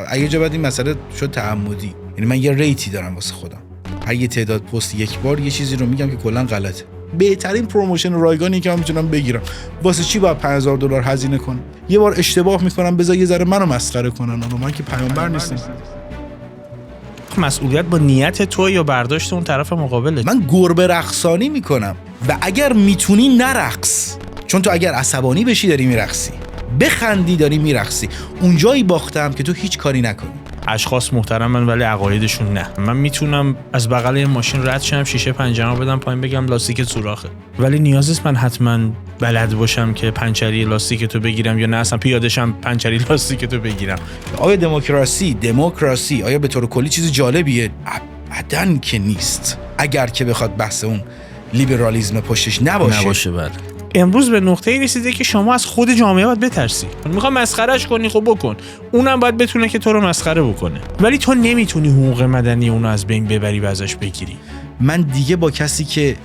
اگه جا بعد این مسئله شد تعمدی، یعنی من یه ریتی دارم واسه خودم، هر یه تعداد پست یک بار یه چیزی رو میگم که کلا غلطه. بهترین پروموشن رایگانی که من میتونم بگیرم، واسه چی باید $5000 هزینه کنم؟ یه بار اشتباه میکنم بذار یه ذره منو مسخره کنن، من که پیامبر نیستم. مسئولیت با نیت تو یا برداشت اون طرف مقابله. من گربه رقصانی میکنم و اگر میتونی نرقص، چون تو اگر عصبانی بشی داری میرقصی، بخندی داری میرقصی. اونجایی باختم که تو هیچ کاری نکنی. اشخاص محترمن ولی عقایدشون نه. من میتونم از بغل یه ماشین رد شم، شیشه پنجره‌مو بدم پایین بگم لاستیک سوراخه، ولی نیاز نیست من حتما بلد باشم که پنچری لاستیک تو بگیرم یا نه اصلا پیاده شم پنچری لاستیک تو بگیرم. آیا دموکراسی آیا به طور کلی چیز جالبیه؟ ابداً که نیست، اگر که بخواد بحث اون لیبرالیسم پشتش نباشه. بله. امروز به نقطه‌ای رسیده که شما از خود جامعه باید بترسی. میخوام مسخرهش کنی، خب بکن. اونم باید بتونه که تو رو مسخره بکنه. ولی تو نمیتونی حقوق مدنی اونو از بین ببری و ازش بگیری. من دیگه با کسی که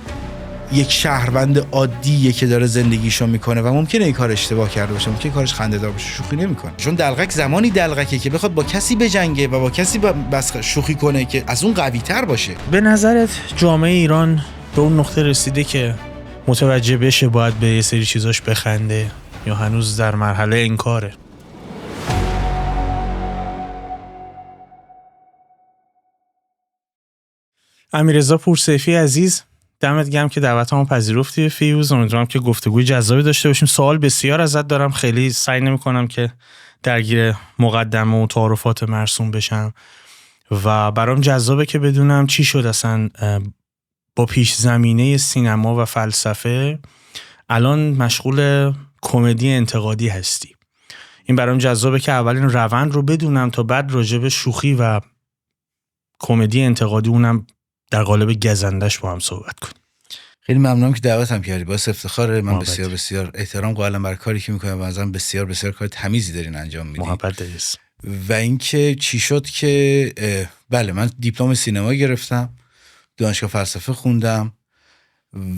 یک شهروند عادیه که داره زندگیشو میکنه و ممکنه این کار اشتباه کرده باشه، ممکنه کارش خنده‌دار باشه، شوخی نمیکنه. چون دلقک زمانی دلقکه که بخواد با کسی بجنگه و با کسی بس شوخی کنه که از اون قوی‌تر باشه. به نظرت جامعه ایران به اون نقطه رسیده که متوجه بشه باید به یه سری چیزاش بخنده یا هنوز در مرحله انکاره؟ امیررضا پورسیفی عزیز، دمت گرم که دعوتمو پذیرفتی. فیوز، امیدوارم که گفتگوی جذابی داشته باشیم. سوال بسیار ازت دارم، خیلی سعی نمی‌کنم که درگیر مقدمه و تعارفات مرسوم بشم و برام جذابه که بدونم چی شد اصلا با پیش زمینه سینما و فلسفه الان مشغول کمدی انتقادی هستی. این برام جذابه که اول این روند رو بدونم تا بعد راجع به شوخی و کمدی انتقادی اونم در قالب گزندش با هم صحبت کنیم. خیلی ممنونم که دعوتم کردی، باعث افتخاره. من بسیار احترام قائلم برای کاری که میکنم و ازم بسیار کار تمیزی دارین انجام میدین. محبت دریست. و اینکه چی شد که بله، من دیپلم سینما گرفتم، دانشگاه فلسفه خوندم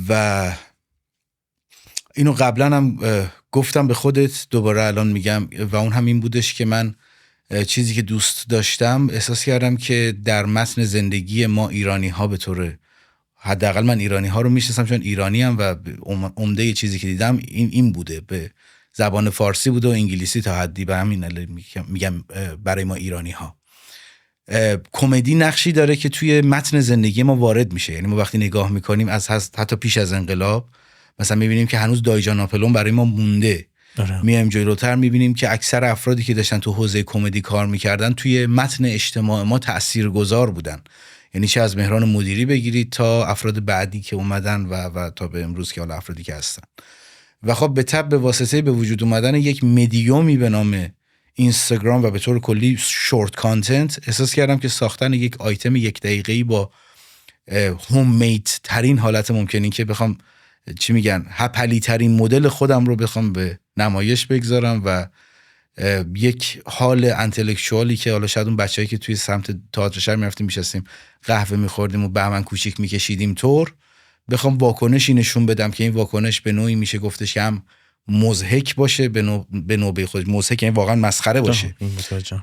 و اینو قبلا هم گفتم به خودت، دوباره الان میگم و اون هم این بودش که من چیزی که دوست داشتم، احساس کردم که در متن زندگی ما ایرانی ها به طور حداقل من ایرانی ها رو میشناسم چون ایرانی ام و عمده چیزی که دیدم این بوده، به زبان فارسی بوده و انگلیسی تا حدی، به همین میگم برای ما ایرانی ها کمدی نقشی داره که توی متن زندگی ما وارد میشه. یعنی ما وقتی نگاه میکنیم از حتی پیش از انقلاب مثلا میبینیم که هنوز دایجان ناپلون برای ما مونده. میایم جلوتر میبینیم که اکثر افرادی که داشتن تو حوزه کمدی کار میکردن توی متن اجتماع ما تاثیرگذار بودن. یعنی چه از مهران مدیری بگیرید تا افراد بعدی که اومدن و تا به امروز که حالا افرادی که هستن. و خب به تبع به واسطه به وجود اومدن یک مدیومی به نام اینستاگرام و به طور کلی شورت کانتنت، احساس کردم که ساختن یک آیتم 1 دقیقه‌ای با هوم میت ترین حالت ممکنی که بخوام چی میگن هپلی ترین مدل خودم رو بخوام به نمایش بگذارم و یک حال انتלקچوالی که حالا شاید اون بچه‌ای که توی سمت تئاتر شهر میرفتیم میشستیم قهوه میخوردیم و بهمن کوچیک میکشیدیم طور بخوام واکنشی نشون بدم که این واکنش به نوعی میشه گفتش که هم مضحک باشه، به نوبه خودش مضحک یعنی واقعا مسخره باشه،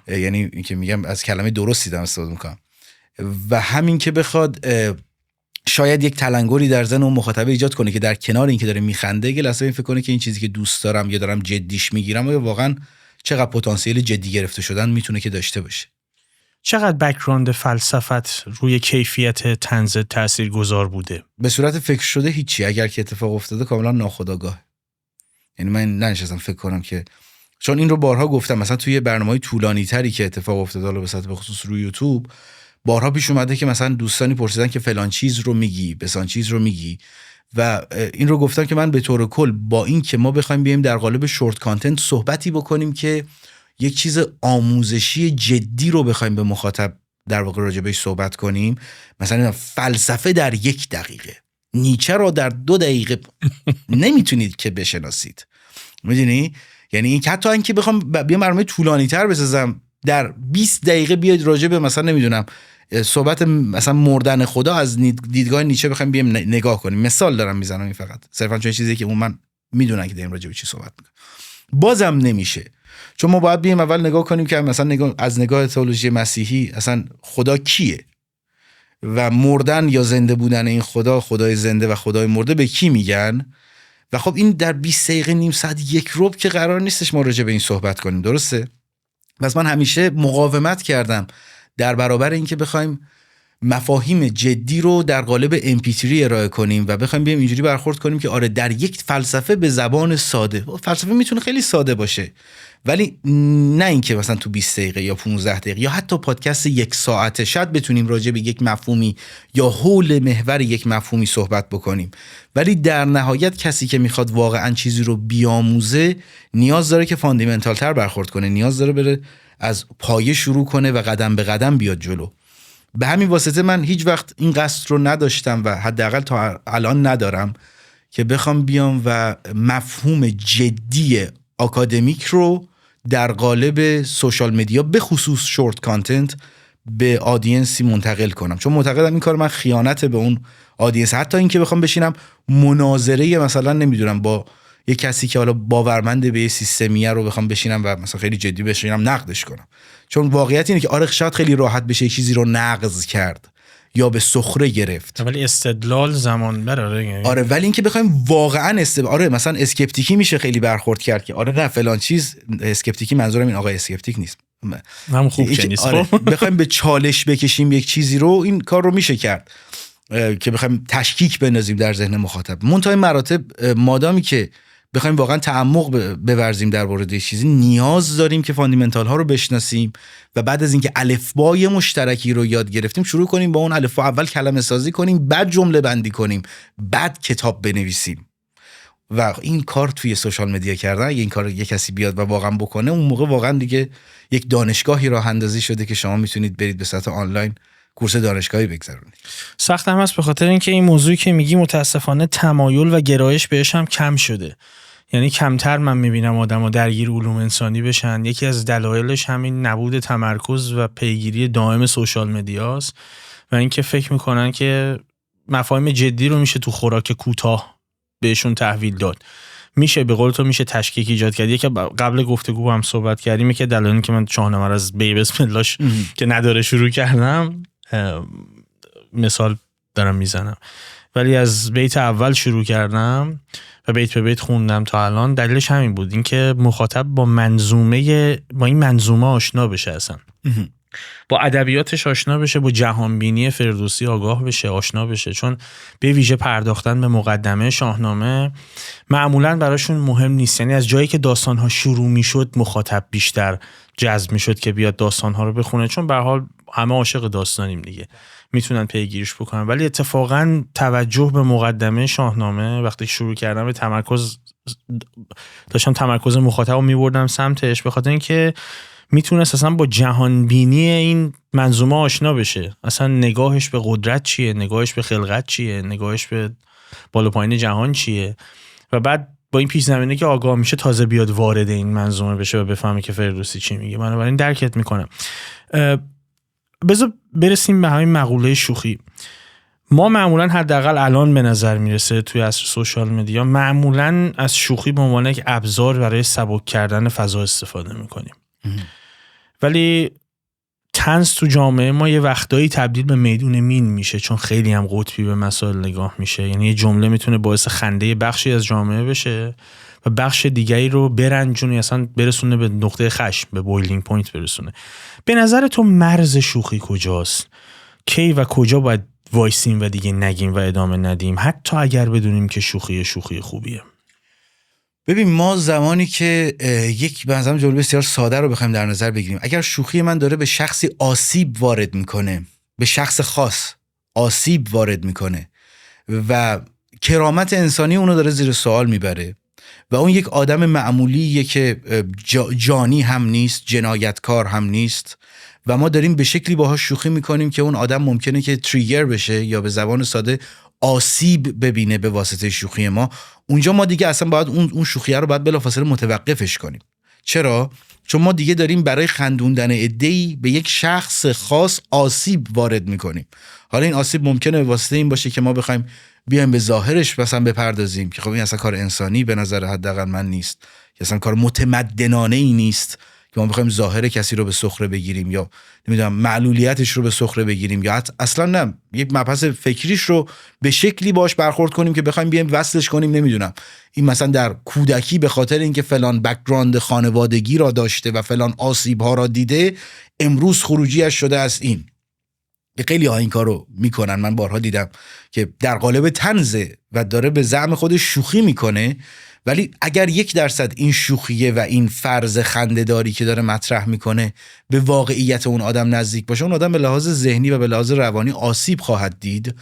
یعنی این که میگم از کلمه درستی دارم استفاده میکنم، و همین که بخواد شاید یک تلنگری در ذهن اون مخاطب ایجاد کنه که در کنار این که داره میخنده یه لحظه این فکر کنه که این چیزی که دوست دارم یا دارم جدیش میگیرم و واقعا چقدر پتانسیل جدی گرفته شدن میتونه که داشته باشه. چقدر بک‌گراند فلسفت روی کیفیت طنز تاثیرگذار بوده؟ به صورت فکر شده هیچی، اگر که اتفاق افتاده کاملا ناخودآگاه. یعنی من ننشستم فکر کنم که، چون این رو بارها گفتم مثلا توی برنامه‌های طولانی تری که اتفاق افتاده حالا به خصوص روی یوتیوب بارها پیش اومده که مثلا دوستانی پرسیدن که فلان چیز رو میگی، بسان چیز رو میگی، و این رو گفتم که من به طور کل با این که ما بخوایم بیایم در قالب شورت کانتنت صحبتی بکنیم که یک چیز آموزشی جدی رو بخوایم به مخاطب در واقع راجع بهش صحبت کنیم، مثلا فلسفه در 1 دقیقه، نیچه رو در 2 دقیقه نمیتونید که بشناسید، میدونی؟ یعنی این که حتی اینکه بخوام بیام برنامه طولانی تر بسازم در 20 دقیقه بیاید راجع به مثلا نمیدونم صحبت مثلا مردن خدا از دیدگاه نیچه بخوایم بیام نگاه کنیم، مثال دارم میزنم این فقط صرفا چون چیزی که من میدونم که داریم راجع به چی صحبت میکنم، بازم نمیشه. چون ما باید بیایم اول نگاه کنیم که مثلا از نگاه تئولوژی مسیحی اصلا خدا کیه و مردن یا زنده بودن این خدای زنده و خدای مرده به کی میگن. و خب این در 20 دقیقه نیم ساعت یک ربع که قرار نیستش ما راجع به این صحبت کنیم، درسته؟ بس من همیشه مقاومت کردم در برابر اینکه بخوایم مفاهیم جدی رو در قالب MP3 ارائه کنیم و بخوایم بیایم اینجوری برخورد کنیم که آره در یک فلسفه به زبان ساده. فلسفه میتونه خیلی ساده باشه ولی نه اینکه مثلا تو 20 دقیقه یا 15 دقیقه یا حتی پادکست 1 ساعته شاید بتونیم راجع به یک مفهومی یا حول محور یک مفهومی صحبت بکنیم، ولی در نهایت کسی که میخواد واقعا چیزی رو بیاموزه نیاز داره که فاندامنتال تر برخورد کنه، نیاز داره بره از پایه شروع کنه و قدم به قدم بیاد جلو. به همین واسطه من هیچ وقت این قصد رو نداشتم و حداقل تا الان ندارم که بخوام بیام و مفهوم جدی آکادمیک رو در قالب سوشال مدیا به خصوص شورت کانتنت به آدینسی منتقل کنم، چون معتقدم این کار من خیانت به اون آدینس. حتی این که بخوام بشینم مناظره مثلا نمیدونم با یک کسی که حالا باورمند به یه سیستمیه رو بخوام بشینم و مثلا خیلی جدی بشینم نقدش کنم، چون واقعیت اینه که آره شاید خیلی راحت بشه چیزی رو نقض کرد یا به سخره گرفت، ولی استدلال زمان بره. آره ولی اینکه بخوایم واقعا آره مثلا اسکپتیکی میشه خیلی برخورد کرد که آره نه فلان چیز اسکپتیکی، منظورم این آقا اسکپتیک نیست، هم خوب که نیست. آره بخوایم به چالش بکشیم یک چیزی رو، این کار رو میشه کرد که بخوایم تشکیک بندازیم در ذهن مخاطب. منتهای مراتب مادامی که بخوایم واقعا تعمق بورزیم در مورد چیزی، نیاز داریم که فاندامنتال ها رو بشناسیم و بعد از اینکه الفبای مشترکی رو یاد گرفتیم شروع کنیم با اون الفبا اول کلمه سازی کنیم، بعد جمله بندی کنیم، بعد کتاب بنویسیم. و این کار توی سوشال مدیا کردن، اگه این کار یک کسی بیاد و واقعا بکنه، اون موقع واقعا دیگه یک دانشگاهی راه اندازی شده که شما میتونید برید به سطح آنلاین کورس دانشگاهی بگذرونید. سخت هم هست به خاطر اینکه این موضوعی که میگی متاسفانه تمایل و گرایش بهش هم کم شده. یعنی کمتر من میبینم آدم‌ها درگیر علوم انسانی بشن. یکی از دلایلش همین نبود تمرکز و پیگیری دائم سوشال مدیاست و اینکه فکر میکنن که مفاهیم جدی رو میشه تو خوراک کوتاه بهشون تحویل داد. میشه به قول تو میشه تشکیک ایجاد کرد. یکی قبل گفتگو هم صحبت کردیم که دلایلی که من شاهنامه رو از بی بسم اللهش که نداره شروع کردم مثال دارم میزنم، ولی از بیت اول شروع کردم و بیت به بیت خوندم تا الان. دلیلش همین بود، اینکه مخاطب با این منظومه آشنا بشه، اصلا با ادبیاتش آشنا بشه، با جهانبینی فردوسی آگاه بشه، آشنا بشه. چون به ویژه پرداختن به مقدمه شاهنامه معمولاً براشون مهم نیست. یعنی از جایی که داستان‌ها شروع میشد مخاطب بیشتر جذب میشد که بیاد داستان‌ها رو بخونه، چون به هر حال همه عاشق داستانیم دیگه، میتونن پیگیریش بکنن. ولی اتفاقاً توجه به مقدمه شاهنامه وقتی شروع کردم به تمرکز مخاطب رو میبردم سمتش، به خاطر اینکه میتونست اصلا با جهان بینی این منظومه آشنا بشه. اصلا نگاهش به قدرت چیه، نگاهش به خلقت چیه، نگاهش به بالا پایین جهان چیه، و بعد با این پیش زمینه که آگاه میشه تازه بیاد وارد این منظومه بشه و بفهمه که فردوسی چی میگه. بنابراین درکت میکنم. بذار برسیم به همین مقوله شوخی. ما معمولا حداقل الان به نظر میرسه توی عصر سوشال مدیا معمولا از شوخی به عنوان یک ابزار برای سبک کردن فضا استفاده میکنیم. ولی طنز تو جامعه ما یه وقتایی تبدیل به میدون مین میشه، چون خیلی هم قطبی به مسائل نگاه میشه. یعنی یه جمله میتونه باعث خنده بخشی از جامعه بشه و بخش دیگری رو برنجونه، اصلا برسونه به نقطه خشم، به بویلینگ پوینت برسونه. به نظر تو مرز شوخی کجاست؟ کی و کجا باید وایسیم و دیگه نگیم و ادامه ندیم، حتی اگر بدونیم که شوخی خوبیه؟ ببین، ما زمانی که یک مثلا جمله بسیار ساده رو بخوایم در نظر بگیریم، اگر شوخی من داره به شخصی آسیب وارد میکنه، به شخص خاص آسیب وارد میکنه و کرامت انسانی اونو داره زیر سوال میبره و اون یک آدم معمولیه که جانی هم نیست، جنایتکار هم نیست و ما داریم به شکلی باهاش شوخی میکنیم که اون آدم ممکنه که تریگر بشه یا به زبان ساده آسیب ببینه به واسطه شوخی ما، اونجا ما دیگه اصلا باید اون شوخیه رو باید بلافاصله متوقفش کنیم. چرا؟ چون ما دیگه داریم برای خندوندن عده‌ای به یک شخص خاص آسیب وارد میکنیم. حالا این آسیب ممکنه به واسطه این باشه که ما بخوایم بیایم به ظاهرش مثلا بپردازیم که خب این اصلا کار انسانی به نظر حداقل من نیست، که اصلا کار متمدنانه ای نیست که ما بخوایم ظاهر کسی رو به سخره بگیریم یا نمیدونم معلولیتش رو به سخره بگیریم یا اصلا نه یک مبحث فکریش رو به شکلی باش برخورد کنیم که بخوایم بیایم وصلش کنیم. نمیدونم این مثلا در کودکی به خاطر اینکه فلان بک‌گراند خانوادگی را داشته و فلان آسیب ها را دیده امروز خروجیش شده از این. خیلی ها این کارو میکنن، من بارها دیدم که در قالب طنزه و داره به زعم خودش شوخی میکنه، ولی اگر 1% این شوخیه و این فرض خنده‌داری که داره مطرح میکنه به واقعیت اون آدم نزدیک باشه، اون آدم به لحاظ ذهنی و به لحاظ روانی آسیب خواهد دید.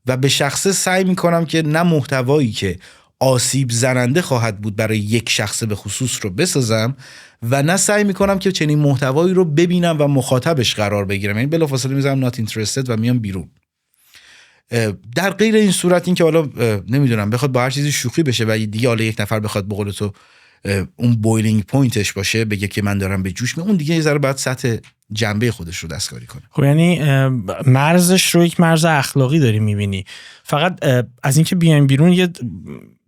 و به شخصه سعی میکنم که نه محتوایی که آسیب زننده خواهد بود برای یک شخص به خصوص رو بسازم و نه سعی میکنم که چنین محتوایی رو ببینم و مخاطبش قرار بگیرم، یعنی بلافاصله میذارم not interested و میام بیرون. در غیر این صورت این که حالا نمیدونم بخواد با هر چیزی شوخی بشه و دیگه حالا یک نفر بخواد به قول تو اون بویلینگ پوینتش باشه بگه که من دارم به جوش اون دیگه یه ذره باید سطح جنبه خودش رو دستکاری کنه. خب یعنی مرزش رو یک مرز اخلاقی داری میبینی. فقط از اینکه بیایم بیرون یه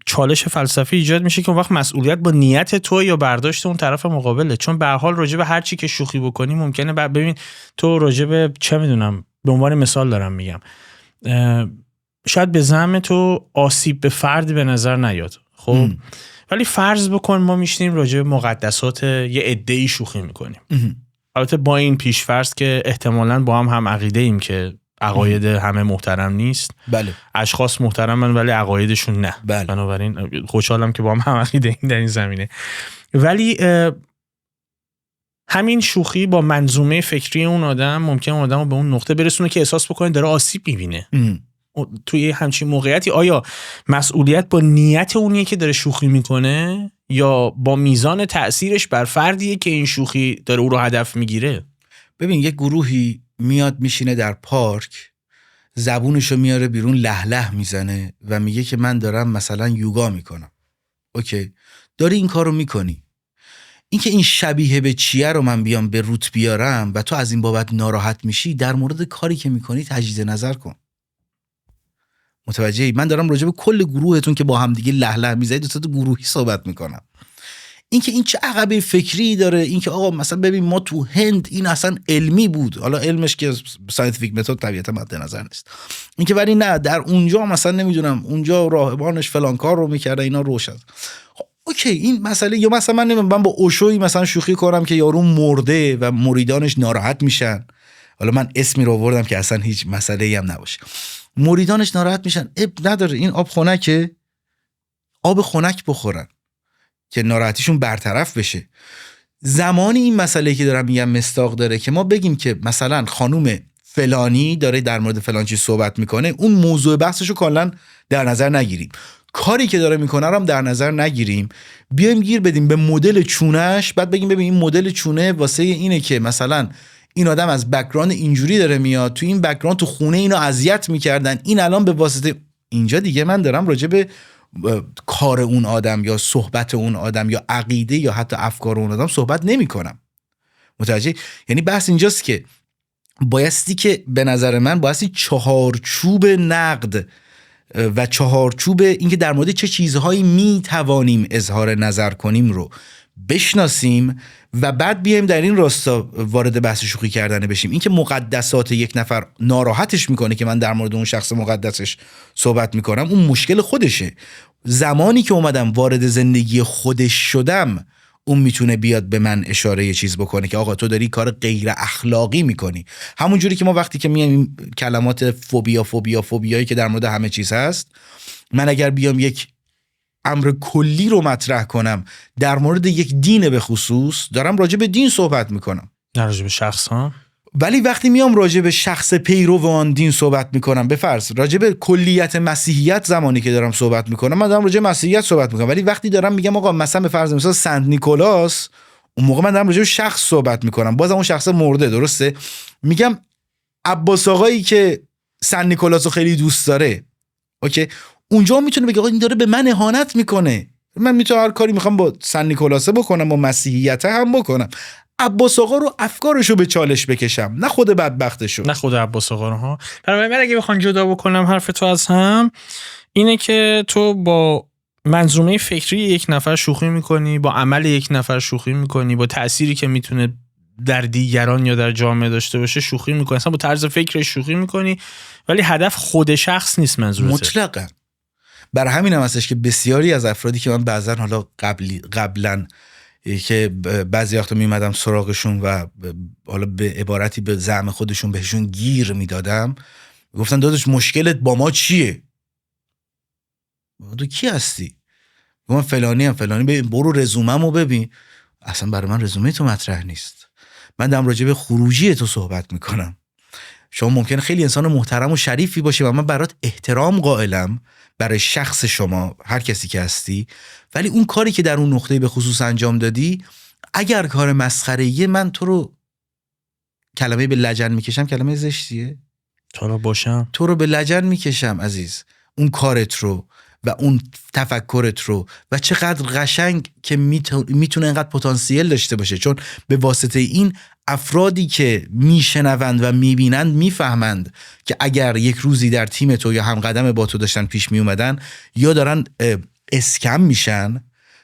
چالش فلسفی ایجاد میشه که اون وقت مسئولیت با نیت تو یا برداشت اون طرف مقابله، چون به هر حال راجع به هر چی که شوخی بکنی ممکنه ببین تو راجع به چه میدونم به عنوان مثال دارم میگم شاید به زعم تو آسیب به فردی به نظر نیاد، خب ولی فرض بکن ما میشینیم راجع به مقدسات یه عده‌ای شوخی میکنیم. البته با این پیش فرض که احتمالاً با هم عقیده ایم که عقاید همه محترم نیست. بله. اشخاص محترمن ولی عقایدشون نه. بله. بنابراین خوشحالم که با هم عقیده ایم در این زمینه. ولی همین شوخی با منظومه فکری اون آدم ممکن اون آدم رو به اون نقطه برسونه که احساس بکنه داره آسیب میبینه. توی همچین موقعیتی آیا مسئولیت با نیت اونیه که داره شوخی میکنه یا با میزان تأثیرش بر فردیه که این شوخی داره او رو هدف میگیره؟ ببین یک گروهی میاد میشینه در پارک، زبونشو میاره بیرون، له له میزنه و میگه که من دارم مثلا یوگا میکنم. اوکی، داری این کارو میکنی. اینکه این شبیه به چیه رو من بیام به روت بیارم و تو از این بابت ناراحت میشی، در مورد کاری که میکنی تجدید نظر کن. متوجهی؟ من دارم راجع به کل گروهتون که با هم دیگه له له میزنید دو تا گروهی صحبت میکنم. اینکه این چه عقبه فکری داره، اینکه آقا مثلا ببین ما تو هند این اصلا علمی بود، حالا علمش که ساینتیفیک متد طبیعتا مد نظر نیست، اینکه ولی نه در اونجا مثلا نمیدونم اونجا راهبانش فلان کار رو میکرده اینا روشن. اوکی این مسئله. یا مثلا من با اوشوی مثلا شوخی کنم که یارو مرده و مریدانش ناراحت میشن، حالا من اسمی رو آوردم که اصلا هیچ مسئله‌ای هم نباشه، مریدانش ناراحت میشن، اب نداره این آب خنکه، آب خنک بخورن که ناراحتیشون برطرف بشه. زمانی این مسئله که دارم میگم مصداق داره که ما بگیم که مثلا خانوم فلانی داره در مورد فلان چیز صحبت میکنه، اون موضوع بحثشو کاملا در نظر نگیریم، کاری که داره میکنه رو هم در نظر نگیریم، بیایم گیر بدیم به مدل چونش، بعد بگیم ببین این مدل چونه واسه اینه که مثلا این آدم از بک‌گراند اینجوری داره میاد، تو این بک‌گراند تو خونه اینو اذیت میکردن، این الان به واسطه اینجا دیگه من دارم راجع به کار اون آدم یا صحبت اون آدم یا عقیده یا حتی افکار اون آدم صحبت نمی کنم. متوجه؟ یعنی بحث اینجاست که بایستی که به نظر من بایستی چهارچوب نقد و چهارچوب اینکه در مورد چه چیزهایی می توانیم اظهار نظر کنیم رو بشناسیم و بعد بیایم در این راستا وارد بحث شوخی کردن بشیم. اینکه مقدسات یک نفر ناراحتش میکنه که من در مورد اون شخص مقدسش صحبت میکنم، اون مشکل خودشه. زمانی که اومدم وارد زندگی خودش شدم، اون میتونه بیاد به من اشاره یه چیز بکنه که آقا تو داری کار غیر اخلاقی میکنی. همون جوری که ما وقتی که میایم کلمات فوبیایی که در مورد همه چیز هست، من اگر بیام یک امر کلی رو مطرح کنم در مورد یک دین به خصوص، دارم راجع به دین صحبت میکنم، نه راجع به شخص ها. ولی وقتی میام راجع به شخص پیرو آن دین صحبت میکنم، به فرض راجع به کلیت مسیحیت زمانی که دارم صحبت میکنم، من دارم راجع به مسیحیت صحبت میکنم، ولی وقتی دارم میگم آقا مثلا به فرض مثلا سنت نیکولاس، اون موقع من دارم راجع به شخص صحبت میکنم، بازم اون شخص مرده، درسته؟ میگم عباس آقایی که سنت نیکولاس رو خیلی دوست داره، اوکی، اونجا میتونه بگه آقا این داره به من اهانت میکنه، من میتونم هر کاری میخوام با سن نیکولاسه بکنم، با مسیحیت هم بکنم. عباس آقا رو افکارشو به چالش بکشم، نه خود بدبختشو. نه خود عباس آقا رو ها. برای من اگه بخوام جدا بکنم حرف تو از هم، اینه که تو با منظومه فکری یک نفر شوخی میکنی، با عمل یک نفر شوخی میکنی، با تأثیری که میتونه در دیگران یا در جامعه داشته باشه شوخی میکنی، اصلا با طرز فکرش شوخی میکنی، ولی هدف خود شخص نیست منظورته. مطلقاً. برای همین هم هستش که بسیاری از افرادی که من بعضن حالا قبلا که بعضی وقتا میمدم سراغشون و حالا به عبارتی به زعم خودشون بهشون گیر میدادم، گفتن داداش مشکلت با ما چیه؟ تو کی هستی؟ من فلانی هم فلانی. ببین برو رزومه‌مو ببین. اصلا برای من رزومه تو مطرح نیست. من دارم راجع به خروجی تو صحبت میکنم. شما ممکنه خیلی انسان محترم و شریفی باشی و من برات احترام قائلم برای شخص شما، هر کسی که هستی، ولی اون کاری که در اون نقطه به خصوص انجام دادی اگر کار مسخره‌ایه، من تو رو کلمه به لجن میکشم. کلمه زشتیه؟ تو رو به لجن میکشم عزیز. اون کارت رو و اون تفکرت رو و چقدر قشنگ که میتونه اینقدر پتانسیل داشته باشه، چون به واسطه این افرادی که میشنوند و میبینند میفهمند که اگر یک روزی در تیم تو یا همقدم با تو داشتن پیش میومدن، یا دارن اسکم میشن،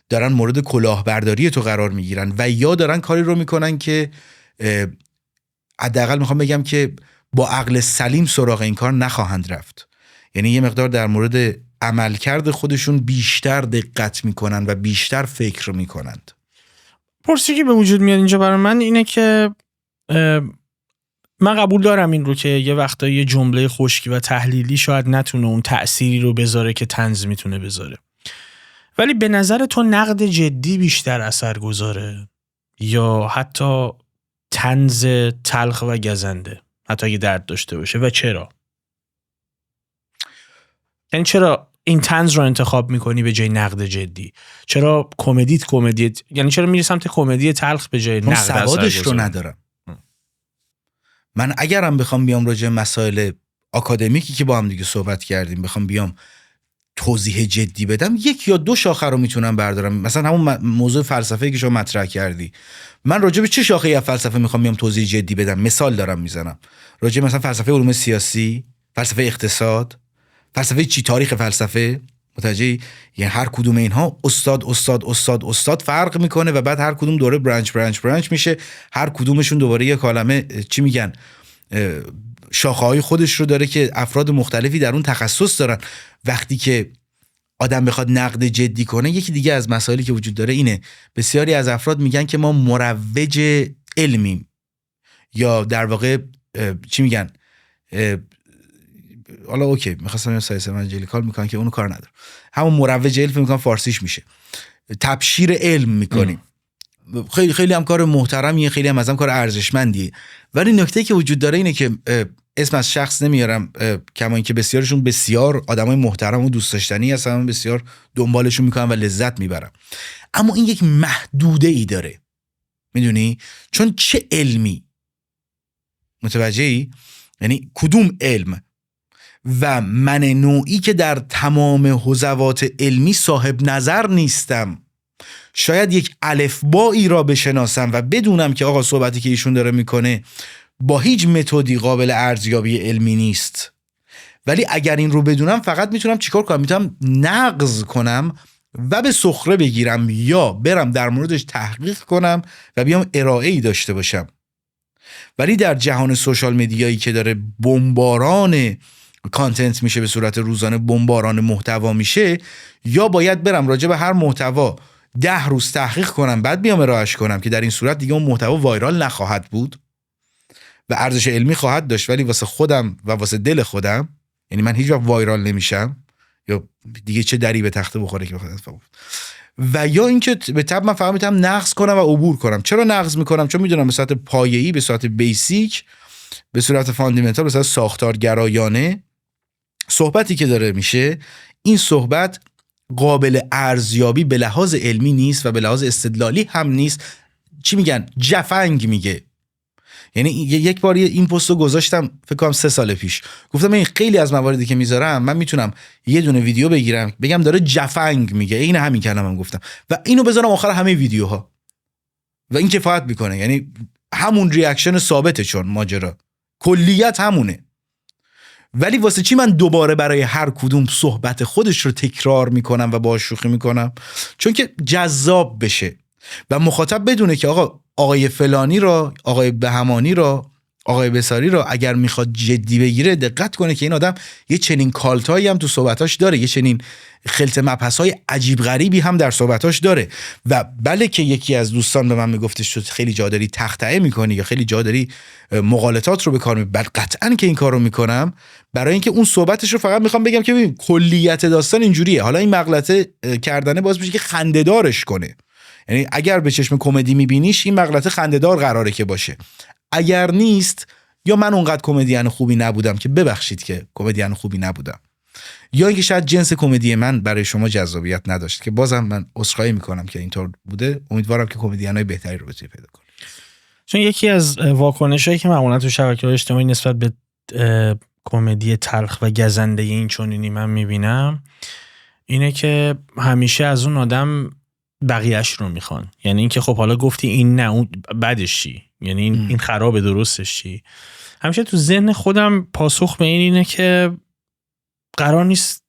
دارن مورد کلاهبرداری تو قرار میگیرن، و یا دارن کاری رو میکنن که حداقل میخوام بگم که با عقل سلیم سراغ این کار نخواهند رفت. یعنی یه مقدار در مورد عملکرد خودشون بیشتر دقت میکنن و بیشتر فکر میکنند. پرسی که به وجود میاد اینجا برای من اینه که من قبول دارم این رو که یه وقتا یه جمله خشکی و تحلیلی شاید نتونه اون تأثیری رو بذاره که طنز میتونه بذاره، ولی به نظر تو نقد جدی بیشتر اثر گذاره یا حتی طنز تلخ و گزنده، حتی اگه درد داشته باشه؟ و چرا؟ یعنی چرا این طنز رو انتخاب میکنی به جای نقد جدی؟ چرا کمدیت یعنی چرا میری سمت کمدی تلخ به جای نقد؟ سوادش رو ندارم. من اگرم بخوام بیام راجع به مسائل آکادمیکی که با هم دیگه صحبت کردیم بخوام بیام توضیح جدی بدم، یک یا دو شاخه رو میتونم بردارم. مثلا همون موضوع فلسفه‌ای که شما مطرح کردی، من راجع به چه شاخه‌ای از فلسفه میخوام بیام توضیح جدی بدم؟ مثال دارم میزنم. راجع مثلا فلسفه علوم سیاسی، فلسفه اقتصاد، فلسفه چی، تاریخ فلسفه، متوجهی؟ یعنی هر کدوم اینها استاد فرق میکنه و بعد هر کدوم دوره برانچ میشه. هر کدومشون دوباره یک کلمه چی میگن، شاخه‌های خودش رو داره که افراد مختلفی در اون تخصص دارن. وقتی که آدم بخواد نقد جدی کنه، یکی دیگه از مسائلی که وجود داره اینه، بسیاری از افراد میگن که ما مروج علمیم، یا در واقع چی میگن، حالا اوکی میخواستم یه سایس evangelical میکنن که اونو کار نداره، همون مروج علم میکنن، فارسیش میشه تبشیر علم میکنیم. خیلی خیلی هم کار محترمیه، خیلی هم ازم کار ارزشمندیه، ولی نکته که وجود داره اینه که اسم از شخص نمیارم، کما اینکه بسیارشون بسیار آدمای محترم و دوست داشتنی هستن، بسیار دنبالشون میکنم و لذت میبرم، اما این یک محدوده ای داره، میدونی؟ چون چه علمی، متوجهی؟ یعنی کدوم علم؟ و من نوعی که در تمام حوزوات علمی صاحب نظر نیستم، شاید یک الفبایی را بشناسم و بدونم که آقا صحبتی که ایشون داره میکنه با هیچ متدی قابل ارزیابی علمی نیست، ولی اگر این رو بدونم فقط میتونم چیکار کنم؟ میتونم نقض کنم و به سخره بگیرم، یا برم در موردش تحقیق کنم و بیام ارائه‌ای داشته باشم. ولی در جهان سوشال مدیایی که داره بمباران کانتنت میشه، به صورت روزانه بمباران محتوا میشه، یا باید برم راجع به هر محتوا 10 روز تحقیق کنم بعد بیام ارائهش کنم، که در این صورت دیگه اون محتوا وایرال نخواهد بود و ارزش علمی خواهد داشت، ولی واسه خودم و واسه دل خودم، یعنی من هیچ وقت وایرال نمیشم، یا دیگه چه دری به تخته بخوره که بخواد اتفاق. و یا اینکه به تبع من فقط میتونم نقض کنم و عبور کنم. چرا نقض میکنم؟ چون میدونم به صورت پایه‌ای، به صورت بیسیک، به صورت فاندامنتال، به صورت ساختارگرایانه صحبتی که داره میشه، این صحبت قابل ارزیابی به لحاظ علمی نیست و به لحاظ استدلالی هم نیست. چی میگن؟ جفنگ میگه. یعنی یک بار این پستو گذاشتم فکر کنم 3 سال پیش، گفتم این خیلی از مواردی که میذارم من میتونم یه دونه ویدیو بگیرم بگم داره جفنگ میگه، این همین کلمه‌ام گفتم و اینو بذارم آخر همه ویدیوها و این کفایت میکنه. یعنی همون ریاکشن ثابته، چون ماجرا کلیت همونه. ولی واسه چی من دوباره برای هر کدوم صحبت خودش رو تکرار میکنم و باهاش شوخی میکنم؟ چون که جذاب بشه و مخاطب بدونه که آقای فلانی را، آقای بهمانی را، آقای بساری را اگر میخواد جدی بگیره دقت کنه که این آدم یه چنین کالتایی هم تو صحبتاش داره، یه چنین خلط مبحث‌های عجیب غریبی هم در صحبتاش داره. و بله که یکی از دوستان به من میگفتش تو خیلی جا داری تخطئه میکنی یا خیلی جا داری مغالطات رو به کار میبری. قطعاً که این کارو میکنم برای اینکه اون صحبتش رو فقط میخوام بگم که ببین کلیت داستان اینجوریه. حالا این مغلطه کردنه باعث میشه که خنده‌دارش کنه. یعنی اگر به چشم کمدی میبینیش این مغلطه خنده‌دار قراره که باشه، اگر نیست یا من اونقدر کمدین خوبی نبودم که ببخشید که کمدین خوبی نبودم، یا اینکه شاید جنس کمدی من برای شما جذابیت نداشت که بازم من عذرخواهی میکنم که اینطور بوده. امیدوارم که کمدینای بهتری رو بتونی پیدا کنی. چون یکی از واکنشایی که معمولا تو شبکه‌های اجتماعی نسبت به کمدی تلخ و گزنده این چنینی من میبینم اینه که همیشه از اون آدم بقیه‌اش رو میخوان. یعنی اینکه خب حالا گفتی این نه اون بعدش چی، یعنی این خرابه درستش چی. همیشه تو ذهن خودم پاسخ به اینه که قرار نیست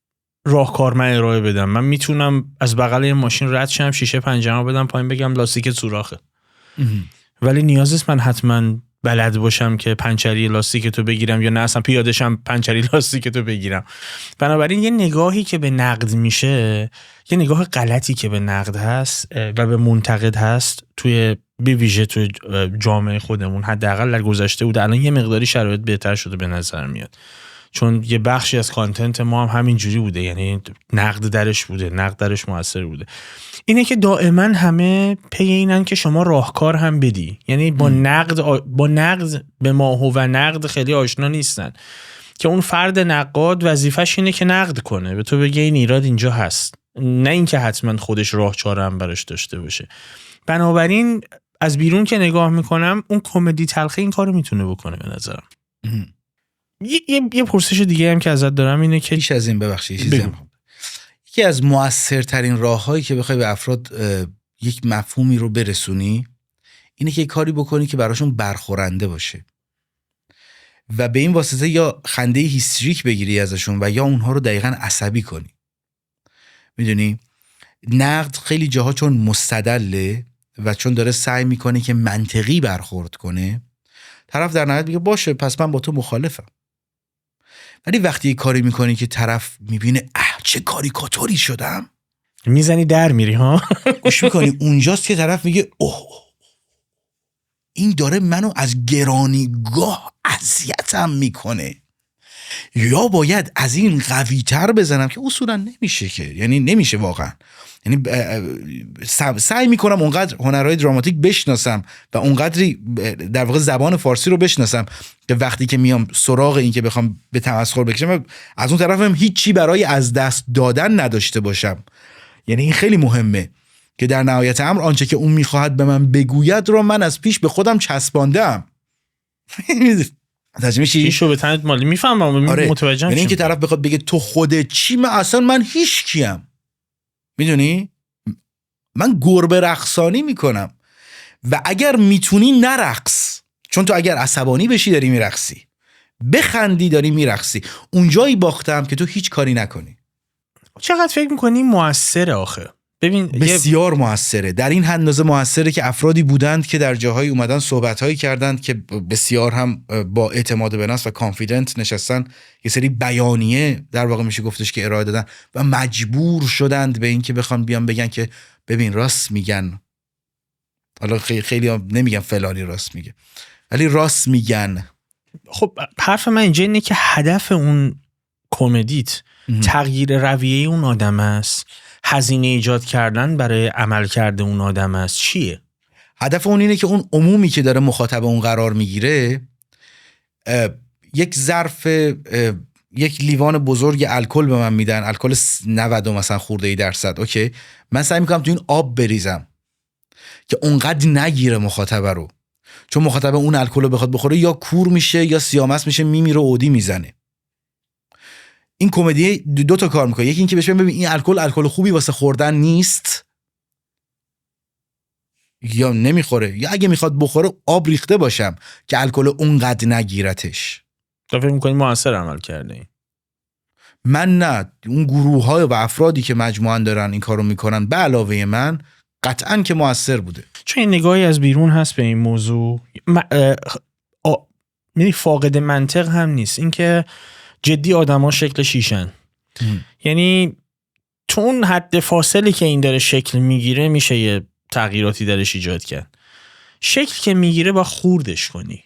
راهکار من ارائه بدم. من میتونم از بغل یه ماشین رد شم، شیشه پنجره‌مو بدم پایین بگم لاستیک سوراخه، ولی نیاز نیست من حتما بلد باشم که پنچری لاستیک تو بگیرم یا نه اصلا پیاده شم پنچری لاستیک تو بگیرم. بنابراین یه نگاهی که به نقد میشه، یه نگاه غلطی که به نقد هست و به منتقد هست توی به ویژه توی جامعه خودمون، حداقل در گذشته بود، الان یه مقداری شرایط بهتر شده به نظر میاد، چون یه بخشی از کانتنت ما هم همین جوری بوده، یعنی نقد درش بوده، نقد درش موثر بوده. اینه که دائما همه پی اینن که شما راهکار هم بدی، یعنی با نقد به ماهو و نقد خیلی آشنا نیستن که اون فرد نقاد وظیفش اینه که نقد کنه، به تو بگه این ایراد اینجا هست، نه اینکه حتما خودش راه چاره هم براش داشته باشه. بنابراین از بیرون که نگاه میکنم اون کمدی تلخی این کارو میتونه بکنه به نظرم. یه پرسش دیگه هم که ازت دارم اینه که پیش از این ببخشید یکی از مؤثرترین راه‌هایی که بخوای به افراد یک مفهومی رو برسونی اینه که کاری بکنی که براشون برخورنده باشه و به این واسطه یا خنده هیستریک بگیری ازشون و یا اونها رو دقیقاً عصبی کنی. میدونی نقد خیلی جاها چون مستدله و چون داره سعی میکنه که منطقی برخورد کنه، طرف در نهایت میگه باشه پس من با تو مخالفم. ولی وقتی یه کاری میکنی که طرف میبینه چه کاریکاتوری شدم، میزنی در میری ها گوش میکنی، اونجاست که طرف میگه اوه این داره منو از گرانیگاه اذیتم میکنه، یا باید از این قوی تر بزنم که اصولا نمیشه، که یعنی نمیشه واقعا. یعنی سعی میکنم اونقدر هنرهای دراماتیک بشناسم و اونقدری در واقع زبان فارسی رو بشناسم که وقتی که میام سراغ این که بخوام به تمسخر بکشم از اون طرفم هیچی برای از دست دادن نداشته باشم. یعنی این خیلی مهمه که در نهایت امر آنچه که اون میخواهد به من بگوید رو من از پیش به خودم چسباندم. این شو به تنت مالی میفهمم. آره. متوجهم. یعنی اینکه طرف بخواد بگه تو خودت چی، من هیچ کیم. میدونی من گربه رقصانی میکنم و اگر میتونی نرقص، چون تو اگر عصبانی بشی داری میرقصی، بخندی داری میرقصی. اونجایی باختم که تو هیچ کاری نکنی. چقدر فکر میکنی موثره آخه؟ ببین بسیار موثره، در این اندازه موثره که افرادی بودند که در جاهای اومدن صحبت‌هایی کردند که بسیار هم با اعتماد به نفس و کانفیدنت نشستن، یه سری بیانیه در واقع میشه گفتش که ارائه دادن و مجبور شدند به این که بخوان بیان بگن که ببین راست میگن. حالا خیلی نمیگن فلانی راست میگه، ولی راست میگن. خب حرف من اینجا اینه که هدف اون کمدیت تغییر رویه اون آدم است، هزینه ایجاد کردن برای عمل کرده اون آدم است. چیه؟ هدف اون اینه که اون عمومی که داره مخاطب اون قرار میگیره یک ظرف یک لیوان بزرگ الکل به من میدن، الکل 90 مثلا خورده درصد، اوکی، من سعی میکنم تو این آب بریزم که اونقدر نگیره مخاطب رو. چون مخاطب اون الکل رو بخواد بخوره یا کور میشه یا سیامست میشه، میمیره و اودی میزنه. این کمدی دو تا کار میکنه، یکی این که بهش ببین این الکل خوبی واسه خوردن نیست یا نمیخوره، یا اگه میخواد بخوره آب ریخته باشم که الکل اونقدر نگیرتش. تو فکر می‌کنی موثر عمل کرده این؟ من نه، اون گروه‌های و افرادی که مجموعاً دارن این کارو میکنن به علاوه من قطعاً که موثر بوده. چون این نگاهی از بیرون هست به این موضوع، یعنی فاقد منطق هم نیست، اینکه جدی آدما شکل شیشن. یعنی تو اون حد فاصلی که این داره شکل میگیره میشه یه تغییراتی درش ایجاد کرد. شکل که میگیره با خوردش کنی.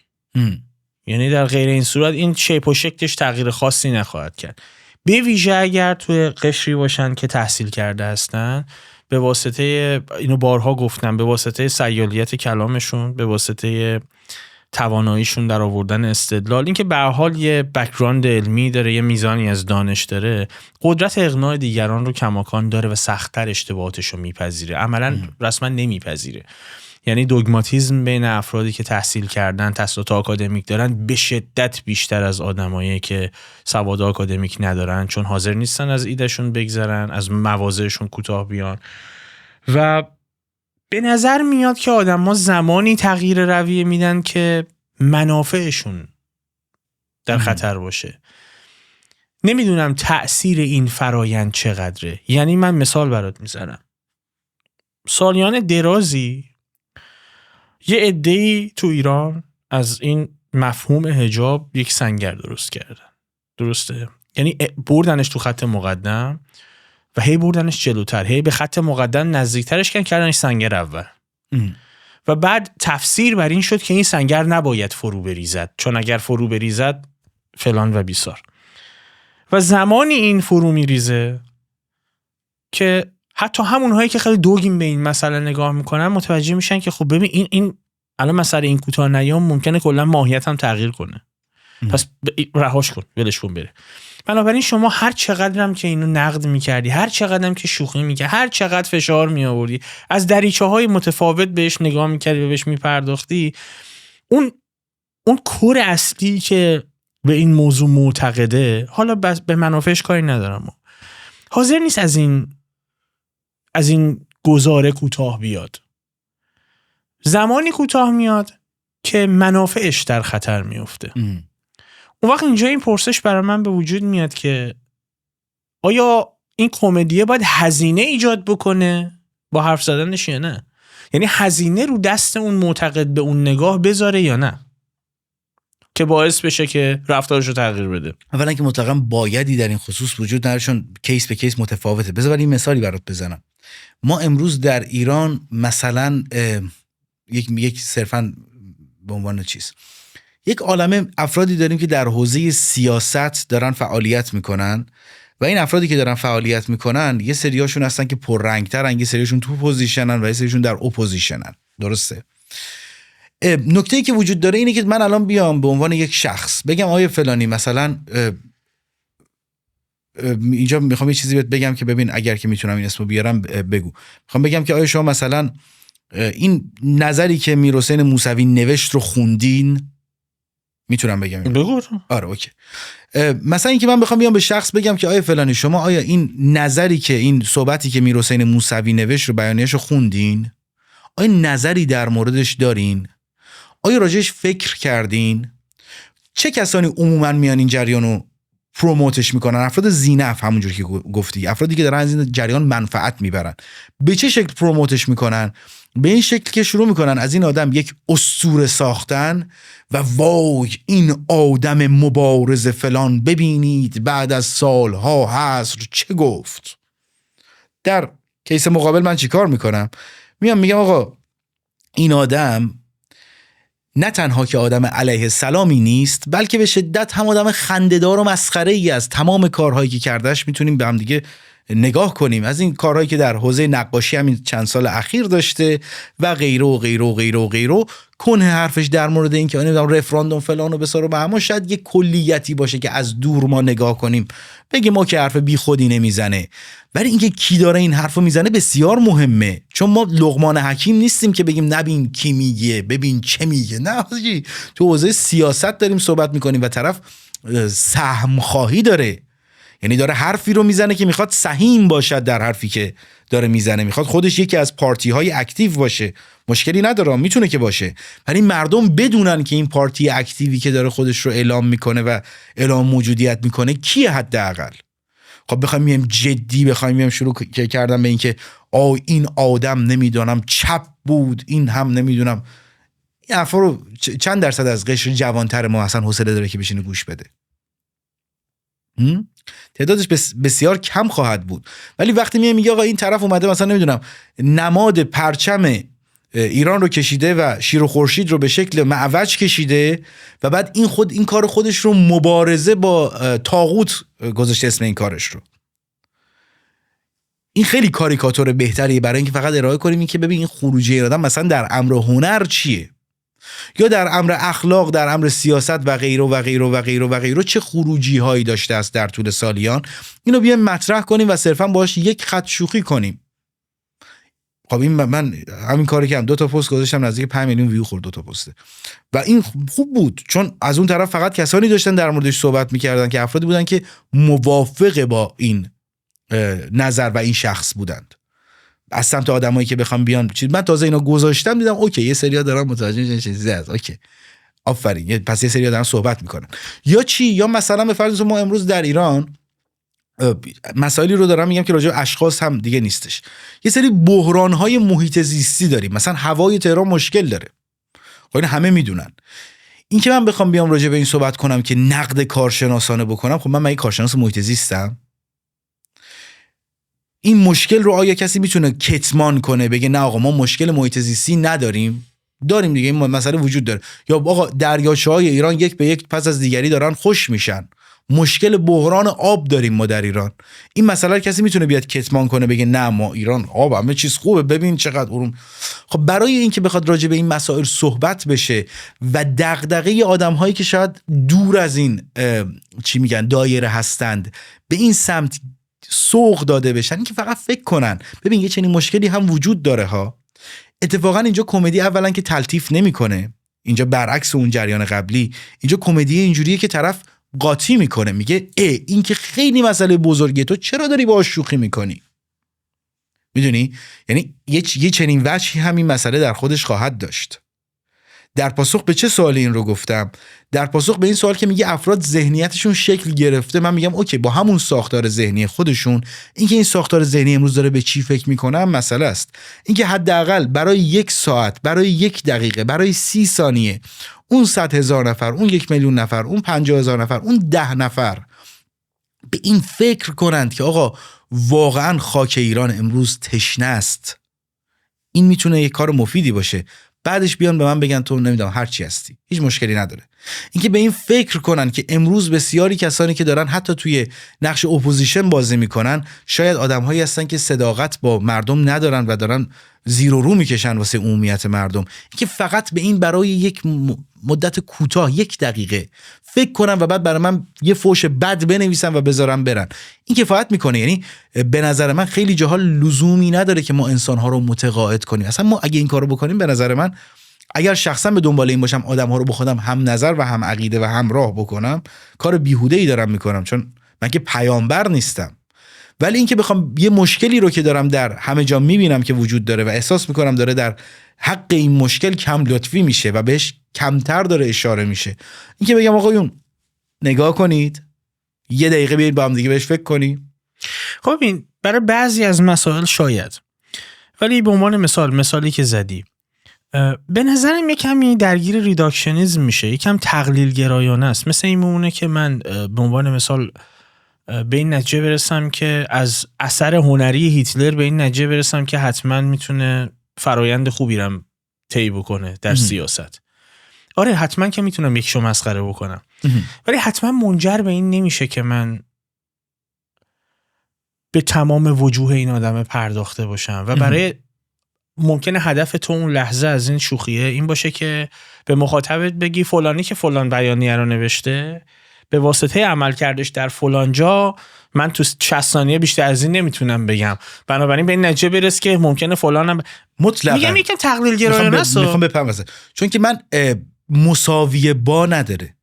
یعنی در غیر این صورت این شیپ و شکلش تغییر خاصی نخواهد کرد. به ویژه اگر توی قشری باشن که تحصیل کرده هستن، به واسطه، اینو بارها گفتم، به واسطه سیالیت کلامشون، به واسطه تواناییشون در آوردن استدلال، اینکه به هر حال یه بک‌گراند علمی داره، یه میزانی از دانش داره، قدرت اقناع دیگران رو کماکان داره و سخت‌تر اشتباهاتش رو میپذیره. عملاً رسما نمیپذیره. یعنی دوگماتیسم بین افرادی که تحصیل کردن، تحصیلات آکادمیک دارن، به شدت بیشتر از آدمایی که سواد آکادمیک ندارن، چون حاضر نیستن از ایدهشون بگذرن، از مواضعشون کوتاه بیان. و به نظر میاد که آدم‌ها زمانی تغییر رویه میدن که منافعشون در خطر باشه. نمیدونم تأثیر این فرایند چقدره. یعنی من مثال برات میزنم. سالیان درازی یه عده‌ای تو ایران از این مفهوم حجاب یک سنگر درست کردن. درسته؟ یعنی بردنش تو خط مقدم و هی بردنش جلوتر، هی به خط مقدم نزدیکترش کردنش سنگر اول. و بعد تفسیر بر این شد که این سنگر نباید فرو بریزد، چون اگر فرو بریزد فلان و بیسار. و زمانی این فرو میریزه که حتی همونهایی که خیلی دوگیم به این مسئله نگاه میکنن متوجه میشن که خب ببین این الان مسئله این کوتاه نیام ممکنه کلا ماهیت هم تغییر کنه. پس رهاش کن، ولش کن بره. بنابراین شما هر چقدرم که اینو نقد میکردی، هر چقدرم که شوخی میکردی، هر چقدر فشار میآوردی، از دریچه‌های متفاوت بهش نگاه میکردی و بهش میپرداختی، اون کور اصلی که به این موضوع معتقده، حالا به منافعش کاری ندارم، حاضر نیست از این گزاره کوتاه بیاد. زمانی کوتاه میاد که منافعش در خطر میفته. اون وقت اینجا این پرسش برای من به وجود میاد که آیا این کمدیه باید هزینه ایجاد بکنه با حرف زدنش یا نه؟ یعنی هزینه رو دست اون معتقد به اون نگاه بذاره یا نه که باعث بشه که رفتارش رو تغییر بده؟ اولا که مطلقاً بایدی در این خصوص وجود نداره، چون کیس به کیس متفاوته. بذار این مثالی برات بزنم. ما امروز در ایران مثلا یک صرفاً به عنوان چیز، یک عالمه افرادی داریم که در حوزه سیاست دارن فعالیت میکنن و این افرادی که دارن فعالیت میکنن یه سریاشون هستن که پررنگ‌ترن، یه سریاشون تو پوزیشنن و یه سریاشون در اپوزیشنن. درسته؟ نکته‌ای که وجود داره اینه که من الان بیام به عنوان یک شخص بگم آیه فلانی مثلا اینجا میخوام یه چیزی بهت بگم که ببین اگر که میتونم این اسمو بیارم بگو. میخوام بگم که آیا شما مثلا این نظری که میرحسین موسوی نوشت رو خوندین؟ میتونم بگم بگو. آره اوکی. مثلا اینکه من بخوام بیام به شخص بگم که آیا فلانی شما آیا این نظری که این صحبتی که میرحسین موسوی نوشت رو بیانیه‌اش رو خوندین؟ آیا نظری در موردش دارین؟ آیا راجعش فکر کردین؟ چه کسانی عموما میان این جریانو پروموتش میکنن؟ افراد ذی‌نفع، همونجور که گفتی، افرادی که دارن از این جریان منفعت میبرن. به چه شکل پروموتش میکنن؟ به این شکل که شروع میکنن از این آدم یک اسطوره ساختن و وای این آدم مبارز فلان ببینید بعد از سالها حصر چه گفت. در کیس مقابل من چی کار میکنم؟ میگم آقا این آدم نه تنها که آدم علیه السلامی نیست، بلکه به شدت هم آدم خنده‌دار و مسخره‌ای از تمام کارهایی که کردش میتونیم به هم دیگه نگاه کنیم، از این کارهایی که در حوزه نقاشی همین چند سال اخیر داشته و غیره و غیره و غیره و غیره. کنه حرفش در مورد این که نمیدونم رفراندوم فلان و بسار و بهمان شاید یه کلیتی باشه که از دور ما نگاه کنیم بگیم ما که حرف بی خودی نمیزنه، ولی اینکه کی داره این حرفو میزنه بسیار مهمه، چون ما لقمان حکیم نیستیم که بگیم نبین کی میگه ببین چه میگه. نه حاجی، تو حوزه سیاست داریم صحبت میکنیم و طرف سهم خواهی داره، یعنی داره حرفی رو میزنه که میخواد سهیم باشد در حرفی که داره میزنه، میخواد خودش یکی از پارتی های اکتیو باشه. مشکلی نداره، میتونه که باشه، ولی مردم بدونن که این پارتی اکتیوی که داره خودش رو اعلام میکنه و اعلام موجودیت میکنه کیه حداقل. خب بخوایم جدی بخوایم شروع کردن به این که این آدم نمیدونم چپ بود، این هم نمیدونم، این حرفا رو چند درصد از قشر جوانتر ما اصلا حوصله داره که بشینه گوش بده؟ تعدادش بسیار کم خواهد بود. ولی وقتی میگه آقا این طرف اومده مثلا نمیدونم نماد پرچم ایران رو کشیده و شیر و خورشید رو به شکل معوج کشیده و بعد این کار خودش رو مبارزه با طاغوت گذاشته اسم این کارش رو، این خیلی کاریکاتور بهتریه برای اینکه فقط ارائه کنیم این که ببین این خروجی آدم مثلا در امر هنر چیه، یا در امر اخلاق، در امر سیاست و غیره و غیره و غیره و غیره چه خروجی هایی داشته است در طول سالیان. اینو بیایم مطرح کنیم و صرفا باهاش یک خط شوخی کنیم. خب این من همین کاری کردم، 2 تا پست گذاشتم نزدیک 5 میلیون ویو خورد 2 تا پسته و این خوب بود، چون از اون طرف فقط کسانی داشتن در موردش صحبت میکردن که افرادی بودن که موافق با این نظر و این شخص بودند، از سمت آدمایی که بخوام بیان من تازه اینا گذاشتم دیدم اوکی یه سری‌ها دارن متوجه میشن چیزی هست، اوکی آفرین، پس یه سری‌ها دارن صحبت میکنن. یا چی، یا مثلا به فرض ما امروز در ایران مسائلی رو دارم میگم که راجع به اشخاص هم دیگه نیستش، یه سری بحران‌های محیط زیستی داریم، مثلا هوای تهران مشکل داره، خب این همه میدونن. این که من بخوام بیام راجع به این صحبت کنم که نقد کارشناسانه بکنم، خب من مگه کارشناس محیط زیستم؟ این مشکل رو آیا کسی میتونه کتمان کنه بگه نه آقا ما مشکل محیط زیستی نداریم؟ داریم دیگه، این مسئله وجود داره. یا آقا دریاچه‌های ایران یک به یک پس از دیگری دارن خشک میشن، مشکل بحران آب داریم ما در ایران. این مسئله کسی میتونه بیاد کتمان کنه بگه نه ما ایران آب همه چیز خوبه ببین چقدر اروم. خب برای این که بخواد راجع به این مسائل صحبت بشه و دغدغه آدم‌هایی که شاید دور از این چی میگن دایره هستند به این سمت سوق داده بشن، این که فقط فکر کنن ببین یه چنین مشکلی هم وجود داره ها. اتفاقا اینجا کمدی اولا که تلطیف نمیکنه، اینجا برعکس اون جریان قبلی، اینجا کمدی اینجوریه که طرف قاطی میکنه، میگه این که خیلی مسئله بزرگه تو چرا داری باهاش شوخی میکنی؟ میدونی؟ یعنی یه چنین وجهی همین مسئله در خودش خواهد داشت. در پاسخ به چه سوالی این رو گفتم؟ در پاسخ به این سوال که میگه افراد ذهنیتشون شکل گرفته، من میگم اوکی با همون ساختار ذهنی خودشون، اینکه این ساختار ذهنی امروز داره به چی فکر میکنه مسئله است. اینکه حداقل برای 1 ساعت، برای 1 دقیقه، برای 30 ثانیه اون 100,000 نفر، اون 1,000,000 نفر، اون 50,000 نفر، اون 10 نفر به این فکر کنند که آقا واقعا خاک ایران امروز تشنه است، این میتونه یک کار مفیدی باشه. بعدش بیان به من بگن تو نمیدونم هر چی هستی، هیچ مشکلی نداره. اینکه به این فکر کنن که امروز بسیاری کسانی که دارن حتی توی نقش اپوزیشن بازی میکنن شاید آدم‌هایی هستن که صداقت با مردم ندارن و دارن زیر و رو میکشن واسه عمومیت مردم. اینکه فقط به این برای یک مدت کوتاه 1 دقیقه فکر کنن و بعد برای من یه فوش بد بنویسن و بذارن برن، این کفایت میکنه. یعنی به نظر من خیلی جاها لزومی نداره که ما انسان‌ها رو متقاعد کنیم. اصلا ما اگه این کارو بکنیم به نظر من، اگر شخصا به دنبال این باشم آدم‌ها رو با خودم هم نظر و هم عقیده و هم راه بکنم، کار بیهوده‌ای دارم میکنم، چون من که پیامبر نیستم. ولی اینکه بخوام یه مشکلی رو که دارم در همه جا میبینم که وجود داره و احساس میکنم داره در حق این مشکل کم لطفی میشه و بهش کمتر داره اشاره میشه، اینکه بگم آقایون نگاه کنید 1 دقیقه بیایید با هم دیگه بهش فکر کنیم. خب این برای بعضی از مسائل شاید، ولی به عنوان مثالی که زدی به نظرم یه کمی درگیر ریداکشنیزم میشه، یکم تقلیل گرایانه است. مثل این مونه که من به عنوان مثال به این نتیجه برسم که از اثر هنری هیتلر به این نتیجه برسم که حتما میتونه فرایند خوبی رو طی بکنه در سیاست. آره حتما که میتونم یکشو مسخره بکنم، ولی حتما منجر به این نمیشه که من به تمام وجوه این آدم پرداخته باشم و برای ممکنه هدف تو اون لحظه از این شوخیه این باشه که به مخاطبت بگی فلانی که فلان بیانیه رو نوشته به واسطه عمل کردش در فلان جا من تو 60 ثانیه بیشتر از این نمیتونم بگم، بنابراین به این نتیجه برس که ممکنه فلانم مطلقاً میگم یکم تقلیل گرایانه است. میخوام بفهمم چون که من مساویه با نداره.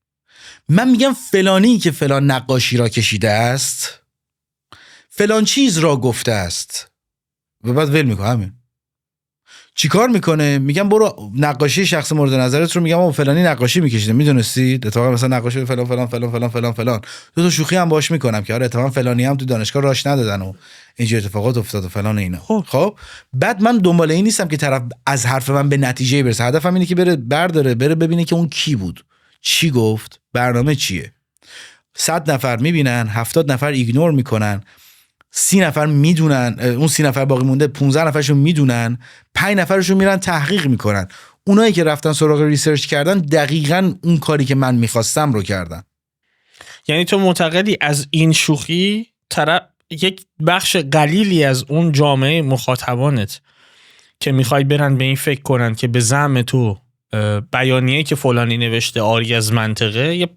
من میگم فلانی که فلان نقاشی را کشیده است فلان چیز را گفته است و بعد ول میکنه. همین چی کار میکنه؟ میگم برو نقاشی شخص مورد نظرت رو، میگم فلانی نقاشی میکشیده، میدونستید اتفاقا مثلا نقاشی فلان فلان فلان فلان فلان فلان، دو تا شوخی هم باش میکنم که آره اتفاقا فلانی هم تو دانشگاه راش ندادن و اینجور اتفاقات افتاد و فلان اینا. خب بعد من دنبال این نیستم که طرف از حرف من به نتیجه برسه، هدفم اینه که بره برداره بره ببینه که اون کی بود، چی گفت، برنامه چیه. 100 نفر میبینن، 70 نفر ایگنور میکنن، 30 نفر میدونن، اون 30 نفر باقی مونده 15 نفرشون میدونن، 5 نفرشون میرن تحقیق میکنن. اونایی که رفتن سراغ ریسرچ کردن دقیقاً اون کاری که من میخواستم رو کردن. یعنی تو معتقدی از این شوخی طرف یک بخش قلیلی از اون جامعه مخاطبانت که میخوای برن به این فکر کنن که به زعم تو بیانیه‌ای که فلانی نوشته آری از منطقه، یه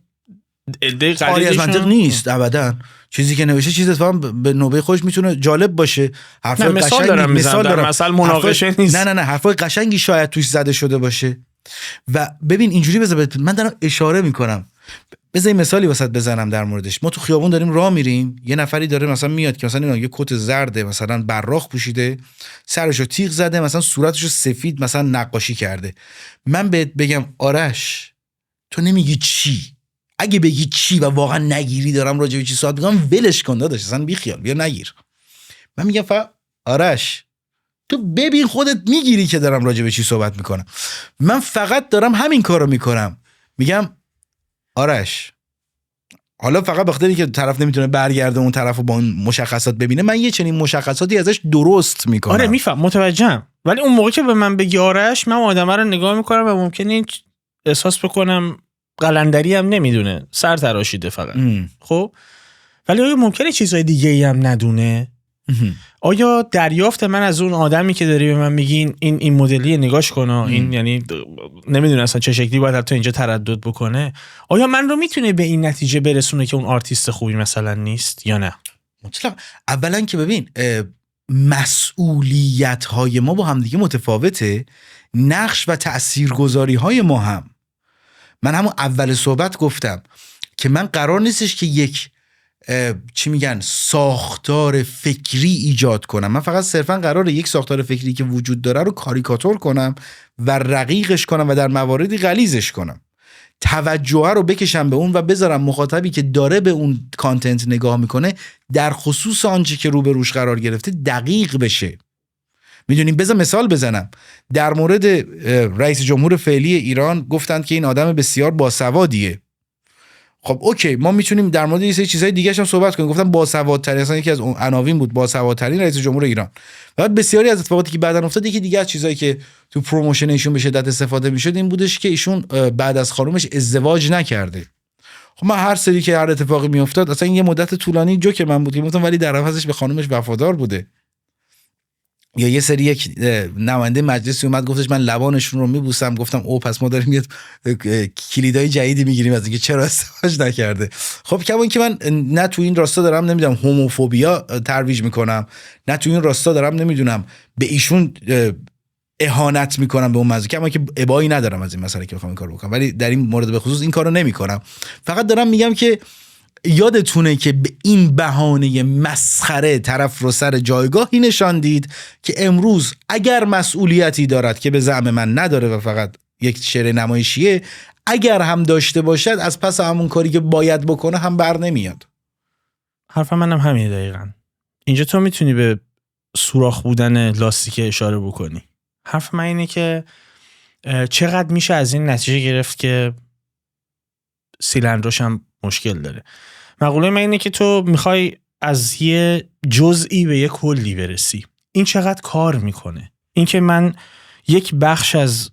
عده آری از منطق نیست ابداً. چیزی که نوشته چیز اتفاقا به نوبه خودش میتونه جالب باشه. حرفای مثال دارم مثلا مناقشه نیست. نه حرفای قشنگی شاید توش زده شده باشه. و ببین اینجوری بذار من دارم اشاره میکنم، بذار این مثالی واسط بزنم در موردش. ما تو خیابون داریم راه میریم، یه نفری داره مثلا میاد که مثلا یه کت زرده مثلا براق پوشیده، سرشو تیغ زده، مثلا صورتشو سفید مثلا نقاشی کرده. من بهت بگم آرش تو نمیگی چی؟ اگه بگی چی و واقعا نگیری دارم راجع به چی صحبت میکنم ولش کن داداش، اصلا بی خیال بیا نگیر. من میگم آرش تو ببین خودت میگیری که دارم راجع به چی صحبت میکنم. من فقط دارم همین کارو میکنم. میگم آرش حالا فقط بخاطر اینکه طرف نمیتونه برگرده اون طرفو با اون مشخصات ببینه، من یه چنین مشخصاتی ازش درست میکنم. آره میفهم، متوجهم. ولی اون موقع که به من بگی آرش، من آدمه رو نگاه میکنم و ممکنه احساس بکنم قلندری هم نمیدونه، سر تراشیده فقط. خب ولی آیا ممکنه چیزهای دیگه ای هم ندونه؟ آیا دریافت من از اون آدمی که داری به من میگی این مدلی نگاش کنه، این یعنی نمیدونه اصلا چه شکلی باید حتی اینجا تردد بکنه، آیا من رو میتونه به این نتیجه برسونه که اون آرتیست خوبی مثلا نیست یا نه؟ مطلق. اولا که ببین مسئولیت های ما با هم دیگه متفاوته، نقش و تاثیرگذاری های ما هم. من همون اول صحبت گفتم که من قرار نیستش که یک چی میگن ساختار فکری ایجاد کنم. من فقط صرفا قراره یک ساختار فکری که وجود داره رو کاریکاتور کنم و رقیقش کنم و در مواردی غلیظش کنم، توجه رو بکشم به اون و بذارم مخاطبی که داره به اون کانتنت نگاه میکنه در خصوص آنچه که رو به روش قرار گرفته دقیق بشه. میدونیم، بذار مثال بزنم. در مورد رئیس جمهور فعلی ایران گفتند که این آدم بسیار باسوادیه. خب اوکی، ما میتونیم در مورد یه سری چیزای دیگه هم صحبت کنیم. گفتم باسوادترین، اصلا یکی از اون عناوین بود باسوادترین رئیس جمهور ایران. بعد بسیاری از اتفاقاتی که بعداً افتاد، یکی دیگه از چیزایی که تو پروموشن ایشون به شدت استفاده میشد این بودش که ایشون بعد از خانومش ازدواج نکرده. خب من هر سری که هر اتفاقی میافتاد، اصلا این یه مدت طولانی جوک من بود که گفتم ولی در عوضش به خانومش وفادار بوده. یا یه سری یک نماینده مجلسی اومد گفتش من لبانشون رو میبوسم، گفتم او پس ما داریم یه کلیدای جدیدی میگیریم از اینکه چرا ازدواج نکرده. خب کما که من نه تو این راستا دارم نمیدونم هوموفوبیا ترویج میکنم، نه تو این راستا دارم نمیدونم به ایشون اهانت میکنم به اون موضوع، کما که ابایی ندارم از این مسئله که بخوام این کارو بکنم، ولی در این مورد به خصوص این کارو نمیکنم. فقط دارم میگم که یادتونه که به این بهانه مسخره طرف رو سر جایگاهی نشاندید که امروز اگر مسئولیتی دارد که به زعم من نداره و فقط یک شعر نمایشیه، اگر هم داشته باشد از پس همون کاری که باید بکنه هم بر نمیاد. حرف منم همینه دقیقاً. اینجا تو میتونی به سوراخ بودن لاستیک اشاره بکنی. حرف من اینه که چقدر میشه از این نتیجه گرفت که سیلندروش هم مشکل داره. مقوله من اینه که تو میخوای از یه جزئی به یه کلی برسی. این چقدر کار میکنه. این که من یک بخش از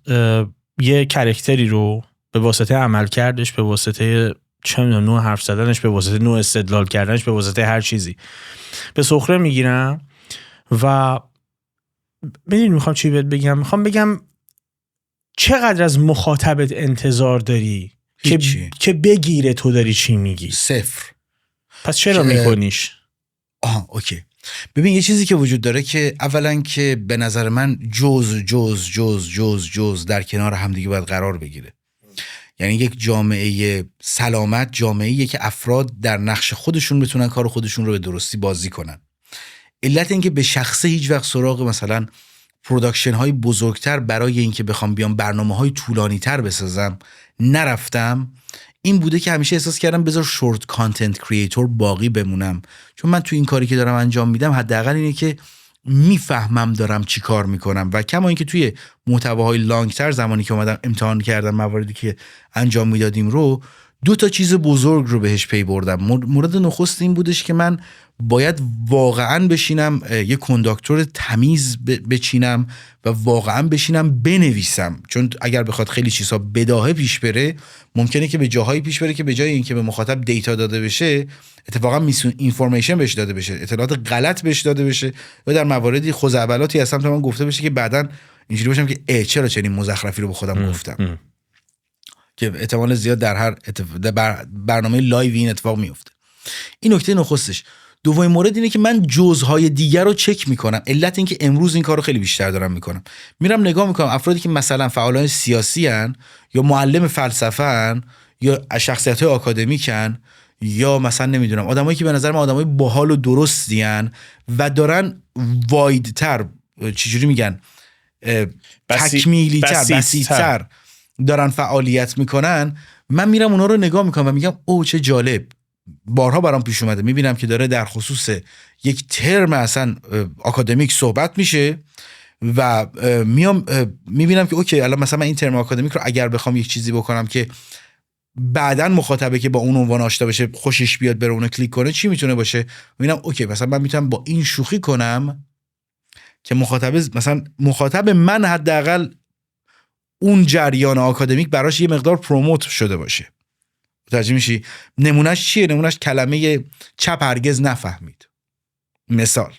یه کرکتری رو به واسطه عمل کردش، به واسطه چه میدونم نوع حرف زدنش، به واسطه نوع استدلال کردنش، به واسطه هر چیزی به سخره میگیرم. و میدونی میخوام چی بهت بگم؟ میخوام بگم چقدر از مخاطبت انتظار داری که بگیره تو داری چی میگی؟ صفر. پس چرا میکنیش؟ اوکی. ببین یه چیزی که وجود داره که اولا که به نظر من جز در کنار همدیگه باید قرار بگیره. یعنی یک جامعه سلامت جامعه‌ایه که افراد در نقش خودشون بتونن کار خودشون رو به درستی بازی کنن. علت این که به شخصه هیچ وقت سراغ مثلا پروداکشن های بزرگتر برای این که بخوام بیام برنامه های طولانی تر بسازم نرفتم این بوده که همیشه احساس کردم بذار شورت کانتنت کریئتور باقی بمونم، چون من تو این کاری که دارم انجام میدم حداقل اینه که میفهمم دارم چی کار میکنم. و کما اینکه توی محتواهای لانگ تر زمانی که اومدم امتحان کردم مواردی که انجام میدادیم رو 2 چیز بزرگ رو بهش پی بردم. مورد نخست این بودش که من باید واقعا بشینم یه کنداکتور تمیز بچینم و واقعا بشینم بنویسم، چون اگر بخواد خیلی چیزها بداهه پیش بره ممکنه که به جاهایی پیش بره که به جای اینکه به مخاطب دیتا داده بشه اتفاقا اینفورمیشن بهش داده بشه، اطلاعات غلط بهش داده بشه، و در مواردی خزعبلاتی از سمت من گفته بشه که بعداً اینجوری باشم که چرا چنین مزخرفی رو به خودم گفتم که احتمال زیاد در هر برنامه لایو این اتفاق میفته. این نکته نخستش. دومین مورد اینه که من جزهای دیگر رو چک میکنم. علت این که امروز این کار رو خیلی بیشتر دارم میکنم، میرم نگاه میکنم افرادی که مثلا فعالان سیاسی هن یا معلم فلسفه هن یا شخصیت‌های آکادمیکن یا مثلا نمیدونم آدمایی که به نظر من آدمای باحال و درستی هن و دارن وایدتر چجوری میگن تکمیلی‌تر بسیط‌تر دارن فعالیت میکنن، من میرم اونا رو نگاه میکنم و میگم اوه چه جالب. بارها برام پیش اومده میبینم که داره در خصوص یک ترم اصلا آکادمیک صحبت میشه و میام میبینم که اوکی الان مثلا من این ترم آکادمیک رو اگر بخوام یک چیزی بکنم که بعدن مخاطبه که با اون عنوان آشنا بشه خوشش بیاد بره اون کلیک کنه چی میتونه باشه، میبینم اوکی مثلا من میتونم با این شوخی کنم که مخاطب من حداقل اون جریان آکادمیک براش یه مقدار پروموت شده باشه. متوجه میشی؟ نمونهش چیه؟ نمونهش کلمه چپ هرگز نفهمید. مثال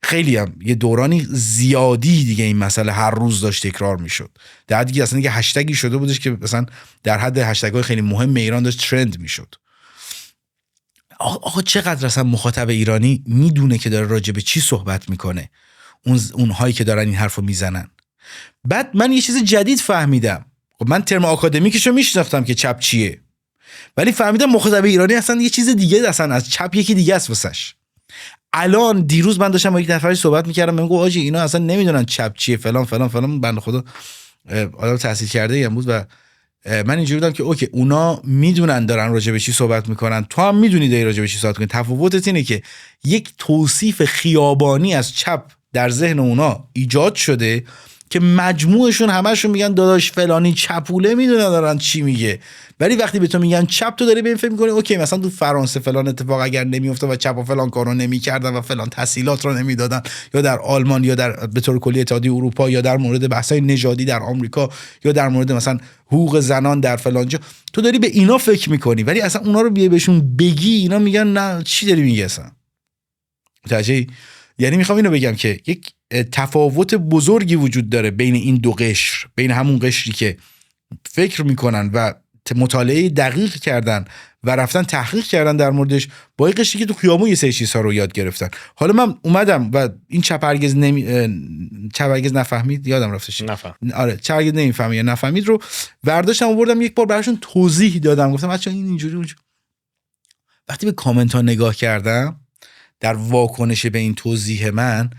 خیلی هم یه دورانی زیادی دیگه این مسئله هر روز داشت تکرار میشد، در حدی که اصلا یه هشتگی شده بودش که مثلا در حد هشتگ‌های خیلی مهم ایران داشت ترند میشد. آقا چقدر اصلا مخاطب ایرانی میدونه که داره راجع به چی صحبت میکنه اونهایی که دارن این حرفو میزنن. بعد من یه چیز جدید فهمیدم. خب من ترم آکادمیکشو میشناختم که چپ چیه، ولی فهمیدم مخاطب ایرانی اصلا یه چیز دیگه، اصلا از چپ یکی دیگه است واسش. الان دیروز من داشتم با یک نفری صحبت میکردم، من گفتم آجی اینا اصلا نمیدونن چپ چیه فلان فلان فلان. بنده خدا آدم تحصیل کرده ای بود و من اینجوری بودم که اوکی اونا میدونن دارن راجع به چی صحبت میکنن، تو هم میدونی داری راجع به چی صحبت میکنی. تفاوتت اینه که یک توصیف خیابانی از چپ در ذهن اونا ایجاد شده که مجموعشون همشون میگن داداش فلانی چپوله میدونن دارن چی میگه، ولی وقتی به تو میگن چپ تو داری به این فکر میکنی اوکی مثلا تو فرانسه فلان اتفاق اگر نمیافتاد و چپ و فلان کارو نمیکردن و فلان تسهیلات رو نمیدادن، یا در آلمان یا در به طور کلی اتحادیه اروپا یا در مورد بحث‌های نژادی در آمریکا یا در مورد مثلا حقوق زنان در فلان جا، تو داری به اینا فکر میکنی ولی اصلا اونا رو بیای بهشون بگی اینا میگن نه چی داری میگی اصلا. متوجهی؟ یعنی میخوام اینو بگم که یک تفاوت بزرگی وجود داره بین این دو قشر، بین همون قشری که فکر میکنن و مطالعه دقیق کردن و رفتن تحقیق کردن در موردش، با این قشری که تو خیابون یه سری چیزها رو یاد گرفتن. حالا من اومدم و این چپ هرگز نفهمید، یادم رفتش آره چپ هرگز نمیفهمید یا نفهمید رو برداشتم آوردم یک بار براشون توضیح دادم، گفتم بچه‌ها این اینجوری اونجوری. وقتی به کامنت ها نگاه کردم در واکنش به این توضیح من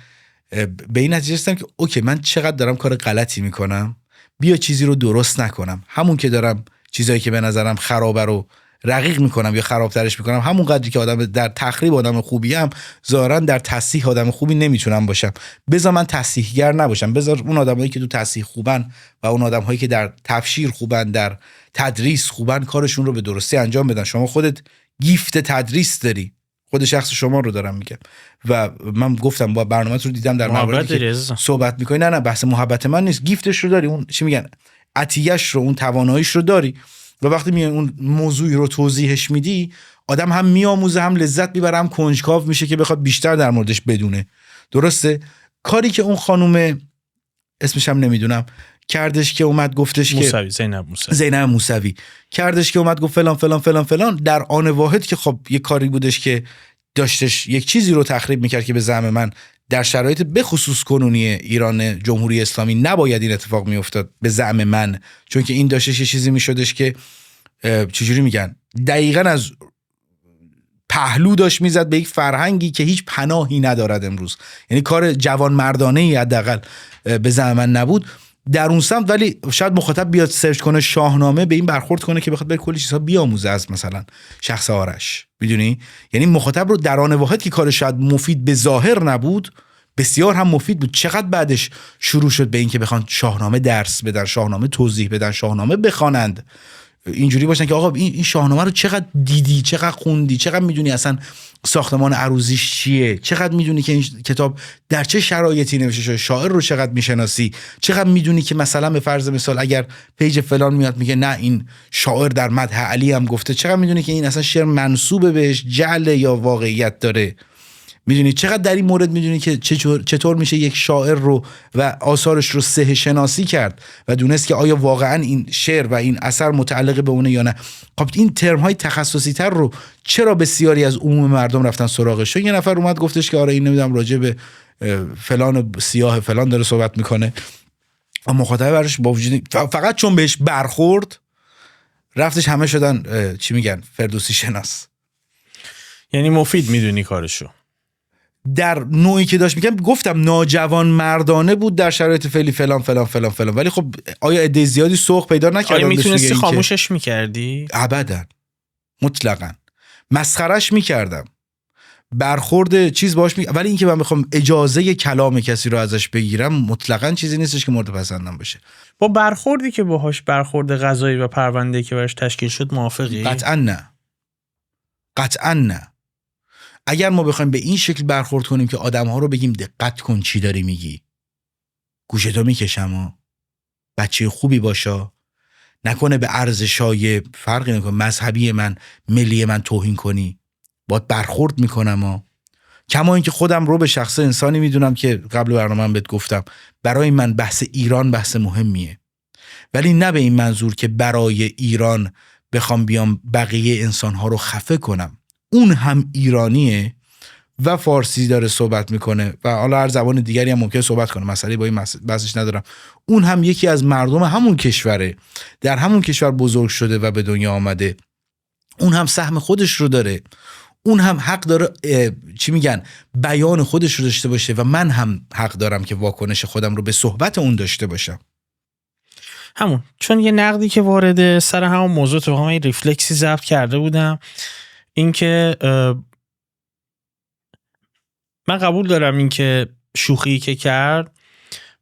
به این نتیجه رسیدم که اوکی من چقدر دارم کار غلطی میکنم، بیا چیزی رو درست نکنم، همون که دارم چیزایی که به نظرم خرابه رو رقیق میکنم یا خرابترش میکنم، همون قدری که آدم در تخریب آدم خوبیم ظاهرا در تصحیح آدم خوبی نمیتونم باشم، بذار من تصحیحگر نباشم، بذار اون آدمایی که تو تصحیح خوبن و اون آدمایی که در تبشیر خوبن در تدریس خوبن کارشون رو به درستی انجام بدن. شما خودت گیفت تدریس داری، خود شخص شما رو دارم میگم و من گفتم با برنامه‌ت رو دیدم در مواردی که صحبت میکنی، نه بحث محبت من نیست، گیفتش رو داری، اون چی میگن عطیه‌اش رو، اون تواناییش رو داری. و وقتی میای اون موضوعی رو توضیحش میدی، آدم هم میآموزه، هم لذت میبره، هم کنجکاو میشه که بخواد بیشتر در موردش بدونه. درسته؟ کاری که اون خانم اسمش هم نمیدونم کردش که اومد گفتش موسوی، که زینب موسوی کردش که اومد گفت فلان فلان فلان فلان، در آن واحد که خب یه کاری بودش که داشتش یک چیزی رو تخریب میکرد که به زعم من در شرایط بخصوص کنونی ایران جمهوری اسلامی نباید این اتفاق میافتاد به زعم من، چون که این داشتش یه چیزی میشدش که چجوری میگن دقیقاً از پهلو داشت میزد به یک فرهنگی که هیچ پناهی ندارد امروز. یعنی کار جوان مردانه ای حداقل به زعم من نبود در اون سمت، ولی شاید مخاطب بیاد سرچ کنه شاهنامه به این برخورد کنه که بخواد بر کلی چیزها بیاموزه از مثلا شخص آرش، میدونی؟ یعنی مخاطب رو در آن واحد که کار شاید مفید به ظاهر نبود بسیار هم مفید بود. چقدر بعدش شروع شد به این که بخوان شاهنامه درس بدن، شاهنامه توضیح بدن، شاهنامه بخوانند، اینجوری باشن که آقا این شاهنامه رو چقدر دیدی، چقدر خوندی، چقدر میدونی اصلا ساختمان عروضیش چیه، چقدر میدونی که این کتاب در چه شرایطی نوشته شده، شاعر رو چقدر میشناسی، چقدر میدونی که مثلا به فرض مثال اگر پیج فلان میاد میگه نه این شاعر در مدح علی هم گفته، چقدر میدونی که این اصلا شعر منسوب بهش جعل یا واقعیت داره، میدونی چقدر در این مورد میدونی که چطور میشه یک شاعر رو و آثارش رو صحه شناسی کرد و دونست که آیا واقعا این شعر و این اثر متعلق به اونه یا نه. خب این ترم های تخصصی تر رو چرا بسیاری از عموم مردم رفتن سراغش؟ یه نفر اومد گفتش که آره این نمیدونم راجع به فلان سیاه فلان داره صحبت میکنه، اما مخاطب برش با وجود فقط چون بهش برخورد رفتش همه شدن چی میگن فردوسی شناس. یعنی مفید میدونی کارشو در نوعی که داشت میگم، گفتم ناجوان مردانه بود در شرایط فعلی فلان فلان فلان فلان، ولی خب آیا عده زیادی سوق پیدا نکردن؟ آیا میتونستی خاموشش میکردی؟ ابدا، مطلقاً مسخرش میکردم، برخورد چیز باش ولی اینکه من بخوام اجازه کلام کسی رو ازش بگیرم مطلقاً چیزی نیستش که مورد پسندم باشه. با برخوردی که باهاش برخورد قضایی و پرونده‌ای که براش تشکیل شد موافقی؟ قطعاً نه، قطعاً نه. اگر ما بخوایم به این شکل برخورد کنیم که آدم‌ها رو بگیم دقت کن چی داری میگی، گوشتو میکشم، بچه خوبی باشا، نکنه به ارزشای فرقی نکنه مذهبی من ملی من توهین کنی، باید برخورد میکنم. کما اینکه خودم رو به شخص انسانی میدونم که قبل برنامه من بهت گفتم برای من بحث ایران بحث مهمیه، ولی نه به این منظور که برای ایران بخوام بیام بقیه انسان‌ها رو خفه کنم. اون هم ایرانیه و فارسی داره صحبت میکنه و حالا هر زبان دیگری هم ممکنه صحبت کنه، مسئله با این بحثش ندارم. اون هم یکی از مردم همون کشوره، در همون کشور بزرگ شده و به دنیا آمده، اون هم سهم خودش رو داره، اون هم حق داره چی میگن بیان خودش رو داشته باشه و من هم حق دارم که واکنش خودم رو به صحبت اون داشته باشم. همون چون یه نقدی که وارد سر همون موضوع تو همین ریفلکسی ضبط کرده بودم، این که من قبول دارم این که شوخی که کرد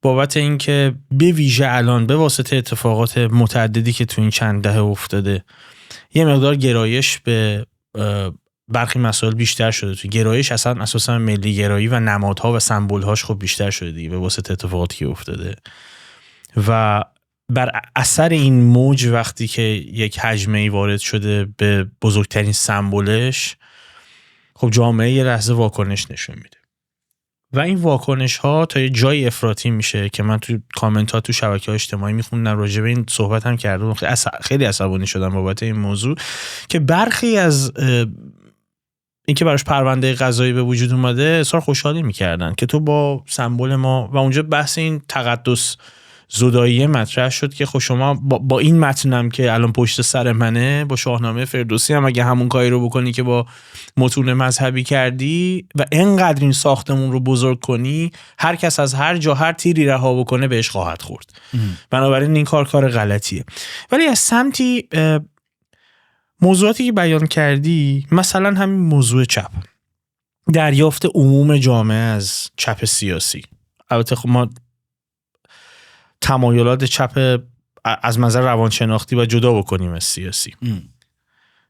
بابت این که به ویژه الان به واسطه اتفاقات متعددی که تو این چند دهه افتاده یه مقدار گرایش به برخی مسائل بیشتر شده. تو گرایش اصلا اساسا ملی گرایی و نمادها و سمبولهاش خب بیشتر شده دیگه به واسطه اتفاقاتی که افتاده و بر اثر این موج وقتی که یک حجمه‌ای وارد شده به بزرگترین سمبولش، خب جامعه یه لحظه واکنش نشون میده و این واکنش ها تا یه جای افراطی میشه که من تو کامنت ها تو شبکه‌های اجتماعی میخوندم راجع به این صحبت هم کردم، خیلی عصبانی شدم بابت این موضوع که برخی از اینکه براش پرونده قضایی به وجود اومده اظهار خوشحالی میکردن که تو با سمبل ما و اونجا بحث این تقدس زدایی مطرح شد که خب شما با این متنم که الان پشت سر منه، با شاهنامه فردوسی هم اگه همون کاری رو بکنی که با متون مذهبی کردی و اینقدر این ساختمون رو بزرگ کنی، هر کس از هر جا هر تیری رها بکنه بهش خواهد خورد. بنابراین این کار غلطیه. ولی از سمتی موضوعاتی که بیان کردی، مثلا همین موضوع چپ، دریافت عموم جامعه از چپ سیاسی، البته خب ما تمایلات چپ از منظر روانشناختی و جدا بکنیم از سیاسی.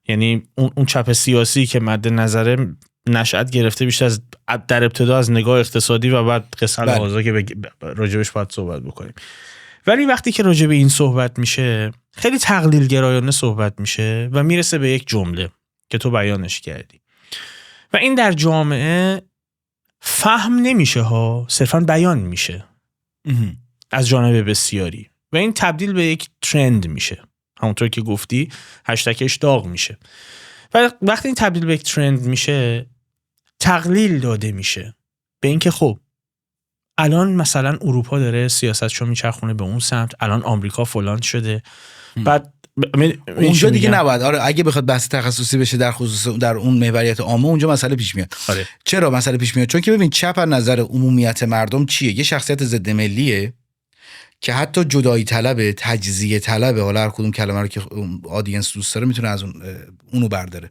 یعنی اون چپ سیاسی که مد نظر نشأت گرفته بیشتر از در ابتدا از نگاه اقتصادی و بعد قسمت حاضر که راجبش باید صحبت بکنیم. ولی وقتی که راجب این صحبت میشه، خیلی تقلیل گرایانه صحبت میشه و میرسه به یک جمله که تو بیانش کردی و این در جامعه فهم نمیشه ها، صرفا بیان میشه از جانب بسیاری و این تبدیل به یک ترند میشه، همونطور که گفتی هشتگش داغ میشه و وقتی این تبدیل به یک ترند میشه تقلیل داده میشه به اینکه خب الان مثلا اروپا داره سیاستشو میچرخونه به اون سمت، الان آمریکا فلان شده. بعد اونجا دیگه نباید، آره اگه بخواد بحث تخصصی بشه در خصوص در اون محوریت عامه اونجا مسئله پیش میاد. آره. چرا مسئله پیش میاد؟ چون که ببین چپ از نظر عمومیت مردم چیه؟ یه شخصیت ضد ملیه که حتی جدایی طلبه، تجزیه طلبه، حالا هر کدوم کلمه رو که آدینس دوست داره میتونه از اونو برداره.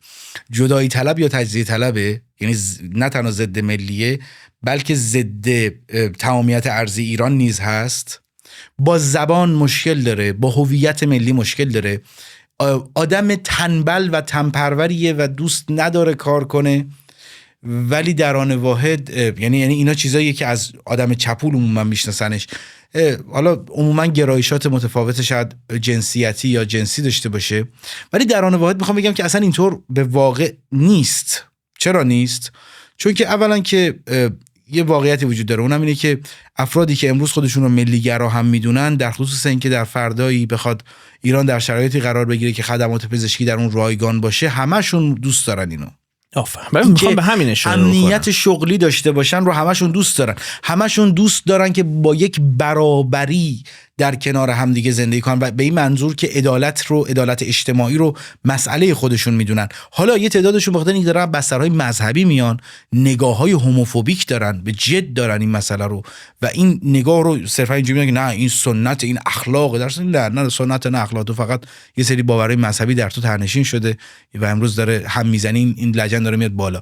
جدایی طلب یا تجزیه طلبه، یعنی نه تنها ضد ملیه بلکه ضد تمامیت ارضی ایران نیز هست. با زبان مشکل داره، با هویت ملی مشکل داره، آدم تنبل و تنپروریه و دوست نداره کار کنه، ولی در آن واحد یعنی اینا چیزاییه که از آدم چپول عموما میشناسنش. حالا عموما گرایشات متفاوت شاید جنسیتی یا جنسی داشته باشه، ولی در آن واحد میخوام بگم که اصلا اینطور به واقع نیست. چرا نیست؟ چون که اولا که یه واقعیتی وجود داره، اونم اینه که افرادی که امروز خودشون رو ملی‌گرا هم میدونن، در خصوص اینکه در فردایی بخواد ایران در شرایطی قرار بگیره که خدمات پزشکی در اون رایگان باشه، همشون دوست دارن اینو. آفرین. میخوام به همین اشاره کنم. امنیت شغلی داشته باشن رو همشون دوست دارن. همشون دوست دارن که با یک برابری در کنار همدیگه زندگی کنن و به این منظور که عدالت اجتماعی رو مسئله خودشون میدونن. حالا یه تعدادشون بخاطر اینکه دارن بسترهای مذهبی میان، نگاه‌های هوموفوبیک دارن، به جد دارن این مسئله رو و این نگاه رو صرفا اینجوری میگن که نه این سنت، این اخلاق، در نه سنت نه اخلاق، تو فقط یه سری باورهای مذهبی در تو ترنشین شده و امروز داره هم میزنی، این لجن داره میاد بالا.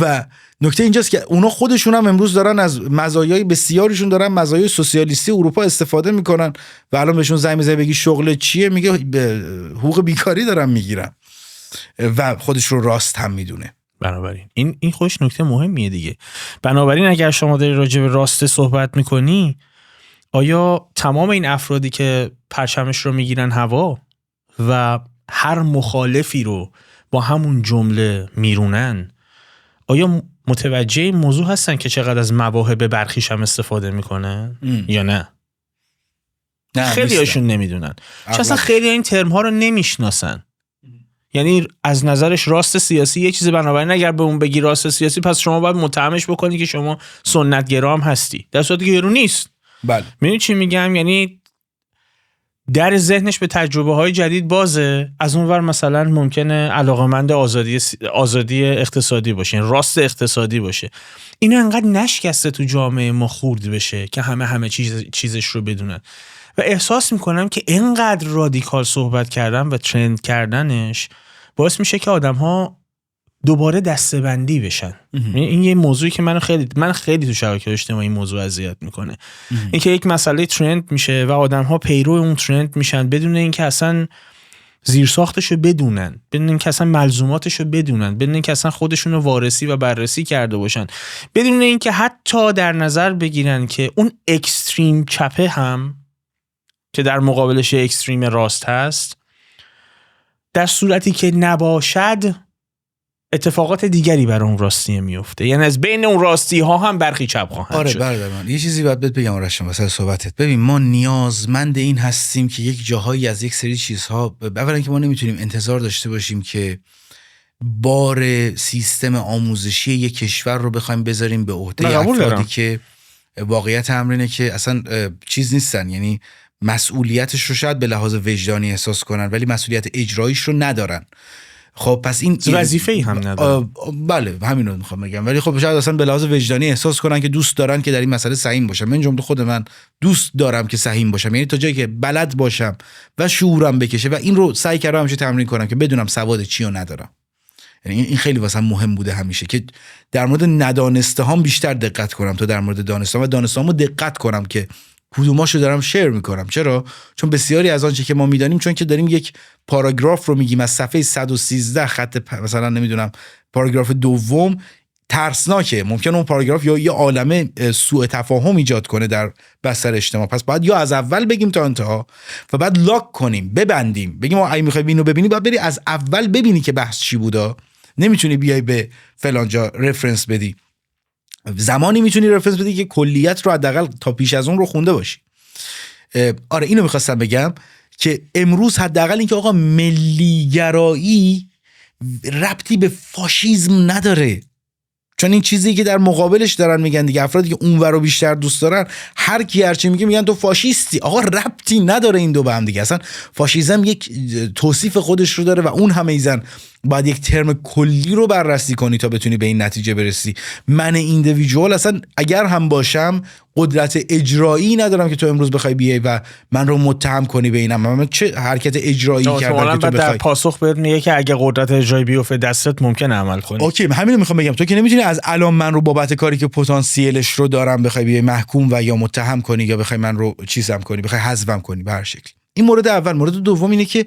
و نکته اینجاست که اونا خودشون هم امروز دارن از مزایای بسیاریشون دارن مزایای سوسیالیستی اروپا استفاده میکنن و الان بهشون زنگ میزنه بگی شغل چیه، میگه حقوق بیکاری دارن میگیرن و خودش رو راست هم میدونه. بنابراین این خودش نکته مهمیه دیگه. بنابراین اگر شما داری راجع به راسته صحبت میکنی، آیا تمام این افرادی که پرچمش رو میگیرن هوا و هر مخالفی رو با همون جمله میرونن، آیا متوجه این موضوع هستن که چقدر از مواهب برخیش هم استفاده میکنن یا نه؟ خیلی هاشون نمیدونن، چون اصلا خیلی این ترم ها رو نمیشناسن. یعنی از نظرش راست سیاسی یه چیزی، بنابراین اگر به اون بگی راست سیاسی پس شما باید متهمش بکنی که شما سنت گرا هم هستی، در صورتی که گرو نیست. بله. میدونی چی میگم؟ یعنی در ذهنش به تجربه های جدید بازه، از اونور مثلا ممکنه علاقمند آزادی اقتصادی باشه، راست اقتصادی باشه. اینو انقدر نشکسته تو جامعه ما خورد بشه که همه چیزش رو بدونن و احساس میکنم که اینقدر رادیکال صحبت کردن و ترند کردنش باعث میشه که آدم ها دوباره دسته‌بندی بشن. این یه موضوعی که من خیلی تو شبکه‌های اجتماعی این موضوع اذیت میکنه. این که یک مسئله ترند میشه و آدم‌ها پیرو اون ترند میشن بدون اینکه اصلا زیرساختشو بدونن، بدون اینکه اصلا ملزوماتشو بدونن، بدون اینکه اصلا خودشون رو وارسی و بررسی کرده باشن، بدون اینکه حتی در نظر بگیرن که اون اکستریم چپه هم که در مقابلش اکستریم راست هست، در صورتی که نباشد اتفاقات دیگری بر اون راستی میفته. یعنی از بین اون راستی ها هم برخی چپ خواهند شد. برادر من یه چیزی باید بگم آرش جان واسه صحبتت. ببین ما نیازمند این هستیم که یک جاهایی از یک سری چیزها، اولا که ما نمیتونیم انتظار داشته باشیم که بار سیستم آموزشی یک کشور رو بخوایم بذاریم به عهده افرادی که واقعیت امر اینه که اصلا چیز نیستن، یعنی مسئولیتش رو شاید به لحاظ وجدانی احساس کنن ولی مسئولیت اجراییش رو ندارن. خب پس این وظیفه‌ای هم نداره. بله همین رو میخوام بگم، ولی خب شاید اصلا به لحاظ وجدانی احساس کنن که دوست دارن که در این مسئله سهیم باشم. من جمله خود من دوست دارم که سهیم باشم، یعنی تا جایی که بلد باشم و شعورم بکشه و این رو سعی کردم همیشه تمرین کنم که بدونم سواد چی رو ندارم. یعنی این خیلی واسم مهم بوده همیشه که در مورد ندانسته هام بیشتر دقت کنم تا در مورد دانسته ها و دانسته هامو دقت کنم که کدوماشو دارم شیر میکنم. چرا؟ چون بسیاری از آنچه که ما میدانیم، چون که داریم یک پاراگراف رو میگیم از صفحه 113 خط مثلا نمیدونم پاراگراف دوم، ترسناکه، ممکنه اون پاراگراف یا یه عالمه سوء تفاهم ایجاد کنه در بستر اجتماع. پس باید یا از اول بگیم تا انتها و بعد لاک کنیم، ببندیم، بگیم اگه میخوای اینو ببینی باید بری از اول ببینی که بحث چی بودا. نمیتونی بیای به فلان جا رفرنس بدی. زمانی میتونی رفرنس بدی که کلیت رو حداقل تا پیش از اون رو خونده باشی. آره اینو میخواستم بگم که امروز حداقل اینکه آقا ملیگرایی ربطی به فاشیسم نداره، چون این چیزی که در مقابلش دارن میگن دیگه، افرادی که اونور رو بیشتر دوست دارن هر کی هرچی میگه میگن تو فاشیستی. آقا ربطی نداره این دو به هم دیگه. اصلا فاشیسم یک توصیف خودش رو داره و اون هم ایزن باید یک ترم کلی رو بررسی کنی تا بتونی به این نتیجه برسی. من ایندیویدوال اصلا اگر هم باشم قدرت اجرایی ندارم که تو امروز بخوای بیای و من رو متهم کنی به اینم. من چه حرکت اجرایی کردم که تو بخوای؟ در پاسخ بهت میگه که اگه قدرت اجرایی بیفته دستت ممکن عمل کنی. اوکی، همین رو میخوام بگم. تو که نمیتونی از الان من رو بابت کاری که پتانسیلش رو دارم بخوای بیای محکوم و یا متهم کنی یا بخوای من رو چیزم کنی، بخوای حذفم کنی به هر شکلی. این مورد اول. مورد دوم اینه که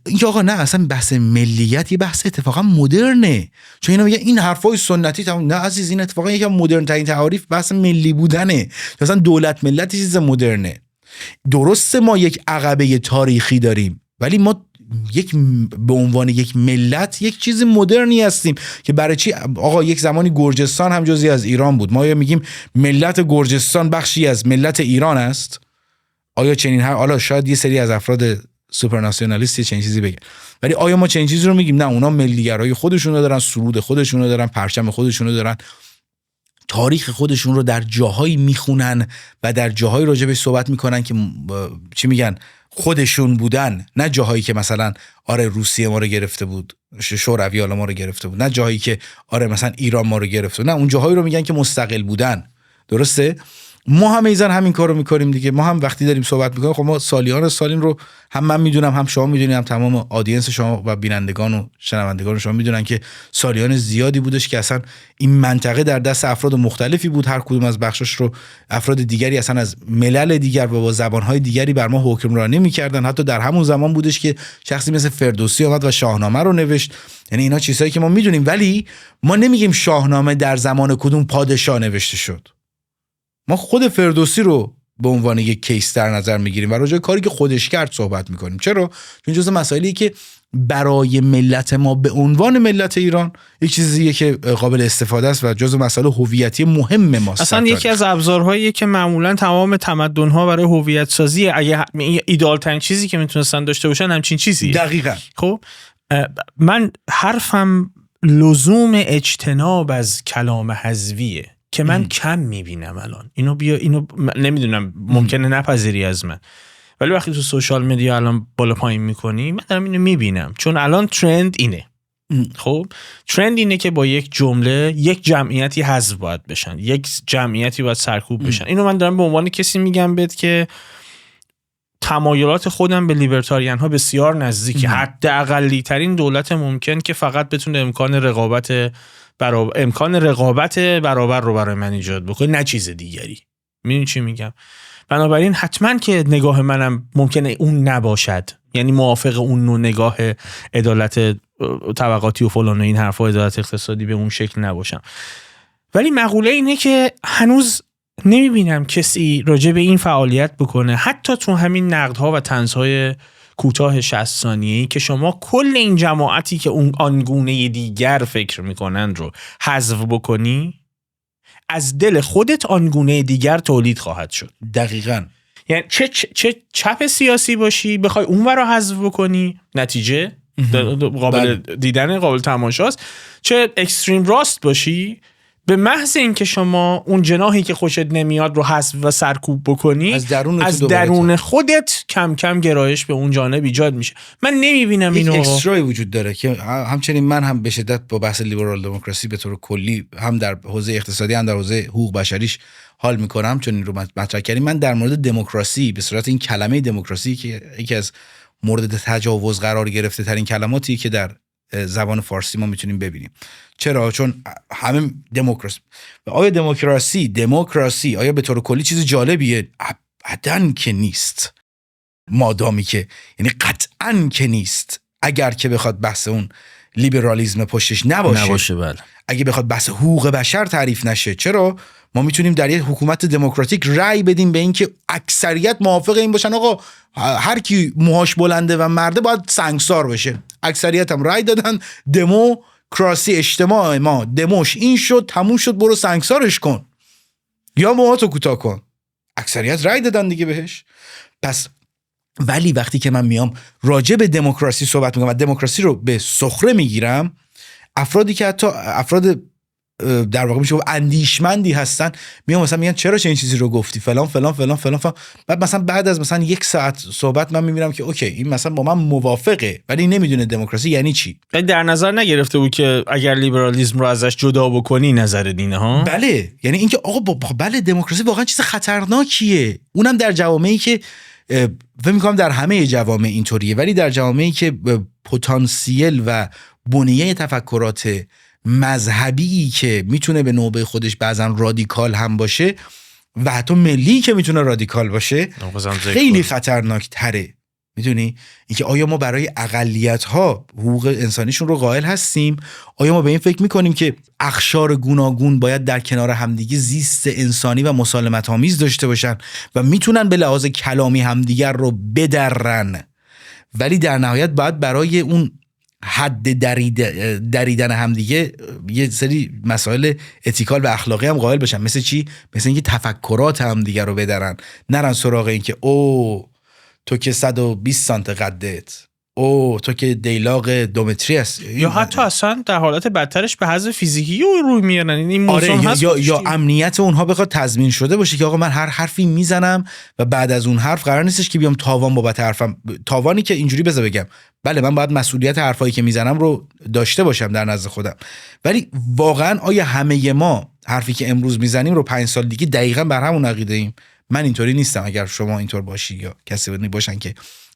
اینکه آقا نه، اصلا بحث ملیت یه بحث اتفاقا مدرنه. چون اینا میگن این حرفای سنتی نه عزیز، این اتفاقا یکم مدرن ترین تعاریف بحث ملی بودنه. اصلا دولت ملت چیز مدرنه. درسته ما یک عقبه تاریخی داریم ولی ما به عنوان یک ملت یک چیز مدرنی هستیم که برای چی آقا یک زمانی گرجستان هم جزئی از ایران بود. ما یا میگیم ملت گرجستان بخشی از ملت ایران است. آیا چنین حالا شاید یه سری از افراد سوپرناسیونالیستی چنین چیزی بگن، ولی آیا ما چنین چیزی رو میگیم؟ نه، اونا ملیگرایی خودشون رو دارن، سرود خودشون رو دارن، پرچم خودشون رو دارن، تاریخ خودشون رو در جاهایی میخونن و در جاهایی راجع بهش صحبت میکنن که چی میگن خودشون بودن، نه جاهایی که مثلا آره روسیه ما رو گرفته بود، شوروی ما رو گرفته بود، نه جاهایی که آره مثلا ایران ما رو گرفته، نه اون جاهایی رو میگن که مستقل بودن. درسته؟ ما هم ایزن همین کارو میکنیم دیگه. ما هم وقتی داریم صحبت میکنیم، خب ما سالیان سالین رو هم من میدونم، هم شما میدونید، هم تمام آدینس شما و بینندگان و شنوندگان شما میدونن که سالیان زیادی بودش که اصلا این منطقه در دست افراد مختلفی بود. هر کدوم از بخشش رو افراد دیگری اصلا از ملل دیگر و با زبانهای دیگری بر ما حکمرانی میکردن. حتی در همون زمان بودش که شخصی مثل فردوسی اومد و شاهنامه رو نوشت. یعنی اینا چیزایی که ما میدونیم، ولی ما نمیگیم شاهنامه در زمان کدوم پادشاه نوشته شد. ما خود فردوسی رو به عنوان یک کیس در نظر میگیریم و راجع کاری که خودش کرد صحبت میکنیم. چرا؟ چون جزء مسائلی که برای ملت ما به عنوان ملت ایران یک چیزیه که قابل استفاده است و جزء مسائل هویتی مهم ماست. اصلا یکی از ابزارهایی که معمولا تمام تمدن‌ها برای هویت سازی اگه ایدئال ترین چیزی که میتونستن داشته باشن همچین چیزیه. دقیقاً. خب من حرفم لزوم اجتناب از کلام حذویه که من کم میبینم الان. اینو نمیدونم، ممکنه نپذیری از من، ولی وقتی تو سوشال مدیا الان بالا پایین میکنی من دارم اینو میبینم. چون الان ترند اینه. خب ترند اینه که با یک جمله یک جمعیتی حذف باید بشن، یک جمعیتی باید سرکوب بشن. اینو من دارم به عنوان کسی میگم بهت که تمایلات خودم به لیبرتاریان ها بسیار نزدیکه. حداقلی ترین دولت ممکن که فقط بتونه امکان رقابت برابر رو برای من ایجاد بکنه، نه چیز دیگری. میدونی چی میگم؟ بنابراین حتما که نگاه منم ممکنه اون نباشد، یعنی موافق اون نوع نگاه عدالت طبقاتی و فلان و این حرفا، عدالت اقتصادی به اون شکل نباشم. ولی مقوله اینه که هنوز نمیبینم کسی راجع به این فعالیت بکنه، حتی تو همین نقدها و طنزهای کوتاه 60 ثانیه‌ای که شما کل این جماعتی که اون آنگونه دیگر فکر میکنن رو حذف بکنی، از دل خودت آنگونه دیگر تولید خواهد شد. دقیقاً. یعنی چه چپ سیاسی باشی بخوای اون رو حذف بکنی، نتیجه قابل دیدن، قابل تماشاست. چه اکستریم راست باشی، به محض اینکه شما اون جناحی که خوشت نمیاد رو حذف و سرکوب بکنی، از درون خودت کم کم گرایش به اون جانب ایجاد میشه. من نمیبینم اینو. یک اکسترای وجود داره که همچنین من هم به شدت با بحث لیبرال دموکراسی به طور کلی هم در حوزه اقتصادی هم در حوزه حقوق بشریش حال میکنم، چون این رو مطرح کردیم. من در مورد دموکراسی به صورت این کلمه دموکراسی که یکی از مورد تجاوز قرار گرفته ترین کلماتی که در زبان فارسی ما میتونیم ببینیم. چرا؟ چون همه دموکراسی. آیا دموکراسی آیا به طور کلی چیز جالبیه؟ ابداً که نیست. مادامی که، یعنی قطعاً که نیست. اگر که بخواد بحث اون لیبرالیسم پشتش نباشه. بله. اگه بخواد بحث حقوق بشر تعریف نشه، چرا ما میتونیم در یک حکومت دموکراتیک رأی بدیم به اینکه اکثریت موافق این باشن آقا هر کی موهاش بلنده و مرده باید سنگسار بشه. اکثریت هم رأی دادن، دموکراسی اجتماع ما دموش این شد، تموم شد، برو سنگسارش کن یا موهاتو کوتاه کن. اکثریت رأی دادن دیگه بهش. پس ولی وقتی که من میام راجع به دموکراسی صحبت میکنم و دموکراسی رو به سخره میگیرم، افرادی که حتی افراد در واقع میشه اندیشمندی هستن میام مثلا میگن چرا چه این چیزی رو گفتی فلان فلان فلان فلان فلان. بعد از مثلا 1 ساعت صحبت من میبینم که اوکی این مثلا با من موافقه ولی نمیدونه دموکراسی یعنی چی. در نظر نگرفته بود که اگر لیبرالیسم رو ازش جدا بکنی نظر دینه ها. بله، یعنی اینکه آقا بله دموکراسی واقعا چیز خطرناکیه، اونم در جوامعی که فکر می‌کنم در همه جوامع اینطوریه، ولی در جوامعی که پتانسیل و بنیه تفکرات مذهبی که میتونه به نوبه خودش بعضا رادیکال هم باشه و حتی ملی که میتونه رادیکال باشه خیلی خطرناک تره. میدونی اینکه آیا ما برای اقلیت‌ها حقوق انسانیشون رو قائل هستیم؟ آیا ما به این فکر میکنیم که اقشار گوناگون باید در کنار همدیگه زیست انسانی و مسالمت آمیز داشته باشن و میتونن به لحاظ کلامی همدیگر رو بدرن، ولی در نهایت باید برای اون حد دریدن همدیگه یه سری مسائل اتیکال و اخلاقی هم قائل بشن. مثل چی؟ مثل اینکه تفکرات همدیگه رو بدرن، نرن سراغ این که تو که 120 سانت قدت، تو که دیلاق 2 متری است، یا حتی اصلا در حالت بدترش به حذف فیزیکی روی میارن. این موضوع هست یا امنیت اونها بخواد تضمین شده باشه که آقا من هر حرفی میزنم و بعد از اون حرف قرار نیستش که بیام تاوان بابت حرفم، تاوانی که اینجوری بگم بله من باید مسئولیت حرفایی که میزنم رو داشته باشم در نزد خودم، ولی واقعا آیا همه ما حرفی که امروز میزنیم رو 5 سال دیگه دقیقاً بر همون عقیده ایم؟ من اینطوری نیستم. اگر شما اینطور باشی یا کسی باشن که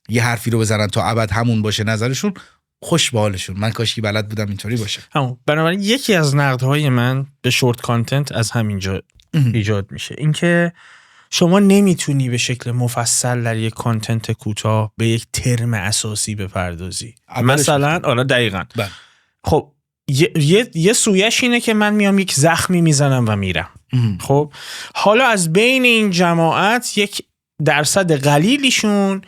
یه حرفی رو بزنن تا ابد همون باشه نظرشون، خوش به حالشون، من کاش که بلد بودم اینطوری باشه. بنابراین یکی از نقدهای من به شورت کانتنت از همینجا ایجاد میشه، اینکه شما نمیتونی به شکل مفصل در یک کانتنت کوتاه به یک ترم اساسی بپردازی. مثلا دقیقاً خب یه سویش اینه که من میام یک زخمی میزنم و میرم. خب حالا از بین این جماعت یک درصد قلیلیشون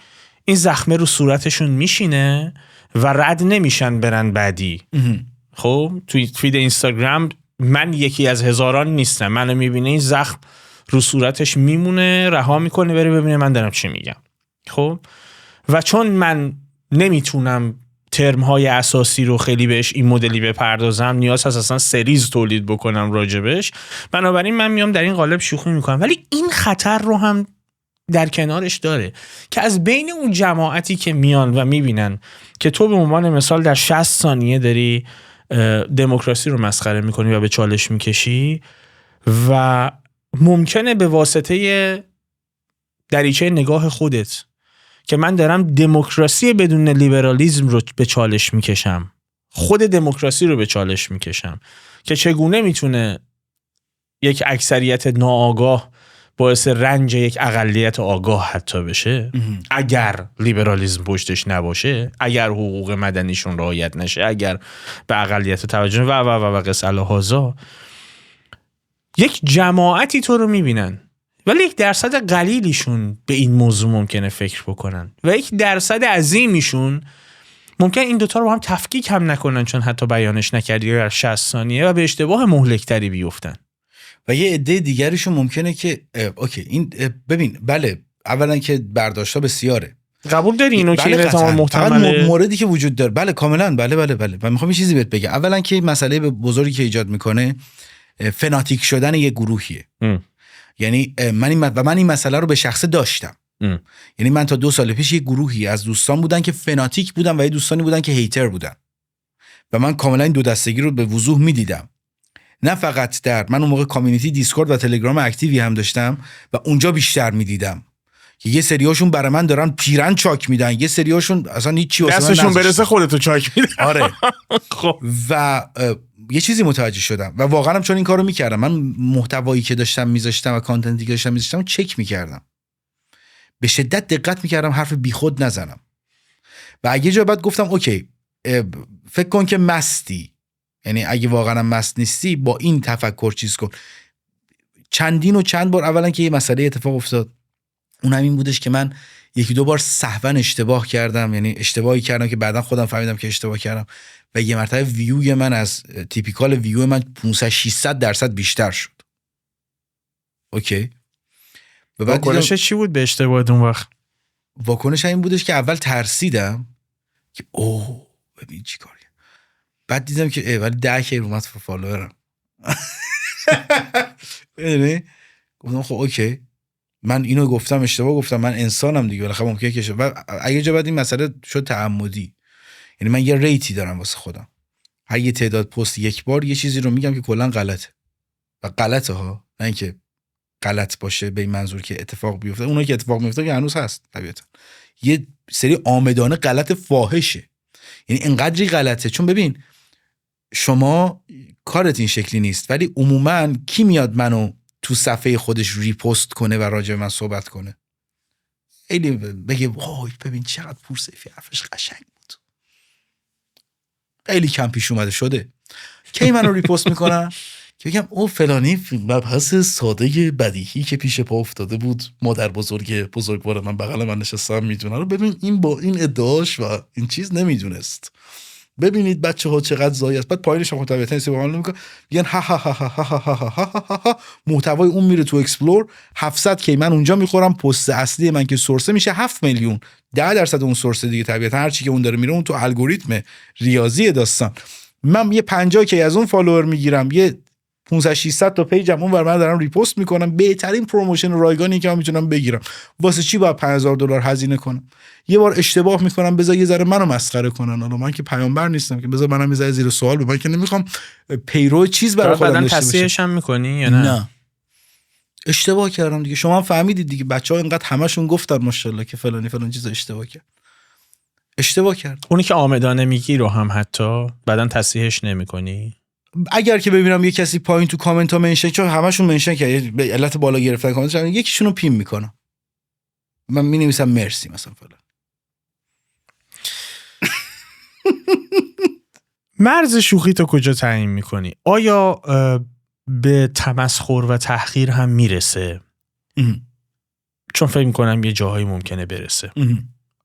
این زخمه رو صورتشون میشینه و رد نمیشن برن بعدی. خب توی فید اینستاگرام من یکی از هزاران نیستم، منو میبینه این زخم رو صورتش میمونه، رها میکنه بره ببینه من دارم چی میگم. خب و چون من نمیتونم ترم‌های اساسی رو خیلی بهش این مدلی بپردازم، نیاز هست اصلا سریز تولید بکنم راجبش، بنابراین من میام در این قالب شوخی میکنم. ولی این خطر رو هم در کنارش داره که از بین اون جماعتی که میان و میبینن که تو به عنوان مثال در 60 ثانیه داری دموکراسی رو مسخره میکنی و به چالش میکشی و ممکنه به واسطه دریچه نگاه خودت که من دارم دموکراسی بدون لیبرالیسم رو به چالش میکشم، خود دموکراسی رو به چالش میکشم که چگونه میتونه یک اکثریت ناآگاه باعث رنج یک اقلیت آگاه حتی بشه اگر لیبرالیسم پشتش نباشه، اگر حقوق مدنیشون رعایت نشه، اگر به اقلیت توجه و قصه الهازا. یک جماعتی تو رو میبینن ولی 1% قلیلیشون به این موضوع ممکنه فکر بکنن و 1% عظیمیشون ممکن این دوتا رو با هم تفکیک هم نکنن چون حتی بیانش نکردی در 60 ثانیه و به اشتباه مهلکتری بیفتن. و یه عده دیگرشون ممکنه که اوکی این ببین بله اولا که برداشت‌ها بسیاره، قبول داری اینو که احتمال محتمله موردی که وجود داره، بله کاملا بله من میخوام یه چیزی بهت بگم. اولا که مسئله بزرگی که ایجاد میکنه فناتیک شدن یه گروهیه. یعنی من این مسئله رو به شخصه داشتم. یعنی من تا 2 سال پیش یه گروهی از دوستان بودن که فناتیک بودن و یه دوستانی بودن که هیتر بودن و من کاملا این دو دستگی رو به وضوح میدیدم. نه فقط من اون موقع کامیونیتی دیسکورد و تلگرام اکتیوی هم داشتم و اونجا بیشتر میدیدم که یه سریاشون برای من دارن پیرن چاک میدن، یه سریاشون اصلا هیچی واسه من دستشون برسه خودتو چاک میدن. آره خب و یه چیزی متوجه شدم و واقعا هم چون این کارو میکردم، من محتوایی که داشتم میذاشتم و کانتنتی که داشتم میذاشتم چک میکردم، به شدت دقت میکردم حرف بیخود نزنم و اگه جا بعد گفتم اوکی فکر کن که مستی، یعنی اگه واقعا مست نیستی با این تفکر چیز کن. چندین و چند بار اولا که یه مسئله اتفاق افتاد، اون همین بودش که من یکی دو بار سهوا اشتباه کردم، یعنی اشتباهی کردم که بعدا خودم فهمیدم که اشتباه کردم و یه مرتبه ویوی من از تیپیکال ویو من 500-600% بیشتر شد. اوکی. و بعد واکنش چی بود به اشتباه اون وقت؟ واکنش این بودش که اول ترسیدم که اوه ببین چی کاریه، بعد دیدم که ولی 10K اومد فالوورم. یعنی گفتم خب اوکی، من اینو گفتم اشتباه گفتم، من انسانم دیگه، بالاخره ممکنه که و اگه جا بعد این مسئله شد تعمدی، یعنی من یه ریتی دارم واسه خودم، هر یه تعداد پست یک بار یه چیزی رو میگم که کلا غلطه و غلطه ها، نه اینکه غلط باشه به این منظور که اتفاق بیفته. اونایی که اتفاق میفته که هنوز هست طبیعتا، یه سری عامدانه غلط فاحشه، یعنی اینقدری غلطه. چون ببین شما کارت این شکلی نیست، ولی عموما کی میاد منو تو صفحه خودش ریپوست کنه و راجع به من صحبت کنه؟ خیلی بگه وای ببین چقدر پورسیفی حرفش قشنگ بود. خیلی کم پیش اومده شده. کی منو ریپوست میکنن؟ که بگم او فلانی مبحث ساده بدیهی که پیش پا افتاده بود مادر بزرگوار من بغل من نشستم میدونه رو، ببین این با این ادعاش و این چیز نمیدونست، ببینید بچه‌ها چقدر زایی است. بعد پایینش هم طبیعتاً استفاده میکنه، میگن ها ها ها ها ها ها ها ها، محتوای اون میره تو اکسپلور 700K من اونجا میخورم، پست اصلی من که سورس میشه 7 میلیون، 10% اون سورس دیگه طبیعتاً هر چی که اون داره میره اون تو الگوریتم ریاضی داستان، من یه 50K از اون فالوور میگیرم، یه 500-600 تا پیجم اون ور من دارم ریپوست میکنم، بهترین پروموشن رایگانی که من میتونم بگیرم، واسه چی باید $5000 هزینه کنم؟ یه بار اشتباه میکنم بذار یه ذره منو مسخره کنن، حالا من که پیامبر نیستم که بذار منم یه ذره زیر سوال ببرم، که نمیخوام پیرو چیز برای خودم داشته باشم. تصحیحش هم میکنی یا نه؟ اشتباه کردم دیگه، شما فهمیدید دیگه، بچه‌ها اینقدر همشون گفتن ماشاءالله که فلانی فلان چیزا اشتباه کرد. اونی که عامدانه میگی رو هم حتی بعدن تصحیحش نمیکنی؟ اگر که ببینم یه کسی پایین تو کامنت ها منشن، چون همشون منشن که به علت بالا گرفتن کامنتش، یکیشونو پین میکنم، من مینویسم مرسی مثلا فلان. مرز شوخی تو کجا تعیین میکنی؟ آیا به تمسخر و تحقیر هم میرسه؟ چون فکر میکنم یه جاهایی ممکنه برسه.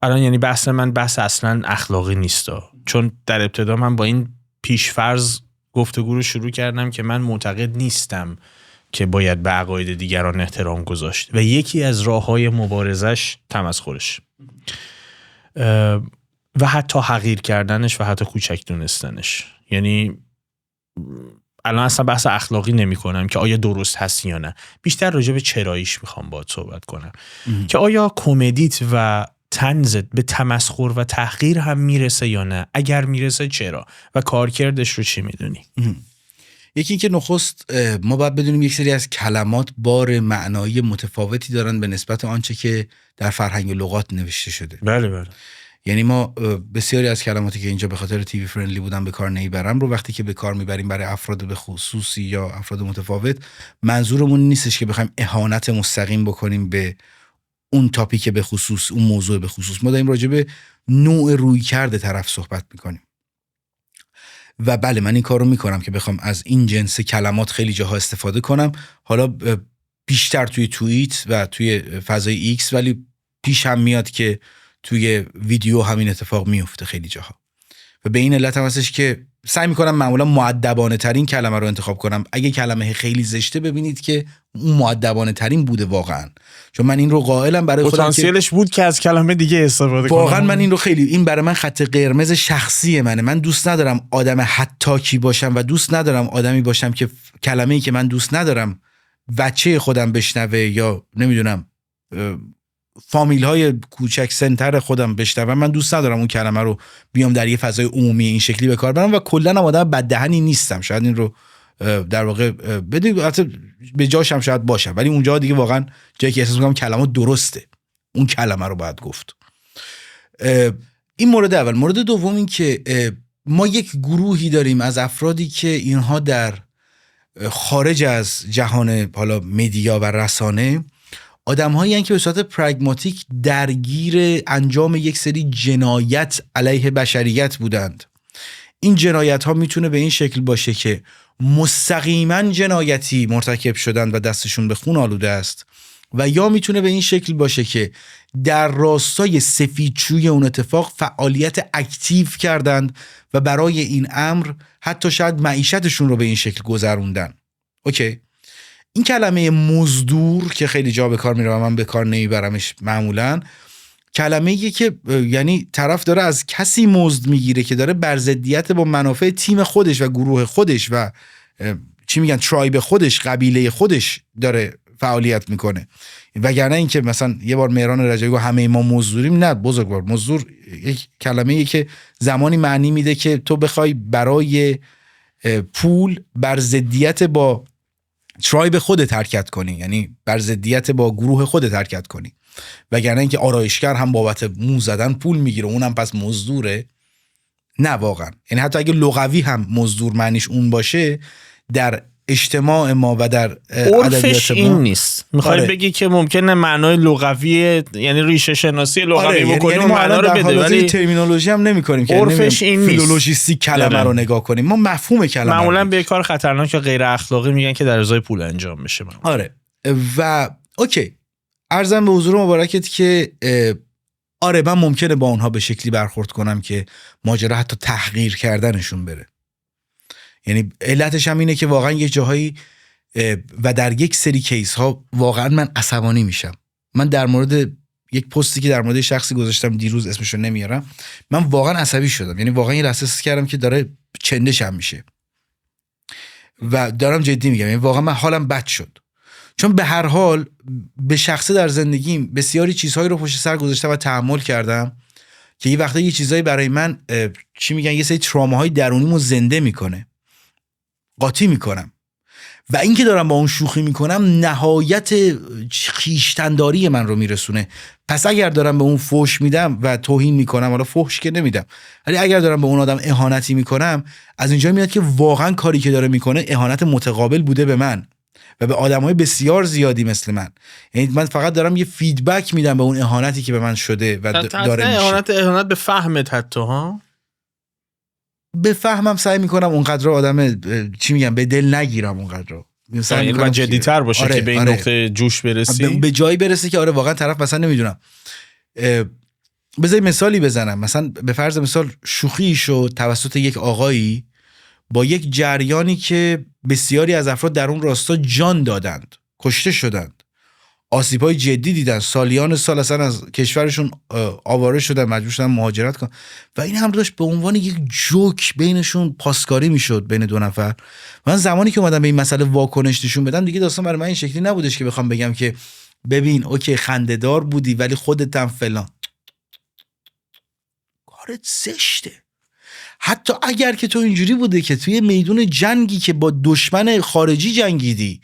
الان یعنی بحث من بحث اصلا اخلاقی نیستا، چون در ابتدا من با این پیشفرض گفتگو رو شروع کردم که من معتقد نیستم که باید به عقاید دیگران احترام گذاشت و یکی از راه‌های مبارزش تمسخرش و حتی حقیر کردنش و حتی کوچک دونستنش. یعنی الان اصلا بحث اخلاقی نمی کنم که آیا درست هست یا نه، بیشتر راجع به چراییش میخوام باهات صحبت کنم که آیا کمدیت و طنزت به تمسخر و تحقیر هم میرسه یا نه؟ اگر میرسه چرا و کارکردش رو چی میدونی؟ یکی که نخست ما باید بدونیم یک سری از کلمات بار معنایی متفاوتی دارن به نسبت آنچه که در فرهنگ و لغات نوشته شده. بله. یعنی ما بسیاری از کلماتی که اینجا به خاطر تیوی فرندلی بودن به کار نمیبرم رو وقتی که به کار میبریم برای افراد به خصوصی یا افراد متفاوت، منظورمون نیستش که بخوایم اهانت مستقیم بکنیم به اون تاپیک به خصوص، اون موضوع به خصوص. ما داریم راجع به نوع رویکرد طرف صحبت میکنیم و بله من این کار رو میکنم که بخوام از این جنس کلمات خیلی جاها استفاده کنم، حالا بیشتر توی توییت و توی فضای ایکس، ولی پیش هم میاد که توی ویدیو همین اتفاق میفته خیلی جاها و به این علت هم هستش که سعی میکنم معمولا مؤدبانه ترین کلمه رو انتخاب کنم. اگه کلمه خیلی زشته ببینید که اون مؤدبانه ترین بوده واقعا، چون من این رو قائلم برای خودم پتانسیلش بود که از کلمه دیگه استفاده کنم. واقعا من این رو خیلی، این برای من خط قرمز شخصی منه. من دوست ندارم آدم حتاکی باشم و دوست ندارم آدمی باشم که کلمه‌ای که من دوست ندارم بچه خودم بشنوه یا نمیدونم فامیل های کوچک سنتر خودم بشنوم. من دوست ندارم اون کلمه رو بیام در یه فضای عمومی این شکلی به کار برم و کلا هم آدم بددهنی نیستم. شاید این رو در واقع به جاشم شاید باشم، ولی اونجا دیگه واقعا جایی که احساس می‌کنم کلمات درسته اون کلمه رو باید گفت. این مورد اول. مورد دوم این که ما یک گروهی داریم از افرادی که اینها در خارج از جهان حالا مدیا و رسانه آدم‌هایی هستند که به صورت پرگماتیک درگیر انجام یک سری جنایت علیه بشریت بودند این جنایت ها میتونه به این شکل باشه که مستقیما جنایتی مرتکب شدن و دستشون به خون آلوده است، و یا میتونه به این شکل باشه که در راستای سفیدشویی اون اتفاق فعالیت اکتیو کردند و برای این امر حتی شاید معیشتشون رو به این شکل گذروندن. اوکی، این کلمه مزدور که خیلی جا به کار میره و من به کار نمیبرمش معمولا، کلمه ایه که یعنی طرف داره از کسی مزد میگیره که داره بر ضدیت با منافع تیم خودش و گروه خودش و چی میگن ترایب خودش، قبیله خودش داره فعالیت میکنه. وگرنه این که مثلا یه بار مهران رجبی گفت همه ما مزدوریم، نه بزرگوار، مزدور یک کلمه ایه که زمانی معنی میده که تو بخوای برای پول بر ضدیت با ترایب خودت حرکت کنی، یعنی بر ضدیت با گروه خودت حرکت کنی. وگرنه اینکه آرایشگر هم بابت مو زدن پول میگیره اونم پس مزدوره، نه واقعا. یعنی حتی اگه لغوی هم مزدور معنیش اون باشه، در اجتماع ما و در عرفش این نیست. میخوای بگی که ممکنه معنای لغوی یعنی ریشه شناسی لغوی بکنیم یعنی معنا رو بده، ولی ترمینولوژی هم نمی‌کنیم که عرفش این نیست. فیلولوژیستی کلمه رو نگاه کنیم، ما مفهوم کلمه معمولا به کار خطرناک یا غیر اخلاقی میگن که در ازای پول انجام بشه. آره و اوکی، عرضم به حضور مبارکت که آره من ممکنه با اونها به شکلی برخورد کنم که ماجرا حتی تحقیر کردنشون بره. یعنی علتش هم اینه که واقعا یه جاهایی و در یک سری کیس ها واقعا من عصبانی میشم. من در مورد یک پستی که در مورد شخصی گذاشتم دیروز، اسمشو نمیارم، من واقعا عصبی شدم. یعنی واقعا یه لحظه احساس کردم که داره چندشم میشه و دارم جدی میگم، یعنی واقعا من حالم بد شد، چون به هر حال به شخصه در زندگیم بسیاری چیزهایی رو پشت سر گذاشتم و تحمل کردم که یه وقتا یه چیزایی برای من چی میگن یه سری تراماهای درونیمو زنده میکنه، قاطی میکنم، و این که دارم با اون شوخی میکنم نهایت خویشتنداری من رو میرسونه. پس اگر دارم به اون فحش میدم و توهین میکنم، حالا فحش که نمیدم، ولی اگر دارم به اون آدم اهانتی میکنم، از اینجا میاد که واقعا کاری که داره میکنه اهانت متقابل بوده به من و به آدمای بسیار زیادی مثل من. یعنی من فقط دارم یه فیدبک میدم به اون اهانتی که به من شده و داره میشه. اهانت به فهمت حتی ها، به فهمم سعی میکنم اونقدر آدم چی میگم به دل نگیرم، اونقدر سعی میکنم جدی‌تر باشه که به این نقطه جوش برسی، به جایی برسه که آره واقعا طرف مثلا نمیدونم، بذار مثالی بزنم، مثلا به فرض مثال شوخی شد توسط یک آقایی با یک جریانی که بسیاری از افراد در اون راستا جان دادند، کشته شدند، آسیب‌های جدی دیدن، سالیان سال اصلا از کشورشون آواره شدن، مجبور شدن مهاجرت کنن و این هم داشت به عنوان یک جوک بینشون پاسکاری میشد بین دو نفر. من زمانی که اومدم به این مسئله واکنش نشون بدم، دیگه داستان برای من این شکلی نبودش که بخوام بگم که ببین اوکی خنده‌دار بودی ولی خودت هم فلان. کارت زشته. حتی اگر که تو اینجوری بوده که توی میدون جنگی که با دشمن خارجی جنگیدی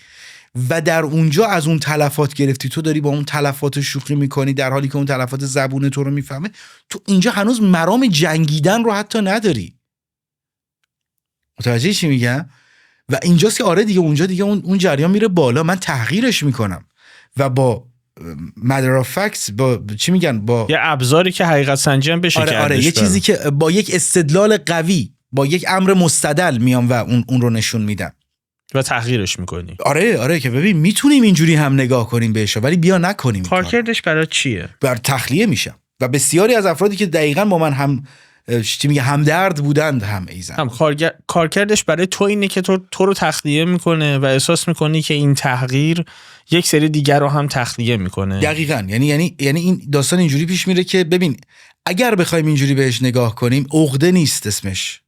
و در اونجا از اون تلفات گرفتی، تو داری با اون تلفات شوخی میکنی در حالی که اون تلفات زبون تو رو میفهمه، تو اینجا هنوز مرام جنگیدن رو حتی نداری. متوجه چی میگم؟ و اینجاست که آره دیگه اونجا دیگه اون جریان میره بالا، من تحقیرش میکنم و با matter of facts، با چی میگن، با یه ابزاری که حقیقت سنجی هم بشه کردش. آره یه چیزی که با یک استدلال قوی، با یک امر مستدل میام و اون رو نشون میدم و تحقیرش میکنی. آره که ببین میتونیم اینجوری هم نگاه کنیم بهش، ولی بیا نکنیم. کارکردش برای چیه؟ بر تخلیه میشم و بسیاری از افرادی که دقیقاً با من هم چی میگه همدرد بودند هم ایزن، هم کارکردش برای تو اینه که تو رو تخلیه میکنه و احساس میکنی که این تغییر یک سری دیگر رو هم تخلیه میکنه. دقیقاً. یعنی این داستان اینجوری پیش میره که ببین اگر بخوایم اینجوری بهش نگاه کنیم، عقده نیست اسمش،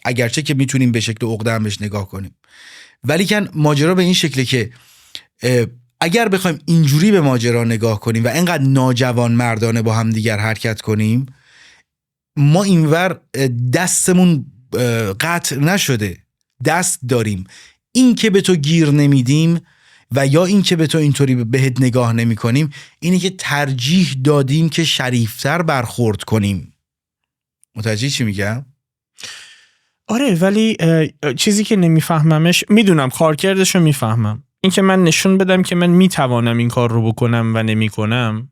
اگرچه که میتونیم به شکل عقده هم بهش نگاه کنیم، ولی کن ماجرا به این شکله که اگر بخوایم اینجوری به ماجرا نگاه کنیم و اینقدر ناجوان مردانه با هم دیگر حرکت کنیم، ما اینور دستمون قطع نشده، دست داریم. این که به تو گیر نمیدیم و یا این که به تو اینطوری بهت نگاه نمی کنیم، اینه که ترجیح دادیم که شریفتر برخورد کنیم. متوجه چی میگم؟ آره، ولی چیزی که نمیفهممش، میدونم کارکردش رو میفهمم، این که من نشون بدم که من میتوانم این کار رو بکنم و نمی کنم،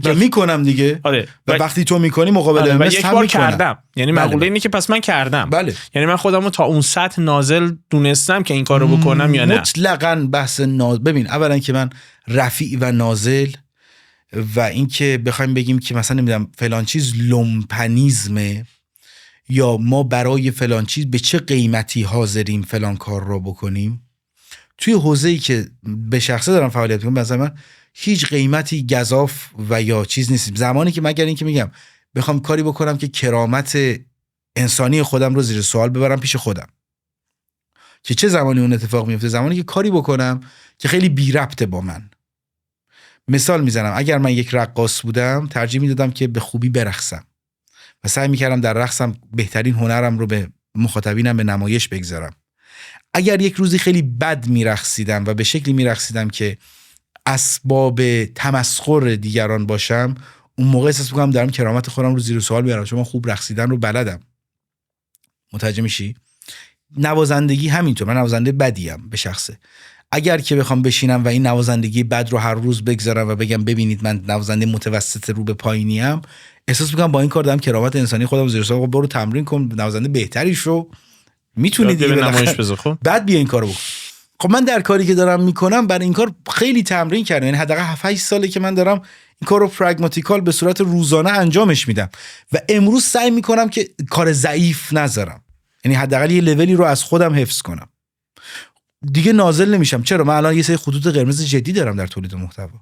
که میکنم دیگه. آره. و وقتی تو میکنی مقابل آره. MS یک هم بار میکنم. کردم، یعنی مقوله اینه که پس من کردم. بله. یعنی من خودمو تا اون سطح نازل دونستم که این کارو بکنم یا نه. مطلقاً بحث ببین، اولا که من رفیع و نازل و اینکه بخوایم بگیم که مثلا نمیدونم فلان چیز لومپنیزمه یا ما برای فلان چیز به چه قیمتی حاضریم فلان کار رو بکنیم، توی حوزه‌ای که به شخصه دارم فعالیت میکنم مثلا من هیچ قیمتی گزاف و یا چیز نیستیم. زمانی که مگر اینکه میگم بخوام کاری بکنم که کرامت انسانی خودم رو زیر سوال ببرم پیش خودم، که چه زمانی اون اتفاق میفته؟ زمانی که کاری بکنم که خیلی بی ربطه با من. مثال میزنم، اگر من یک رقاص بودم ترجیح میدادم که به خوبی برقصم و سعی میکردم در رقصم بهترین هنرم رو به مخاطبینم به نمایش بگذارم. اگر یک روزی خیلی بد میرقصیدم و به شکلی میرقصیدم که اسباب تمسخر دیگران باشم، اون موقع احساس میکنم دارم کرامت خودم رو زیر سوال میبرم، چون من خوب رقصیدن رو بلدم. متوجه میشی؟ نوازندگی همینطور، من نوازنده بدیم به شخصه. اگر که بخوام بشینم و این نوازندگی بد رو هر روز بگذارم و بگم ببینید من نوازنده متوسط رو به پایینیم، احساس میکنم با این کار دارم کرامت انسانی خودم زیر سوال. برو تمرین کن، نوازنده بهتری شو، میتونی دیگه نمایش بذار، بعد بیا این کارو بکن. خب من در کاری که دارم میکنم برای این کار خیلی تمرین کردم، یعنی حداقل 7-8 ساله که من دارم این کارو پراگماتیکال به صورت روزانه انجامش میدم و امروز سعی میکنم که کار ضعیف نذارم، یعنی حداقل یه لولی رو از خودم حفظ کنم. دیگه نازل نمیشم. چرا؟ من الان یه سری خطوط قرمز جدی دارم در تولید محتوا.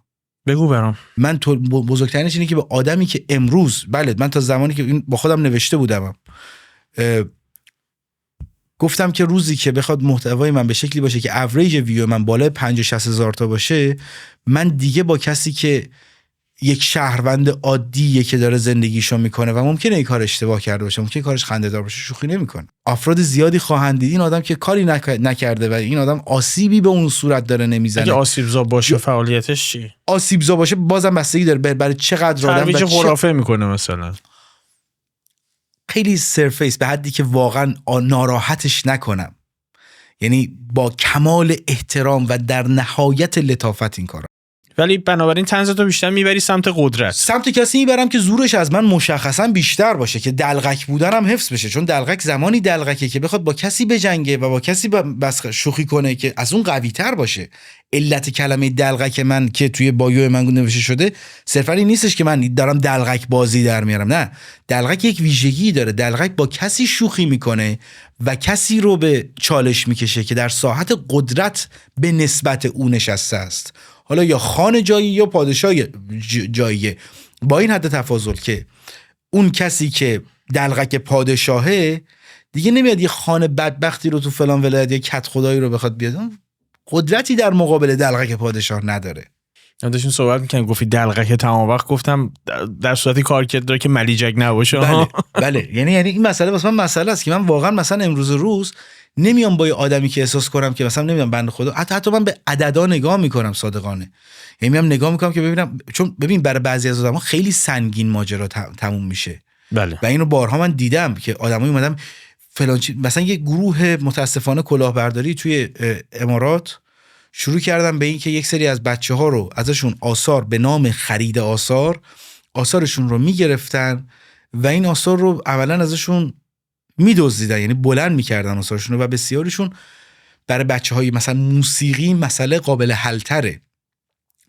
بگو برام. من بزرگترینش اینه که به آدمی که امروز، بله من تا زمانی که این با خودم نوشته بودم گفتم که روزی که بخواد محتوای من به شکلی باشه که اوریج ویو من بالای 50-60 هزار تا باشه، من دیگه با کسی که یک شهروند عادیه که داره زندگیشو میکنه و ممکنه این کار اشتباه کرده باشه، ممکنه کارش خنده‌دار باشه، شوخی نمیکنه. افراد زیادی خواهند دید این آدم که کاری نکرده و این آدم آسیبی به اون صورت داره نمیزنه. اگه آسیبزا باشه فعالیتش چی؟ آسیبزا باشه بازم بستگی داره برای چقدر آدم ترویج خرافه میکنه مثلا. خیلی سرفیس به حدی که واقعا ناراحتش نکنم، یعنی با کمال احترام و در نهایت لطافت این کارا. ولی بنابراین طنزتو بیشتر میبری سمت قدرت، سمت کسی میبرم که زورش از من مشخصا بیشتر باشه، که دلغک بودنم حفظ بشه. چون دلغک زمانی دلغکه که بخواد با کسی بجنگه و با کسی بس شوخی کنه که از اون قوی تر باشه. علت کلمه دلغک من که توی بایو من نوشته شده صرفا این نیستش که من دارم دلغک بازی در میارم، نه، دلغک یک ویژگی داره. دلغک با کسی شوخی میکنه و کسی رو به چالش میکشه که در ساحت قدرت به نسبت اون نشسته است، حالا یا خان جایی یا پادشاه جاییه. با این حد تفاضل که اون کسی که دلغک پادشاهه دیگه نمیاد یه خان بدبختی رو تو فلان ولایت یه کت خدایی رو بخواد بیاد، قدرتی در مقابل دلغک پادشاه نداره. داشتیم صحبت میکنم گفتی دلغک تمام وقت، گفتم در صورتی کار کرد داره که ملیجک نباشه. بله یعنی این مسئله واسه من مسئله است که من واقعا مثلا امروز روز نمیام با یه آدمی که احساس کنم که مثلا نمیام بنده خدا، حتی من به عددا نگاه میکنم صادقانه، یعنی میام نگاه میکنم که ببینم، چون ببین برای بعضی از آدما خیلی سنگین ماجرا تموم میشه. بله. و اینو بارها من دیدم که آدمایی اومدن فلان چیز، مثلا یه گروه متاسفانه کلاهبرداری توی امارات شروع کردن به این که یک سری از بچه‌ها رو ازشون آثار به نام خرید آثارشون رو میگرفتن و این آثار رو اولا ازشون میدزدیدن، یعنی بلند میکردن آثارشون رو، و بسیاریشون برای بچه‌های مثلا موسیقی مسئله قابل حل تره،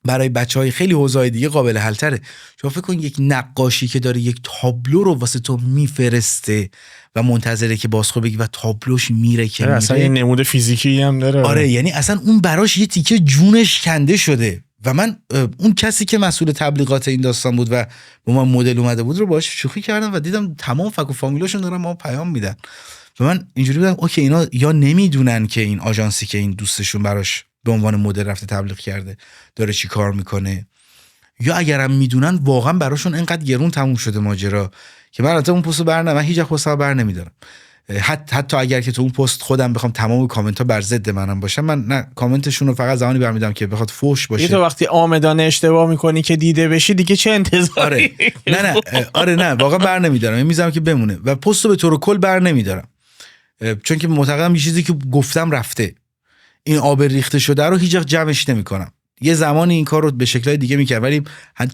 برای بچه‌های خیلی حوزه‌های دیگه قابل حل تره. شما فکر کن یک نقاشی که داره یک تابلو رو واسه تو میفرسته و منتظره که بازخو بگی و تابلوش میره که میره، اصلا یه نمود فیزیکی هم داره. آره یعنی اصلا اون براش یه تیکه جونش کنده شده. و من اون کسی که مسئول تبلیغات این داستان بود و با من مدل اومده بود رو باهاش شوخی کردم و دیدم تمام فک و فامیلاشون دارن ما پیام میدن و من اینجوری بودم اوکی اینا یا نمیدونن که این آژانسی که این دوستشون براش به عنوان مدل رفته تبلیغ کرده داره چی کار میکنه، یا اگرم میدونن واقعا براشون اینقدر گرون تموم شده ماجرا که من البته اون پستو من هیچ وقت پستو نمیدارم. حتی اگر که تو اون پست خودم بخوام تمام کامنت ها بر ضد منم باشن، من نه کامنتشون رو فقط زمانی برمیدارم که بخواد فوش باشه. تو وقتی آمدانه اشتباه میکنی که دیده بشی دیگه چه انتظاری؟ آره نه واقعا بر نمیدارم، میذارم که بمونه و پستو به طور کل بر نمیدارم، چون که معتقدم یه چیزی که گفتم رفته، این آب ریخته شده رو هیچ وقت جمعش نمیکنم. یه زمانی این کار رو به شکل‌های دیگه می‌کرد، ولی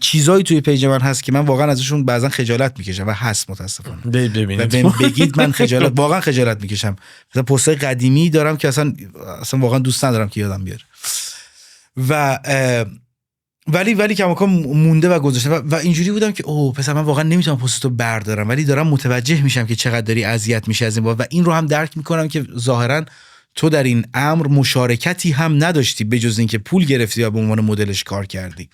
چیزایی توی پیج من هست که من واقعا ازشون بعضا خجالت میکشم و هست متاسفانه. بگید من واقعا خجالت میکشم. مثلا پست‌های قدیمی دارم که اصلا واقعا دوست ندارم که یادم بیاره و ولی کماکان مونده و گذاشتم و اینجوری بودم که اوه پس من واقعا نمیتونم پستو بردارم، ولی دارم متوجه میشم که چقدر داری اذیت میشه از این بابت و این رو هم درک میکنم که ظاهرا تو در این امر مشارکتی هم نداشتی به جز اینکه پول گرفتی و به عنوان مدلش کار کردی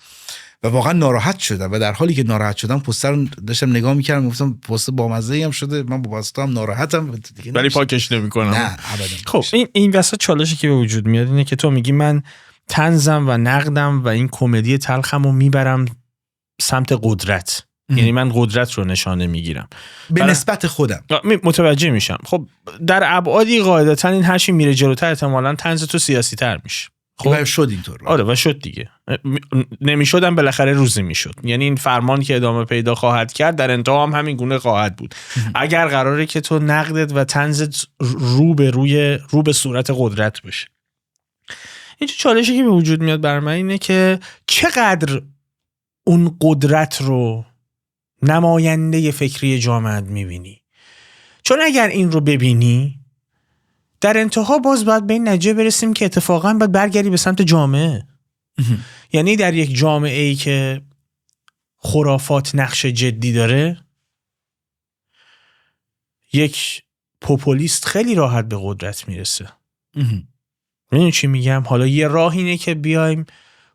و واقعا ناراحت شدم و در حالی که ناراحت شدم پست رو داشتم نگاه میکردم گفتم پست بامزه‌ای هم شده، من با پست هم ناراحتم ولی پاکش نمیکنم. نه ابدا. خب این وسط چالشی که به وجود میاد اینه که تو میگی من طنزم و نقدم و این کمدی تلخم رو میبرم سمت قدرت، یعنی من قدرت رو نشانه میگیرم به نسبت خودم. متوجه میشم. خب در ابعادی قاعدتا این هر چی میره جلوتر احتمالاً طنز تو سیاسی تر میشه. خب شد اینطور. آره و شد دیگه. نمیشدم بالاخره روزی میشد. یعنی این فرمان که ادامه پیدا خواهد کرد در انتها هم همین گونه خواهد بود. اگر قراره که تو نقدت و طنزت رو به صورت قدرت باشه. این چالشی که به وجود میاد برای من اینه که چقدر اون قدرت رو نماینده فکری جامعه میبینی. چون اگر این رو ببینی در انتها باز باید به این نتیجه برسیم که اتفاقا باید برگردی به سمت جامعه. یعنی در یک جامعه ای که خرافات نقش جدی داره یک پوپولیست خیلی راحت به قدرت میرسه. میدونی چی میگم؟ حالا یه راه اینه که بیایم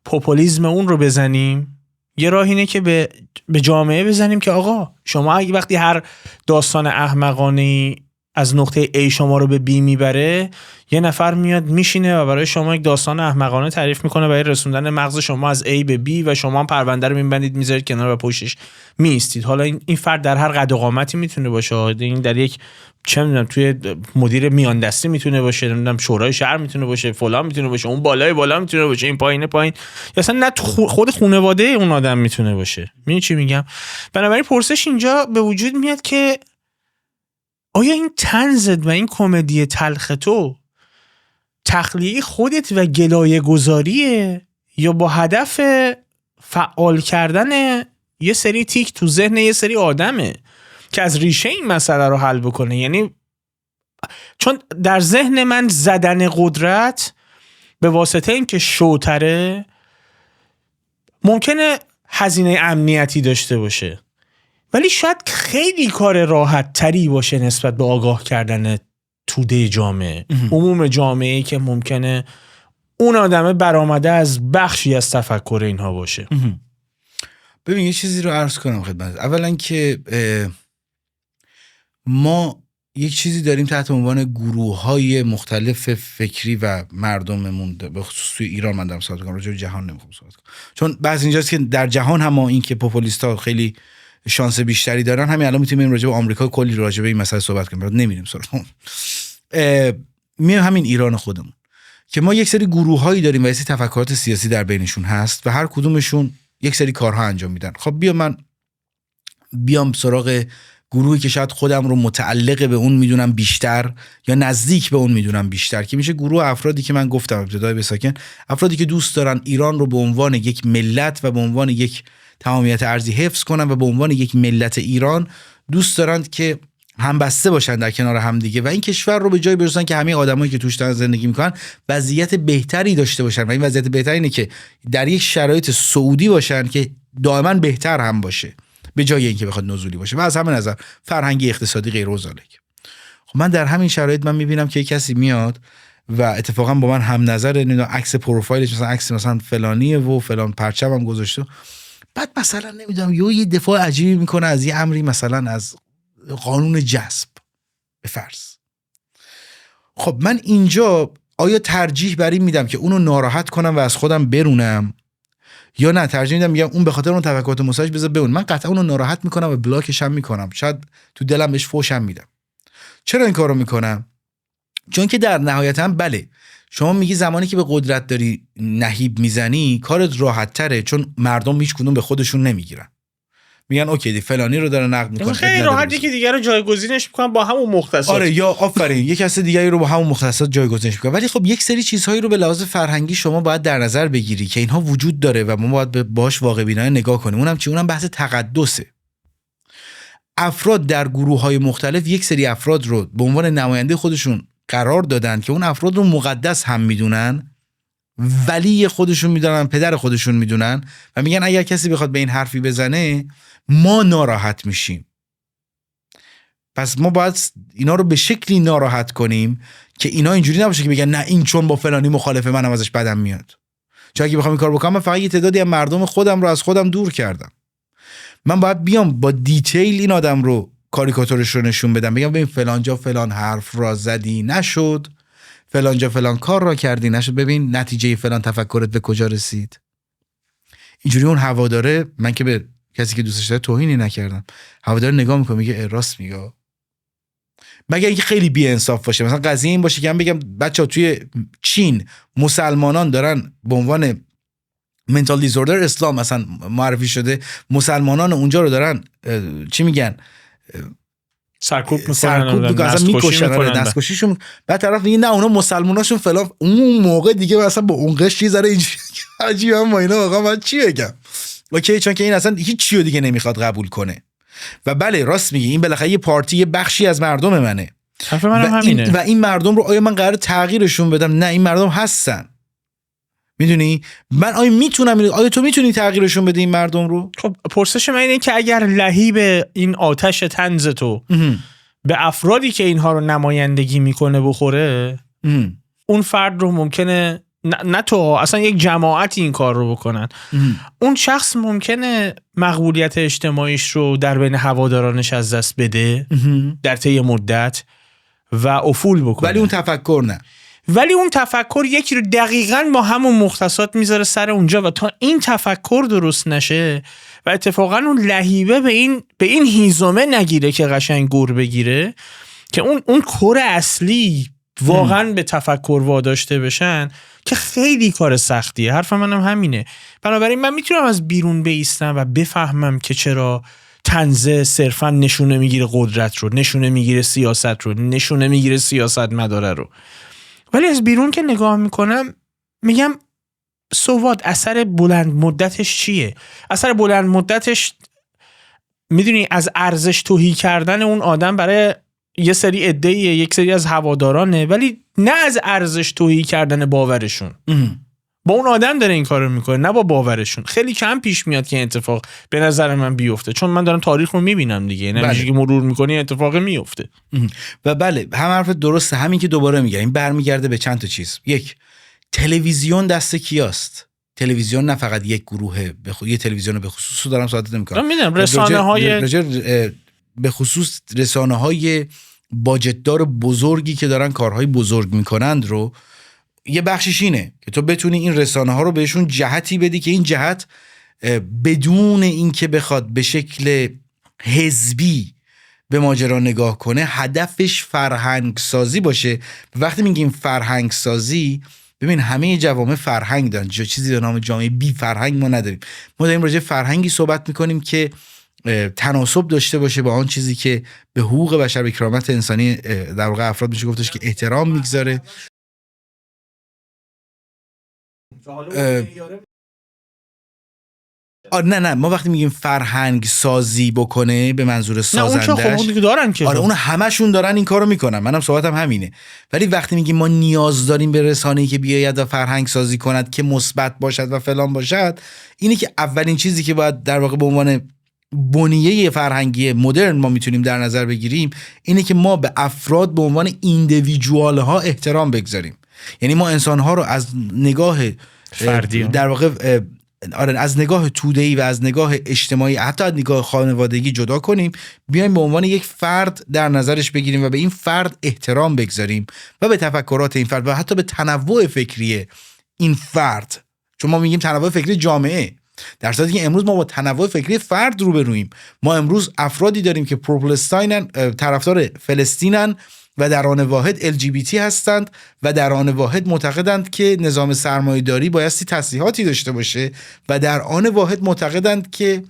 پوپولیسم اون رو بزنیم، یه راه اینه که به جامعه بزنیم که آقا شما اگه وقتی هر داستان احمقانه‌ای از نقطه A شما رو به B میبره، یه نفر میاد میشینه و برای شما یک داستان احمقانه تعریف میکنه برای رسوندن مغز شما از A به B و شما هم پرونده رو میبندید میذارید کنار و پشتش میستید. حالا این فرد در هر قد و قامتی میتونه باشه، این در یک چه میدونم توی مدیر میان دستی میتونه باشه، نمیدونم شورای شهر میتونه باشه، فلان میتونه باشه، اون بالای بالا میتونه باشه، این پایین یا اصلا نه خود خانواده اون آدم میتونه باشه. میدونی چی میگم؟ بنابراین پرسش اینجا به وجود میاد که آیا این طنزت و این کمدی تلخ تو تخلیه خودت و گلایه گذاریه یا با هدف فعال کردن یه سری تیک تو ذهن یه سری آدمه که از ریشه این مسئله رو حل بکنه؟ یعنی چون در ذهن من زدن قدرت به واسطه این که شوتره ممکنه هزینه امنیتی داشته باشه، ولی شاید خیلی کار راحت تری باشه نسبت به آگاه کردن توده جامعه، عموم جامعه‌ای که ممکنه اون آدمه برآمده از بخشی از تفکر اینها باشه. ببین یه چیزی رو عرض کنم خدمت. اولا که ما یک چیزی داریم تحت عنوان گروه‌های مختلف فکری و مردممون، به خصوص توی ایران من دارم صحبت کنم، راجع به جهان نمیخوام صحبت کنم، چون بعضی اینجاست که در جهان هم این که پوپولیست‌ها خیلی شانس بیشتری دارن، همین الان میتونیم راجع به آمریکا کلی راجع به این مسئله صحبت کنیم، نمیریم سراغ اون. میام همین ایران خودمون که ما یک سری گروه‌هایی داریم و یک سری تفکرات سیاسی در بینشون هست و هر کدومشون یک سری کارها انجام میدن. خب بیام سراغ گروهی که شاید خودم رو متعلق به اون میدونم بیشتر یا نزدیک به اون میدونم بیشتر، که میشه گروه افرادی که من گفتم ابتدای بساکن، افرادی که دوست دارن ایران رو به عنوان یک ملت و به عنوان یک تمامیت ارضی حفظ کنن و به عنوان یک ملت ایران دوست دارن که همبسته باشن در کنار هم دیگه و این کشور رو به جای برسونن که همه آدمایی که توش دارن زندگی میکنن وضعیت بهتری داشته باشن و این وضعیت بهتری اینه که در یک شرایط سعودی باشن که دائما بهتر هم باشه به جای اینکه بخواد نزولی باشه و از همین نظر فرهنگی، اقتصادی، غیر و ذالک. خب من در همین شرایط من میبینم که کسی میاد و اتفاقا با من هم نظر، نمیدونم عکس پروفایلش مثلا عکس مثلا فلانیه و فلان پرچمم گذاشته، بعد مثلا نمیدونم یه دفاع عجیبی میکنه از یه امری مثلا از قانون جذب به فرض. خب من اینجا آیا ترجیح بر این میدم که اونو ناراحت کنم و از خودم برونم، یا نه ترجیح میدم میگم اون به خاطر اون تفکرات مساج بذار بمون؟ من قطعا اونو ناراحت میکنم و بلاکش هم میکنم، شاید تو دلم بهش فوشم میدم. چرا این کارو میکنم؟ چون که در نهایت هم بله شما میگی زمانی که به قدرت داری نهیب میزنی کارت راحت تره، چون مردم هیچ کدوم به خودشون نمیگیرن میگن اوکی دی فلانی رو داره نقد میکنه، خیلی راحت یکی دیگه رو جایگزینش میکنن با همون مختصات. آره یا آفرین یک کس دیگه رو با همون مختصات جایگزینش میکنه. ولی خب یک سری چیزهایی رو به لحاظ فرهنگی شما باید در نظر بگیری که اینها وجود داره و ما باید باهاش واقع بینانه نگاه کنیم. اونم چی؟ اونم بحث تقدسه. افراد در گروه‌های مختلف یک سری افراد رو به عنوان نماینده خودشون قرار دادن که اون افراد رو مقدس هم میدونن، ولی خودشون میدونن، پدر خودشون میدونن و میگن اگر کسی بخواد به این حرفی بزنه ما ناراحت میشیم. پس ما باید اینا رو به شکلی ناراحت کنیم که اینا اینجوری نباشه که بگن نه این چون با فلانی مخالفه منم ازش بدم میاد. چون اگه بخوام این کار بکنم من فقط یه تعدادی از مردم خودم رو از خودم دور کردم. من باید بیام با دیتیل این آدم رو کاریکاتورش رو نشون بدم، بگم ببین فلان جا فلان حرف را زدی نشد، فلان جا فلان کار را کردی نشد، ببین نتیجه فلان تفکرت به کجا رسید. اینجوری اون هواداره، من که به کسی که دوستش داره توهینی نکردم، هواداره نگاه میکنه میگه راست میگه. مگر اینکه خیلی بی انصاف باشه، مثلا قضیه این باشه که من بگم بچه‌ها توی چین مسلمانان دارن به عنوان منتال دیزوردر اسلام مثلا معرفی شده، مسلمانان اونجا رو دارن چی میگن سرکوب میکنن، دستکشیشون، بعد طرف میگه نه اونا مسلماناشون فلان. اون موقع دیگه مثلا با اون قش چیز داره اینجوری عجیبه. ما اینا واقعا من چی بگم؟ اوکی، چون که این اصلا هیچ چیو دیگه نمیخواد قبول کنه. و بله راست میگی، این بالاخره یه پارتی، یه بخشی از مردم منه و این مردم رو آیا من قراره تغییرشون بدم؟ نه، این مردم هستن. میدونی من آیا میتونم، آیا تو میتونی تغییرشون بدی این مردم رو؟ خب پرسش من اینه که اگر لهیب این آتش طنز تو به افرادی که اینها رو نمایندگی میکنه بخوره، اون فرد رو ممکنه نه تو، اصلا یک جماعتی این کار رو بکنن، اون شخص ممکنه مقبولیت اجتماعیش رو در بین هوادارانش از دست بده در طی مدت و افول بکنه. ولی اون تفکر نه، ولی اون تفکر یکی رو دقیقاً با همون مختصات میذاره سر اونجا و تا این تفکر درست نشه و اتفاقاً اون لهیبه به این هیزمه نگیره که قشنگ گور بگیره که اون کور اصلی واقعاً به تفکر واداشته بشن، که خیلی کار سختیه. حرف منم همینه. بنابراین من میتونم از بیرون بایستم و بفهمم که چرا طنزه صرفاً نشونه میگیره قدرت رو، نشونه میگیره سیاست رو، نشونه میگیره سیاست مداره رو. ولی از بیرون که نگاه میکنم میگم سواد اثر بلند مدتش چیه؟ اثر بلند مدتش میدونی از ارزش توهی کردن اون آدم برای یه سری عده‌ای، یک سری از هوادارانه، ولی نه از ارزش توهی کردن باورشون. با اون آدم داره این کارو میکنه، نه با باورشون. خیلی کم پیش میاد که اتفاق به نظر من بیفته، چون من دارم تاریخ رو میبینم دیگه، نمیشه که مرور میکنی اتفاق میفته. و بله هم حرف درسته، همین که دوباره میگم این برمیگرده به چند تا چیز. یک، تلویزیون دست کیاست؟ تلویزیون نه فقط یک گروهه، یه تلویزیون به خصوص دارم صحبت نمیکنم، میدونم رسانه‌های به خصوص رسانه‌های باجتدار بزرگی که دارن کارهای بزرگ میکنند رو، یه بخشش اینه که تو بتونی این رسانه ها رو بهشون جهتی بدی که این جهت بدون اینکه بخواد به شکل حزبی به ماجرا نگاه کنه، هدفش فرهنگ سازی باشه. وقتی میگیم فرهنگ سازی، ببین همه جوامع فرهنگ دارن، چیزی به نام جامعه بی فرهنگ ما نداریم. ما داریم راجع فرهنگی صحبت میکنیم که تناسب داشته باشه با آن چیزی که به حقوق بشر، به کرامت انسانی در واقع افراد میشه گفتش که احترام میگذاره. نه ما وقتی میگیم فرهنگ سازی بکنه به منظور سازندش، نه دارن که آره اون همشون دارن این کارو میکنن، منم صحبتم همینه. ولی وقتی میگیم ما نیاز داریم به رسانه‌ای که بیاید و فرهنگ سازی کند که مثبت باشد و فلان باشد، اینه که اولین چیزی که باید در واقع به عنوان بنیه فرهنگی مدرن ما میتونیم در نظر بگیریم اینه که ما به افراد به عنوان ایندیویدوال ها احترام بگذاریم. یعنی ما انسان ها رو از نگاه فردی در واقع از نگاه توده‌ای و از نگاه اجتماعی، حتی از نگاه خانوادگی جدا کنیم، بیایم به عنوان یک فرد در نظرش بگیریم و به این فرد احترام بگذاریم و به تفکرات این فرد و حتی به تنوع فکری این فرد. چون ما میگیم تنوع فکری جامعه، در صورتی که امروز ما با تنوع فکری فرد روبرویم. ما امروز افرادی داریم که پروپلستاینن، طرفدار فلسطینن و در آن واحد LGBT هستند و در آن واحد معتقدند که نظام سرمایه‌داری بایستی تسلیحاتی داشته باشه و در آن واحد معتقدند که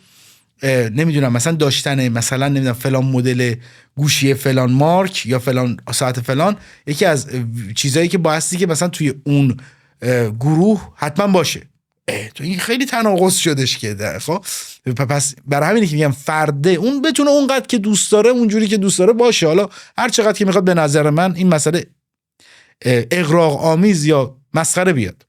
نمیدونم مثلا داشتن مثلا نمیدونم فلان مدل گوشی فلان مارک یا فلان ساعت فلان یکی از چیزایی که بایستی که مثلا توی اون گروه حتما باشه. تو این خیلی تناقض شدش که خب پس برای همینه که میگم فرده اون بتونه اونقدر که دوست داره اونجوری که دوست داره باشه. حالا هر چقدر که میخواد به نظر من این مسئله اغراق آمیز یا مسخره بیاد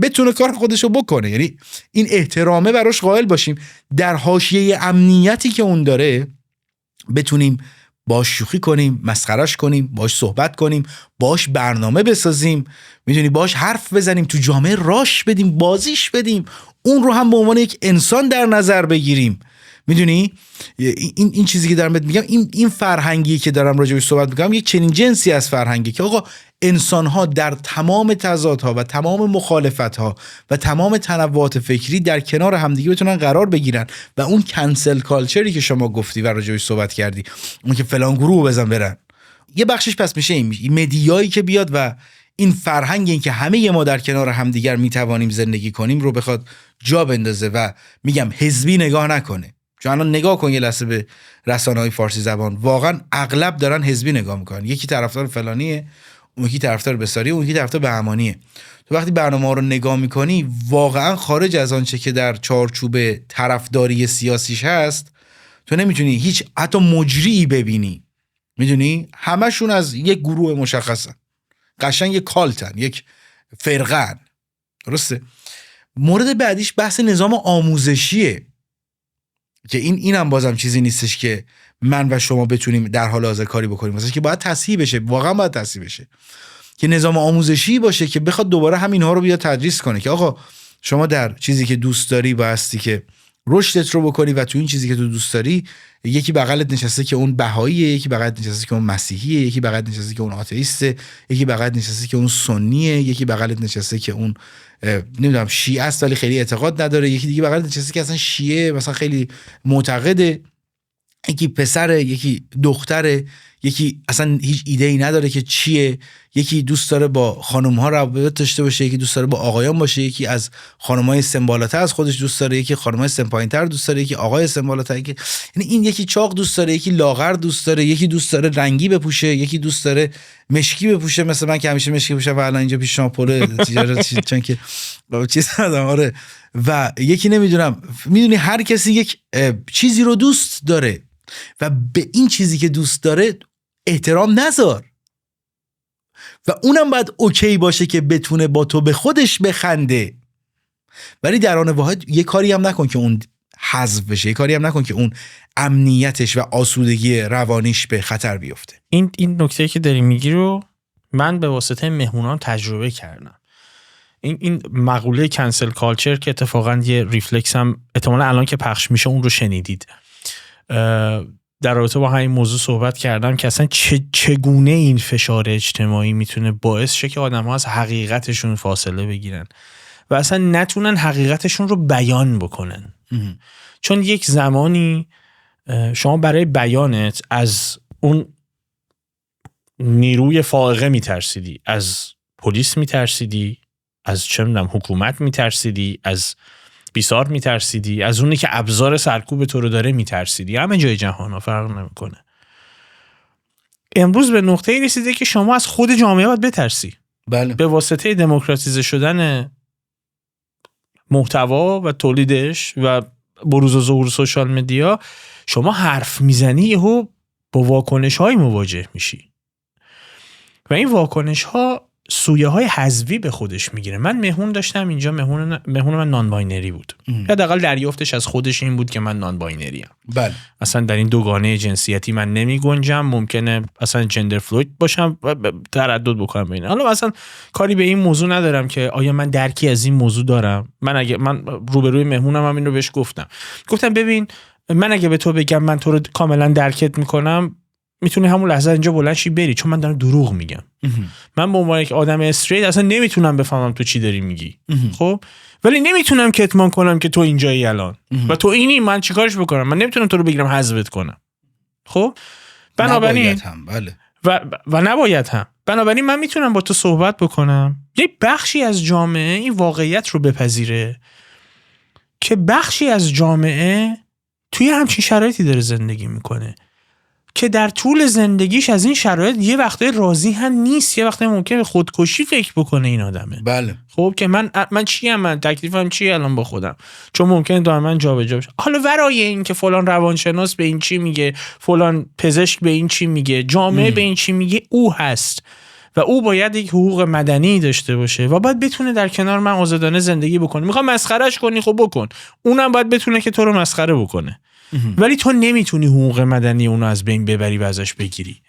بتونه کار خودشو بکنه، یعنی این احترامه براش قائل باشیم، در حاشیه امنیتی که اون داره بتونیم باش شوخی کنیم، مسخرش کنیم، باش صحبت کنیم، باش برنامه بسازیم، میدونی باش حرف بزنیم، تو جامعه راش بدیم، بازیش بدیم، اون رو هم به عنوان یک انسان در نظر بگیریم. میدونی این چیزی که دارم بهت میگم، این فرهنگی که دارم راجعش صحبت میکنم یک چنین جنسی از فرهنگی که آقا انسان‌ها در تمام تضادها و تمام مخالفت‌ها و تمام تنوعات فکری در کنار همدیگه بتونن قرار بگیرن و اون کنسل کالچری که شما گفتی و راجعش صحبت کردی، اون که فلان گروه بزن برن، یه بخشش پس میشه این مدیایی که بیاد و این فرهنگ این که همه ما در کنار همدیگر میتوانیم زندگی کنیم رو بخواد جا بندازه و میگم حزبی نگاه نکنه. چون الان نگاه کن یه لحظه به رسانه‌های فارسی زبان، واقعا اغلب دارن حزبی نگاه میکنن، یکی طرفدار فلانیه، اون یکی طرفدار بساریه، اون یکی طرفدار بهمانیه. تو وقتی برنامه‌ها رو نگاه میکنی واقعا خارج از آنچه که در چارچوب طرفداری سیاسیش هست تو نمیتونی هیچ حتی مجریی ببینی. میدونی همشون از یک گروه مشخصن، قشنگ یک کالتن، یک فرقن. درسته؟ مورد بعدیش بحث نظام آموزشیه که اینم بازم چیزی نیستش که من و شما بتونیم در حال حاضر کاری بکنیم، واسه که باید تصحیح بشه، واقعا باید تصحیح بشه که نظام آموزشی باشه که بخواد دوباره همینها رو بیاد تدریس کنه که آقا شما در چیزی که دوست داری بایستی که رشدت رو بکنی و تو این چیزی که تو دوست داری یکی بغلت نشسته که اون بهاییه، یکی بغلت نشسته که اون مسیحیه، یکی بغلت نشسته که اون آتئیسته، یکی بغلت نشسته که اون سنیه، یکی بغلت نشسته که اون نمیدونم شیعه است ولی خیلی اعتقاد نداره، یکی دیگه بغلت نشسته که اصلا شیعه مثلا خیلی معتقده، یکی پسره، یکی دختره، یکی اصلا هیچ ایده‌ای نداره که چیه، یکی دوست داره با خانم‌ها روابط داشته باشه، یکی دوست داره با آقایان باشه، یکی از خانم‌های سن بالاتر از خودش دوست داره، یکی خانم‌های سن پایین‌تر دوست داره، یکی آقای سن بالاتر، یعنی این یکی چاق دوست داره، یکی لاغر دوست داره، یکی دوست داره رنگی بپوشه، یکی دوست داره مشکی بپوشه مثل من که همیشه مشکی بپوشم و الان اینجا پیش شما پل تجارت چون که چیز ندارم. آره. و یکی نمیدونم، میدونی هر کسی یک چیزی رو دوست داره و به این چیزی که دوست داره احترام نذار و اونم باید اوکی باشه که بتونه با تو به خودش بخنده، ولی در آن واحد یه کاری هم نکن که اون حذف بشه، یه کاری هم نکن که اون امنیتش و آسودگی روانیش به خطر بیفته. این نکته که داری میگی رو من به واسطه مهمونان تجربه کردم. این مقوله کنسل کالچر که اتفاقا یه ریفلکس هم احتمالاً الان که پخش میشه اون رو شنیدید، در رابطه با همین موضوع صحبت کردم که اصلا چگونه این فشار اجتماعی میتونه باعث شه که آدم‌ها از حقیقتشون فاصله بگیرن و اصلا نتونن حقیقتشون رو بیان بکنن. چون یک زمانی شما برای بیانت از اون نیروی فائقه میترسیدی، از پلیس میترسیدی، از چه میدونم حکومت میترسیدی، از بیسار میترسیدی، از اونی که ابزار سرکوب تو رو داره میترسیدی. همه جای جهان ها فرق نمیکنه. امروز به نقطه‌ای رسیده که شما از خود جامعه باید بترسی. بله. به واسطه دموکراتیزه شدن محتوا و تولیدش و بروز و ظهور سوشال مدیا، شما حرف میزنی یهو با واکنش‌های مواجه میشی و این واکنش‌ها سویه های حذفی به خودش میگیره. من مهمون داشتم اینجا، مهمون من نان باینری بود. حداقل دریافتش از خودش این بود که من نان باینری ام. بله. اصلا در این دوگانه جنسیتی من نمی گنجم، ممکنه اصلا جندر فلوید باشم و تردد بکنم بین. حالا اصلا کاری به این موضوع ندارم که آیا من درکی از این موضوع دارم. من روبروی مهمونم هم این رو بهش گفتم ببین من اگه به تو بگم من تو رو کاملا درکت میکنم، میتونی همون لحظه اینجا بلند شی بری، چون من دارم دروغ میگم. من به عنوان یک آدم استریت اصلا نمیتونم بفهمم تو چی داری میگی. خب ولی نمیتونم کتمان کنم که تو اینجایی الان و تو اینی، من چیکارش بکنم؟ من نمیتونم تو رو بگیرم حذفت کنم. خب بنابراین بله. و نباید هم. بنابراین من میتونم با تو صحبت بکنم، یه بخشی از جامعه این واقعیت رو بپذیره که بخشی از جامعه توی همچین شرایطی داره زندگی میکنه که در طول زندگیش از این شرایط یه وقته راضی هم نیست، یه وقته ممکنه خودکشی فکر بکنه این آدمه. بله. خب که من چیم، من تکلیفم چیه الان با خودم، چون ممکنه دائما جابجا بشه. حالا ورای این که فلان روانشناس به این چی میگه، فلان پزشک به این چی میگه، جامعه به این چی میگه، او هست و او باید یک حقوق مدنی داشته باشه و باید بتونه در کنار من آزادانه زندگی بکنه. میخوام مسخرهش کنی، خب بکن، اونم باید بتونه که تو رو مسخره بکنه. ولی تو نمیتونی حقوق مدنی اونو از بین ببری و ازش بگیری.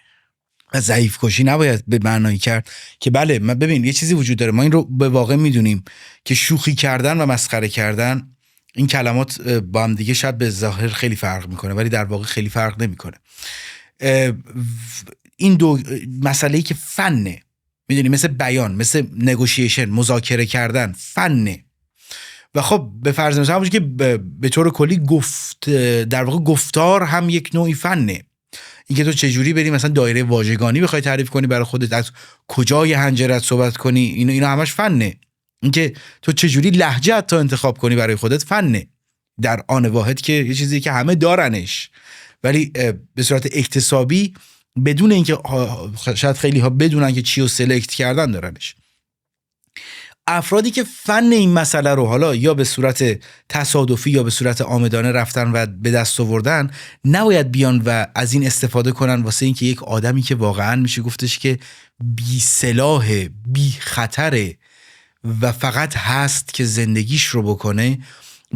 ضعیف کشی نباید به معنایی کرد که بله، من ببین یه چیزی وجود داره، ما این رو به واقع میدونیم که شوخی کردن و مسخره کردن، این کلمات با هم دیگه شاید به ظاهر خیلی فرق میکنه ولی در واقع خیلی فرق نمیکنه. این دو مسئله‌ای که فنه، میدونی، مثل بیان، مثل نگوشیشن، مذاکره کردن، فنه. و خب به فرض مثلا همونجوری که به طور کلی در واقع گفتار هم یک نوعی فنه. اینکه تو چجوری بری مثلا دایره واژگانی بخوای تعریف کنی برای خودت، از کجای حنجرت صحبت کنی، اینا همش فنه. اینکه تو چجوری لهجه تا انتخاب کنی برای خودت فنه، در آن واحد که یه چیزی که همه دارنش ولی به صورت اکتسابی بدون اینکه شاید خیلی ها بدونن که چی رو سلکت کردن دارنش. افرادی که فن این مسئله رو حالا یا به صورت تصادفی یا به صورت عامدانه رفتن و به دست آوردن، نباید بیان و از این استفاده کنن واسه اینکه یک آدمی که واقعا میشه گفتش که بی سلاح، بی خطره و فقط هست که زندگیش رو بکنه،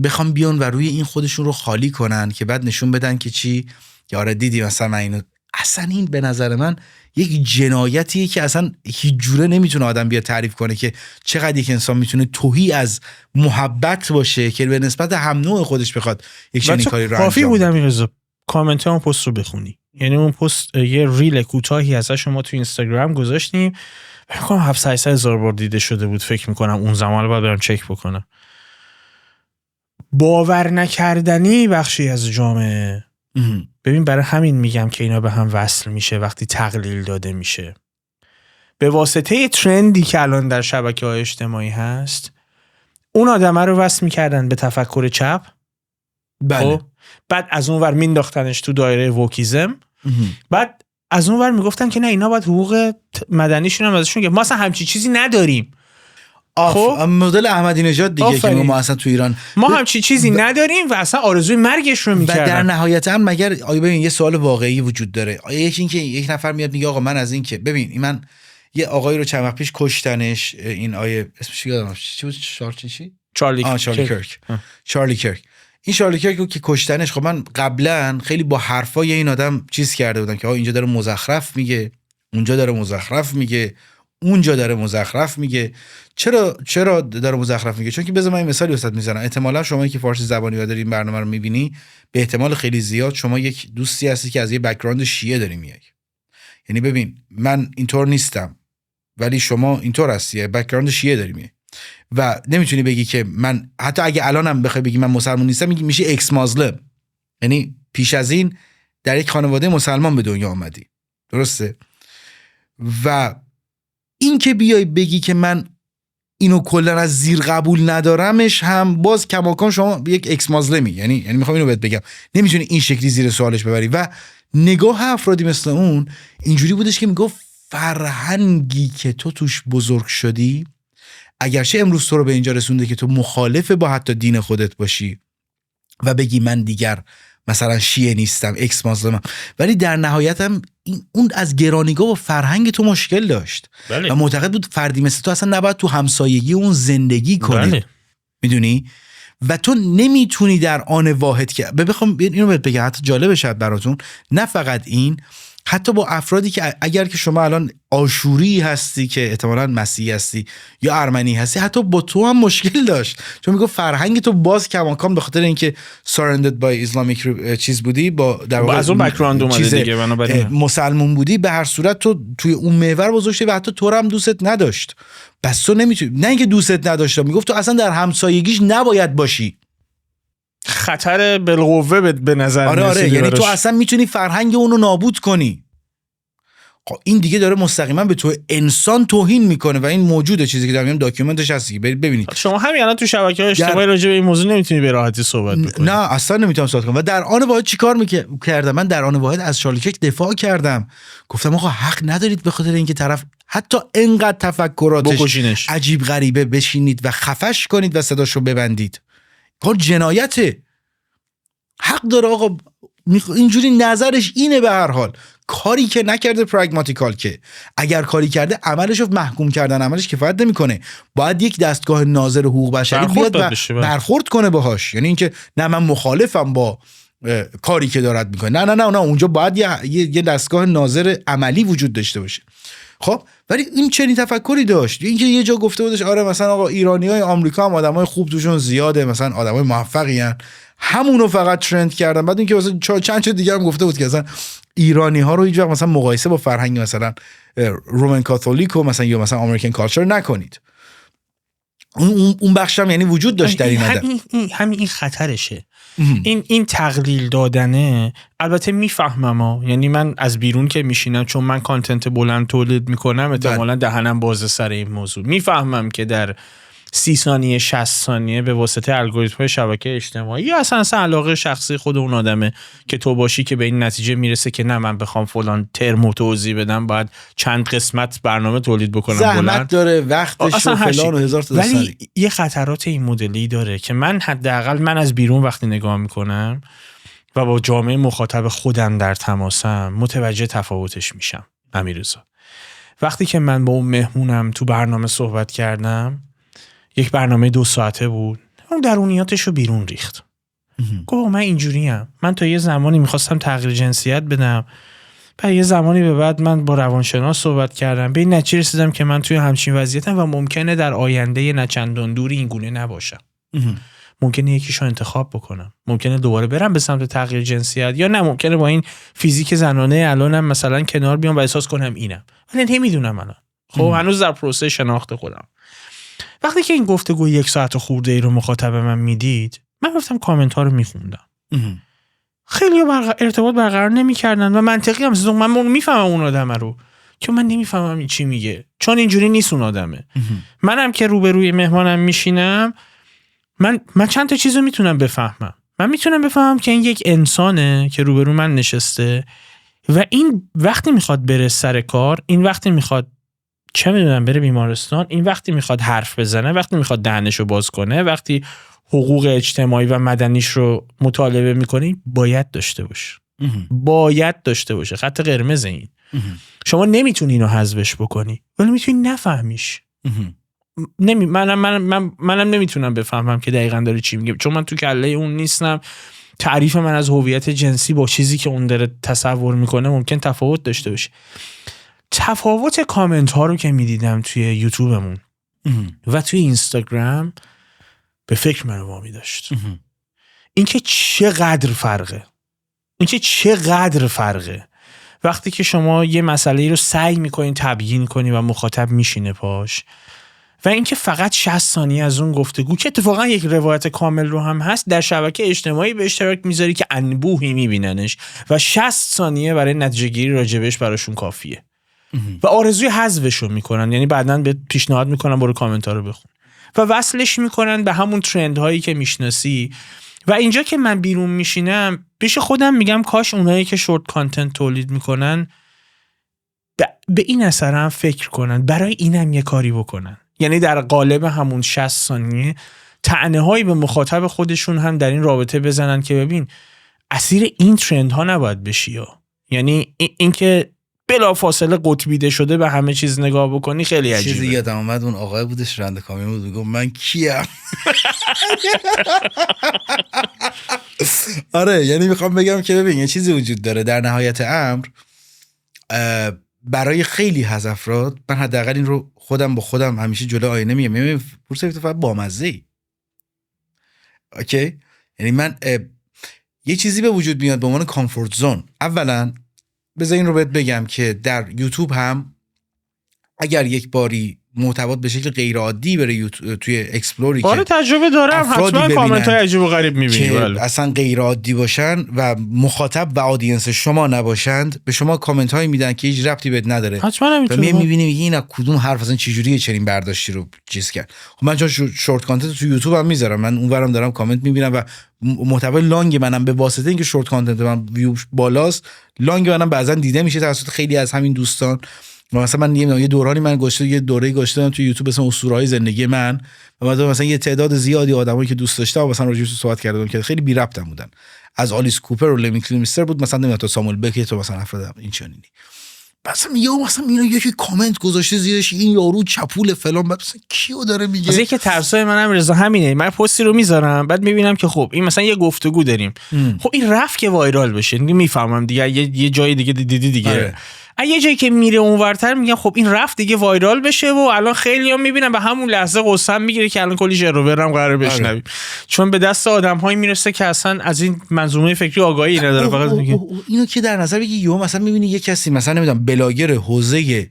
بخوام بیان و روی این خودشون رو خالی کنن که بعد نشون بدن که چی، که آره دیدی مثلا من اینو. اصلا این به نظر من یک جنایتیه که اصلا هیچ جوره نمیتونه آدم بیا تعریف کنه که چقدر یک انسان میتونه تهی از محبت باشه که به نسبت هم نوع خودش بخواد یک چنین کاری رو انجام بده. کافی بودم این روزا کامنت اون پست رو بخونی، یعنی اون پست یه ریل کوتاهی ازش شما تو اینستاگرام گذاشتیم، فکر کنم 700 هزار بار دیده شده بود، فکر میکنم اون زمان باید برم چک بکنم. باور نکردنی بخشی از جامعه. ببین برای همین میگم که اینا به هم وصل میشه وقتی تقلیل داده میشه به واسطه ترندی که الان در شبکه‌های اجتماعی هست. اون آدمه رو وصل میکردن به تفکر چپ، بله. بعد از اون ور مینداختنش تو دایره ووکیزم، بعد از اون ور میگفتن که نه اینا باید حقوق مدنیشون هم ازشون، که ما اصلا همچی چیزی نداریم. خب مدل احمدی نژاد دیگه که ما اصلا تو ایران ما همچی چیزی نداریم و اصلا آرزوی مرگش رو میکردن. و در نهایت هم مگر آیا ببین یه سوال واقعی وجود داره، آیا یکی این که یک نفر میاد میگه آقا من از این که ببین من یه آقایی رو چند وقت پیش کشتنش، این آیه اسمش یادم چی بود، چارلی کرک. این چارلی کرک رو که کشتنش، خب من قبلا خیلی با حرفای این آدم چیز کرده بودم که اینجا داره مزخرف میگه، اونجا داره مزخرف میگه، اونجا داره مزخرف میگه. چرا داره مزخرف میگه؟ چون که بذار من این مثالی واسط میزنم. احتمالاً شما که فارسی زبانی و داری این برنامه رو میبینی، به احتمال خیلی زیاد شما یک دوستی هستی که از یه بک‌گراند شیعه داری میای. یعنی ببین من اینطور نیستم ولی شما اینطور هستی، بک‌گراند شیعه داری میای و نمیتونی بگی که من، حتی اگه الانم بخوای بگی من مسلمان نیستم، میشه اکس مازلم، یعنی پیش از این در یک خانواده مسلمان به دنیا آمدی، درسته؟ و این که بیای بگی که من اینو کلا از زیر قبول ندارمش، هم باز کماکان شما یک اکس مازلمی. یعنی میخوام اینو بهت بگم، نمیتونی این شکلی زیر سوالش ببری. و نگاه افرادی مثل اون اینجوری بودش که میگفت فرهنگی که تو توش بزرگ شدی، اگرچه امروز تو رو به اینجا رسونده که تو مخالف با حتی دین خودت باشی و بگی من دیگر مثلا شیعه نیستم، اکس مازلمم، ولی در نهایت هم اون از گرانیگاه و فرهنگ تو مشکل داشت. بله. و معتقد بود فردی مثل تو اصلا نباید تو همسایگی اون زندگی کنی. بله. میدونی؟ و تو نمیتونی در آن واحد که بخوام اینو بهت بگم، حتی جالب شد براتون، نه فقط این، حتی با افرادی که اگر که شما الان آشوری هستی که احتمالاً مسیحی هستی یا ارمنی هستی، حتی با تو هم مشکل داشت، چون میگه فرهنگ تو باز کماکان به خاطر اینکه surrounded by Islamic چیز بودی، با در واقع از اون بک‌گراند اومده دیگه، بنابراین مسلمون بودی، به هر صورت تو توی اون محور بزرگ شدی و حتی تو هم دوستت نداشت. پس تو نمیتونی، نه اینکه دوستت نداشت، میگفت تو اصلا در همسایگیش نباید باشی، خطر بالقوه به نظر. آره یعنی تو اصلا میتونی فرهنگ اونو نابود کنی. این دیگه داره مستقیما به تو انسان توهین میکنه و این موجوده، چیزی که دارم میگم داکیومنتش هست که برید ببینید. شما همین الان تو شبکه‌های اجتماعی راجع به این موضوع نمیتونی به راحتی صحبت بکنی. نه اصلا نمیتونم صحبت کنم. و در آن واحد چیکار کردم؟ من در آن واحد از چارلی کیرک دفاع کردم، گفتم آقا حق ندارید به خاطر اینکه طرف حتی انقدر تفکراتش بکشینش، عجیب غریبه بشینید و خفش کنید و صداشو ببندید. کار جنایته. حق داره آقا اینجوری نظرش اینه. به هر حال کاری که نکرده پراگماتیکال، که اگر کاری کرده عملشو محکوم کردن عملش کفایت نمیکنه، باید یک دستگاه ناظر حقوق بشری بیاد و برخورد کنه باهاش. یعنی اینکه نه من مخالفم با کاری که دارد میکنه، نه اونجا باید یه دستگاه ناظر عملی وجود داشته باشه. خب ولی این چنین تفکری داشت. اینکه یه جا گفته بودش آره مثلا آقا ایرانیای آمریکا هم آدمای خوب توشون زیاده، مثلا آدمای موفقی ان، همونو فقط ترند کردن. بعد اینکه مثلا چند تا دیگه هم گفته بود که مثلا ایرانی ها رو هیچ وقت مثلا مقایسه با فرهنگ مثلا رومن کاتولیک و مثلا یا مثلا امریکن کالچر نکنید. اون بخشم یعنی وجود داشت در این همین این خطرشه. این تقلیل دادنه. البته میفهمم یعنی من از بیرون که میشینم، چون من کانتنت بلند تولید میکنم، احتمالاً دهنم باز سر این موضوع. میفهمم که در 30 ثانیه 60 ثانیه به واسطه الگوریتم‌های شبکه اجتماعی یا اصلا علاقه شخصی خود اون آدمه که تو باشی که به این نتیجه میرسه که نه من بخوام فلان ترمو توضیح بدم باید چند قسمت برنامه تولید بکنم، زحمت داره، وقتش و فلان و هزار تا داستان. ولی یه خطرات این مدلی داره که من حداقل من از بیرون وقتی نگاه میکنم و با جامعه مخاطب خودم در تماسم متوجه تفاوتش میشم. امیررضا وقتی که من با اون مهمونم تو برنامه صحبت کردم، یک برنامه 2 ساعته بود، اون درونیاتشو بیرون ریخت. گفت من اینجوریم، من تا یه زمانی میخواستم تغییر جنسیت بدم، بعد یه زمانی به بعد من با روانشناس صحبت کردم، به این نتیجه رسیدم که من توی همچین وضعیتم و ممکنه در آینده نه چندان دوری این گونه نباشم. ممکنه یکیشو انتخاب بکنم، ممکنه دوباره برم به سمت تغییر جنسیت، یا نه ممکنه با این فیزیک زنانه الانم مثلا کنار بیام و احساس کنم اینم، ولی نمیدونم الان. خب هنوز در پروسه شناخت خودم. وقتی که این گفتگو 1 ساعت خورده ای رو مخاطب من میدید، من رفتم کامنت ها رو میخوندم. خیلی ارتباط برقرار نمیکردن و منطقی هم من میفهمم اون آدمه رو، که من نمیفهمم این چی میگه، چون اینجوری نیست اون آدمه. منم که روبروی مهمانم میشینم، من چند تا چیزو میتونم بفهمم. من میتونم بفهمم که این یک انسانه که روبرو من نشسته و این وقتی میخواد بره سر کار، این وقتی میخواد چه میدونم بره بیمارستان، این وقتی میخواد حرف بزنه، وقتی میخواد دهنشو باز کنه، وقتی حقوق اجتماعی و مدنیش رو مطالبه میکنی، باید داشته باشه. باید داشته باشه. خط قرمز این. شما نمیتونی اینو حذفش بکنی، ولی میتونی نفهمیش. منم نمیتونم بفهمم که دقیقاً داره چی میگه، چون من تو کله اون نیستم. تعریف من از هویت جنسی با چیزی که اون داره تصور میکنه ممکن تفاوت داشته باشه. تفاوت کامنت ها رو که میدیدم توی یوتیوبمون و توی اینستاگرام به فکر من وامی داشت. اینکه چقدر فرقه وقتی که شما یه مسئله رو سعی میکنین تبیین کنی و مخاطب میشینه پاش، و اینکه فقط 60 ثانیه از اون گفتگو که اتفاقا یک روایت کامل رو هم هست در شبکه اجتماعی به اشتراک میذاری که انبوهی میبیننش و 60 ثانیه برای نتیجه گیری راجبش براشون کافیه و آرزوی حذفش رو میکنن. یعنی بعداً به پیشنهاد میکنن برو کامنت ها رو بخون و وصلش میکنن به همون ترند هایی که میشناسی. و اینجا که من بیرون میشینم پیش خودم میگم کاش اونایی که شورت کانتنت تولید میکنن به این اثر هم فکر کنن، برای اینم یه کاری بکنن. یعنی در قالب همون 60 ثانیه طعنه هایی به مخاطب خودشون هم در این رابطه بزنن که ببین اسیر این ترند ها نباید بشی. یعنی این که بلا فاصله قطبیده شده به همه چیز نگاه بکنی خیلی عجیبه. چیزی یادم اومد اون آقای بودش رنده کامیون بود میگم من کیم. آره یعنی میخوام بگم که ببین یه چیزی وجود داره در نهایت امر برای خیلی از افراد. من حداقل این رو خودم با خودم همیشه جلوی آینه میگم پرسه فقط بامزه‌ای. اوکی، یعنی من یه چیزی به وجود میاد به عنوان کامفورت زون. اولا بذار این رو بهت بگم که در یوتیوب هم اگر یک باری محتوات به شکل غیر عادی بره توی اکسپلوری که تجربه دارم، حتما کامنت های عجیب و غریب می‌بینی که اصلا غیر عادی باشن و مخاطب و آدینس شما نباشند، به شما کامنت هایی میدن که هیچ ربطی بهت نداره. حتما و میبینی این کدوم حرف اصلا چه جوریه چنین برداشتی رو چیز کرد. خب من چون شورت کانتنت تو یوتیوب هم میذارم، من اونورم دارم کامنت میبینم و محتوای لانگ منم به واسطه اینکه شورت کانتنت من ویو بالاست، لانگ منم بعضن دیده میشه توسط خیلی از همین دوستان. مثلا من یه دورانی من یه دوره گذاشتم تو یوتیوب اسم اسطوره‌های زندگی من و مثلا یه تعداد زیادی آدمایی که دوست داشتم مثلا راجعش صحبت کردم که خیلی بی ربط بودن، از آلیس کوپر و لمی کلینستر بود مثلا نمیدونم تا ساموئل بکت و مثلا افراد این چنینی. مثلا اینا یکی کامنت گذاشته زیرش این یارو چپول فلان، مثلا کیو داره میگه؟ مثلا که ترسای منم رضا همینه، من پستی رو میذارم بعد میبینم که خب این مثلا یه گفتگو داریم، خب این رفت که وایرال بشه میفهمم دیگه یه جای دیگه دیدی دیگه یه جایی که میره اونورتر میگن خب این رفت دیگه وایرال بشه و الان خیلی‌ها میبینن به همون لحظه قسم میگیره که الان کلی جروورم قراره بشنویم، چون به دست آدم‌هایی میرسه که اصلا از این منظومه فکری آگاهی نداره. فقط میگه اینو که در نظر بگی مثلا میبینی یه کسی مثلا نمیدونم بلاگر حوزه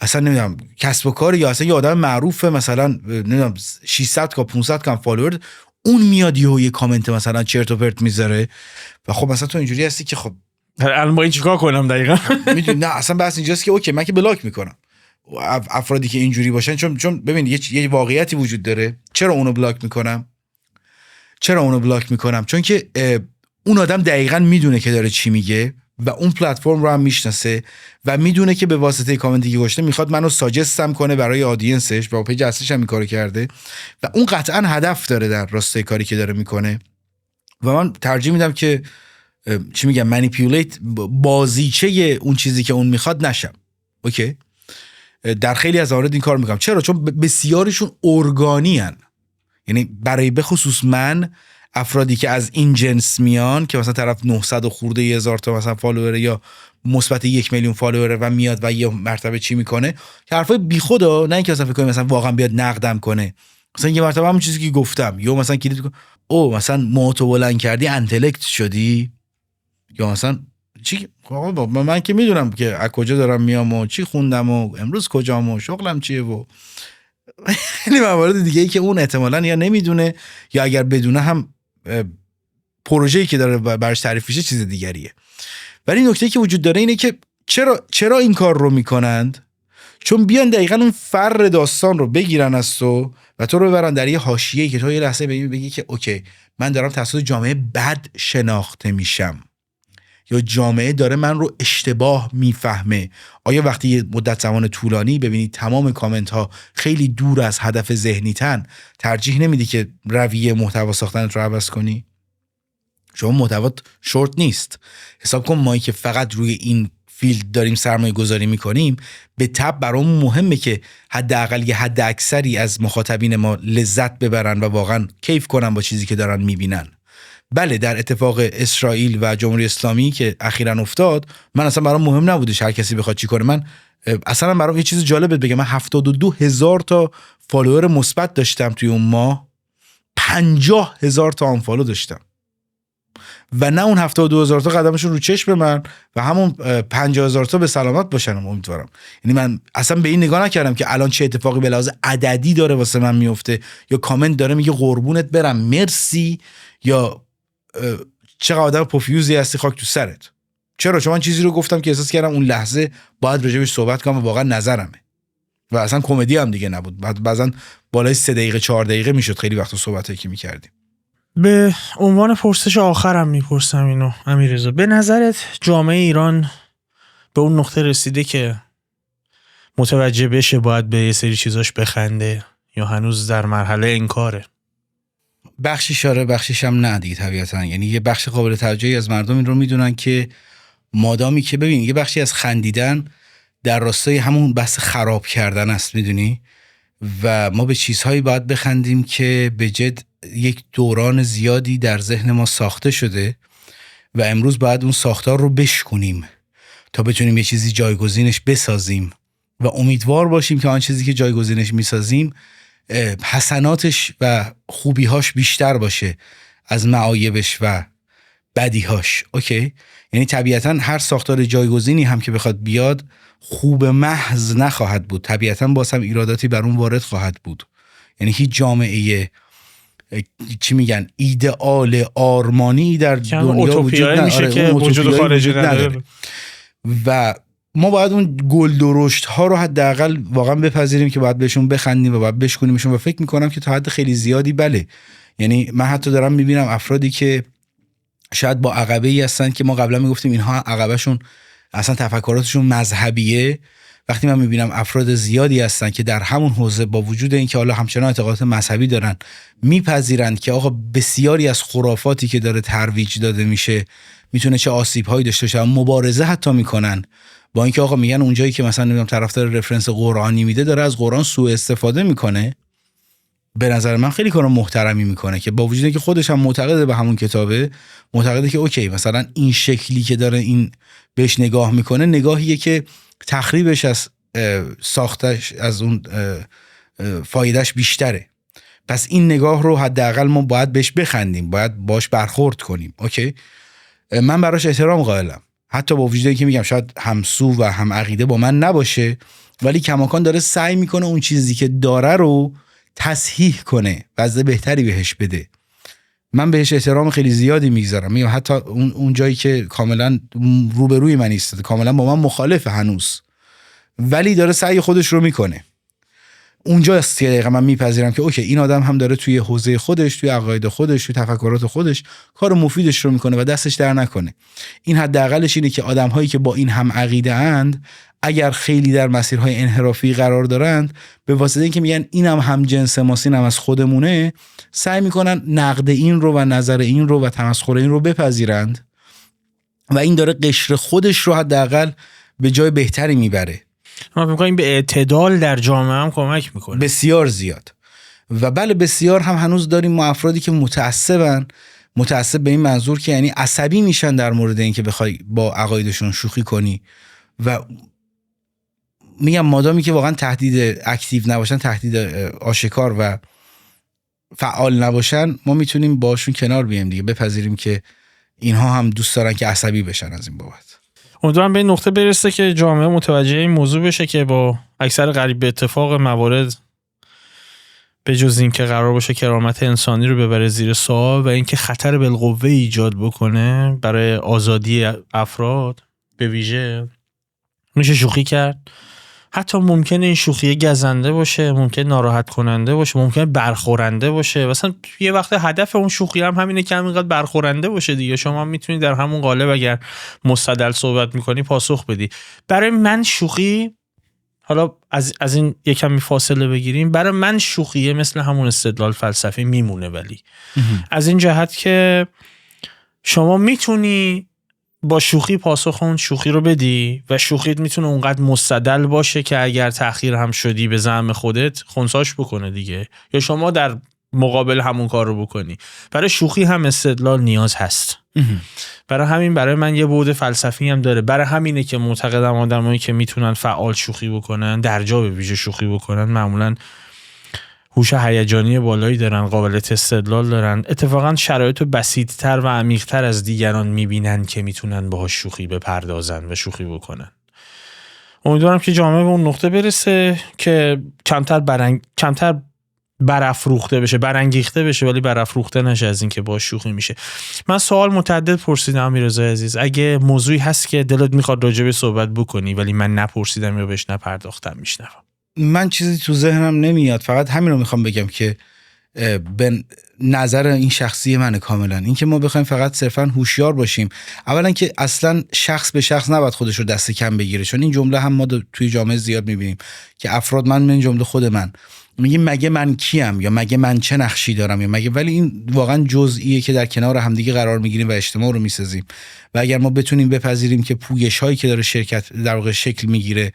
اصلا نمیدونم کسب و کار یا اصلا یه آدم معروفه مثلا نمیدونم 600 تا 500 تا فالوور، اون میاد یه کامنت مثلا چرت و پرت میذاره و خب مثلا تو اینجوری هستی که خب الان باید چیکار کنم دقیقاً؟ میدونی نه اصلا بحث اینجاست که اوکی من که بلاک میکنم افرادی که اینجوری باشن، چون ببین یه واقعیتی وجود داره. چرا اونو بلاک میکنم؟ چون که اون آدم دقیقاً میدونه که داره چی میگه و اون پلتفرم رو هم میشناسه و میدونه که به واسطه کامنتی که گذاشته میخواد منو ساجستم کنه برای آدینسش و پیج اصلیش هم این کارو کرده و اون قطعاً هدف داره در راستای کاری که داره میکنه و من ترجیح میدم که چی میگم منیپیولیت بازیچه اون چیزی که اون میخواد نشم. اوکی، در خیلی از موارد این کار میکنم. چرا؟ چون بسیاریشون ارگانی هن. یعنی برای بخصوص من افرادی که از این جنس میان که مثلا طرف 900 و خورده 1000 تا مثلا فالووره یا مثبت 1 میلیون فالووره و میاد و یه مرتبه چی میکنه که حرفای بیخودا، نه اینکه مثلا فکر کنی مثلا واقعا بیاد نقدم کنه. مثلا یه مرتبه همون چیزی که گفتم یا مثلا کلید کن او مثلا موتو بلند کردی انتلکت شدی یا مثلا چی من که میدونم که از کجا دارم میام و چی خوندم و امروز کجام و شغلم چیه و خیلی موارد دیگه ای که اون احتمالاً یا نمیدونه یا اگر بدونه هم پروژه‌ای که داره برش تعریف میشه چیز دیگریه. ولی نکته‌ای که وجود داره اینه که چرا این کار رو میکنند؟ چون بیان دقیقاً اون فر داستان رو بگیرن از تو و تو رو ببرن در یه حاشیه‌ای که تو یه لحظه بگی که اوکی من دارم توسط جامعه بد شناخته میشم یا جامعه داره من رو اشتباه میفهمه. آیا وقتی یه مدت زمان طولانی ببینید تمام کامنت ها خیلی دور از هدف ذهنیتن، ترجیح نمیدی که رویه محتوا ساختنت رو عوض کنی؟ شما محتوات شورت نیست. حساب کن مایی که فقط روی این فیلد داریم سرمایه گذاری میکنیم به تبع برامون مهمه که حداقل یه حد اکثری از مخاطبین ما لذت ببرن و واقعا کیف کنن با چیزی که دارن میبینن. بله در اتفاق اسرائیل و جمهوری اسلامی که اخیراً افتاد من اصلا برام مهم نبودش هر کسی بخواد چی کنه. من اصلا برام یه چیز جالبه بگم، من 72,000 تا فالوور مثبت داشتم توی اون ماه، 50,000 تا آنفالو داشتم و نه اون 72,000 تا قدمشون رو چشم من و همون 50,000 تا به سلامت باشن امیدوارم. یعنی من اصلا به این نگاه نکردم که الان چه اتفاقی به لحاظ عددی داره واسه من میفته یا کامنت داره میگه قربونت برم مرسی یا چقدر آدم پوفیوزی هستی خاک تو سرت. چرا؟ چون من چیزی رو گفتم که احساس کردم اون لحظه باید راجبش صحبت کنم و واقعا نظرمه و اصلا کمدی هم دیگه نبود. بعضا بالای 3 دقیقه 4 دقیقه میشد خیلی وقتا صحبتایی که میکردیم. به عنوان پرسش آخرم میپرسم اینو امیررضا، به نظرت جامعه ایران به اون نقطه رسیده که متوجه بشه باید به یه سری چیزاش بخنده یا هنوز در مرحله انکاره؟ بخشیش آره بخشیش هم نه دیگه طبیعتا. یعنی یه بخش قابل توجهی از مردم این رو میدونن که مادامی که ببین یه بخشی از خندیدن در راستای همون بحث خراب کردن است میدونی و ما به چیزهایی باید بخندیم که به جد یک دوران زیادی در ذهن ما ساخته شده و امروز باید اون ساختار رو بشکنیم تا بتونیم یه چیزی جایگزینش بسازیم و امیدوار باشیم که آن چیزی که جایگزینش میسازیم حسناتش و خوبیهاش بیشتر باشه از معایبش و بدیهاش. اوکی؟ یعنی طبیعتا هر ساختار جایگزینی هم که بخواد بیاد خوب محض نخواهد بود، طبیعتاً باز هم ایراداتی بر اون وارد خواهد بود. یعنی هیچ جامعه چی میگن ایدئال آرمانی در دنیا وجود نداره که وجود خارجی نداره و ما باید اون گل درشت ها رو حداقل واقعا بپذیریم که باید بهشون بخندیم و باید بشکنیمشون و فکر میکنم که تا حد خیلی زیادی بله. یعنی من حتی دارم میبینم افرادی که شاید با عقبه ای هستن که ما قبلا میگفتیم اینها عقبهشون اصلا تفکراتشون مذهبیه، وقتی من میبینم افراد زیادی هستن که در همون حوزه با وجود اینکه حالا همچنان اعتقادات مذهبی دارن میپذیرند که آقا بسیاری از خرافاتی که داره ترویج داده میشه میتونه چه آسیب‌هایی داشته باشه، مبارزه حتی میکنن با اینکه آقا میگن اونجایی که مثلا نمیدونم طرفدار رفرنس قرآنی میده داره از قرآن سوء استفاده میکنه. به نظر من خیلی کار محترمی میکنه که با وجود اینکه خودش هم معتقده به همون کتابه، معتقده که اوکی مثلا این شکلی که داره این بهش نگاه میکنه نگاهیه که تخریبش از ساختش از اون فایدهش بیشتره، پس این نگاه رو حداقل ما باید بهش بخندیم، باید باش برخورد کنیم. اوکی من براش احترام قائلم، حتی با وجود اینکه میگم شاید همسو و هم عقیده با من نباشه، ولی کماکان داره سعی میکنه اون چیزی که داره رو تصحیح کنه، وضع بهتری بهش بده. من بهش احترام خیلی زیادی میگذارم، میگم حتی اون جایی که کاملا روبروی من ایستاده، کاملا با من مخالفه هنوز، ولی داره سعی خودش رو میکنه. اونجا است که دقیقا من میپذیرم که اوکی این آدم هم داره توی حوزه خودش، توی عقاید خودش، توی تفکرات خودش کار مفیدش رو میکنه و دستش در نکنه. این حداقلش اینه که آدم‌هایی که با این هم عقیده اند اگر خیلی در مسیرهای انحرافی قرار دارند، به واسطه اینکه میگن اینم هم جنس ماست، اینم از خودمونه، سعی میکنن نقد این رو و نظر این رو و تمسخر این رو بپذیرند و این داره قشر خودش رو حداقل به جای بهتری میبره. ما فکر کنیم به اعتدال در جامعه هم کمک میکنه بسیار زیاد. و بله بسیار هم هنوز داریم ما افرادی که متعصب به این منظور که یعنی عصبی میشن در مورد این که بخوای با عقایدشون شوخی کنی و میگم مادامی که واقعا تهدید اکتیو نباشن، تهدید آشکار و فعال نباشن، ما میتونیم باشون کنار بیایم دیگه، بپذیریم که اینها هم دوست دارن که عصبی بشن از این بابت. امیدوارم به این نقطه برسه که جامعه متوجه این موضوع بشه که با اکثر قریب به اتفاق موارد به جز این که قرار باشه کرامت انسانی رو ببره زیر سوال و اینکه خطر بالقوه ایجاد بکنه برای آزادی افراد به ویژه، میشه شوخی کرد. حتی ممکنه این شوخی گزنده باشه، ممکنه ناراحت کننده باشه، ممکنه برخورنده باشه. مثلا یه وقت هدف اون شوخی هم همینه که همینقدر برخورنده باشه دیگه. شما میتونید در همون قالب اگر مستدل صحبت میکنی پاسخ بدی. برای من شوخی، حالا از این یکمی فاصله بگیریم، برای من شوخیه مثل همون استدلال فلسفی میمونه، ولی از این جهت که شما میتونی با شوخی پاسخ اون شوخی رو بدی و شوخیت میتونه اونقدر مستدل باشه که اگر تأخیر هم شدی به زعم خودت خنثاش بکنه دیگه، یا شما در مقابل همون کار رو بکنی. برای شوخی هم استدلال نیاز هست. برای همین برای من یه بعد فلسفی هم داره. برای همینه که معتقدم آدمایی که میتونن فعال شوخی بکنن، درجا به ویژه شوخی بکنن، معمولاً هوش هیجانی بالایی دارن، قابلیت استدلال دارن، اتفاقا شرایط بسیط‌تر و عمیق‌تر از دیگران میبینن که میتونن باهاش شوخی بپردازن و شوخی بکنن. امیدوارم که جامعه به اون نقطه برسه که کمتر برافروخته بشه، برانگیخته بشه، ولی برافروخته نشه از این که باهاش شوخی میشه. من سوال متعدد پرسیدم امیررضا عزیز، اگه موضوعی هست که دلت میخواد راجع به صحبت بکنی ولی من نپرسیدم یا بهش نپرداختم، میشنوم. من چیزی تو ذهنم نمیاد، فقط همین رو میخوام بگم که به نظر این شخصی منه کاملا، این که ما بخوایم فقط صرفا هوشیار باشیم. اولا که اصلا شخص به شخص نباید خودش رو دست کم بگیره، چون این جمله هم ما توی جامعه زیاد میبینیم که افراد، من جمله خود من میگیم مگه من کیم، یا مگه من چه نقشی دارم، یا مگه، ولی این واقعا جزئیه که در کنار همدیگه قرار میگیریم و اجتماع رو میسازیم. و اگر ما بتونیم بپذیریم که پویش هایی که داره شرکت در واقع شکل میگیره،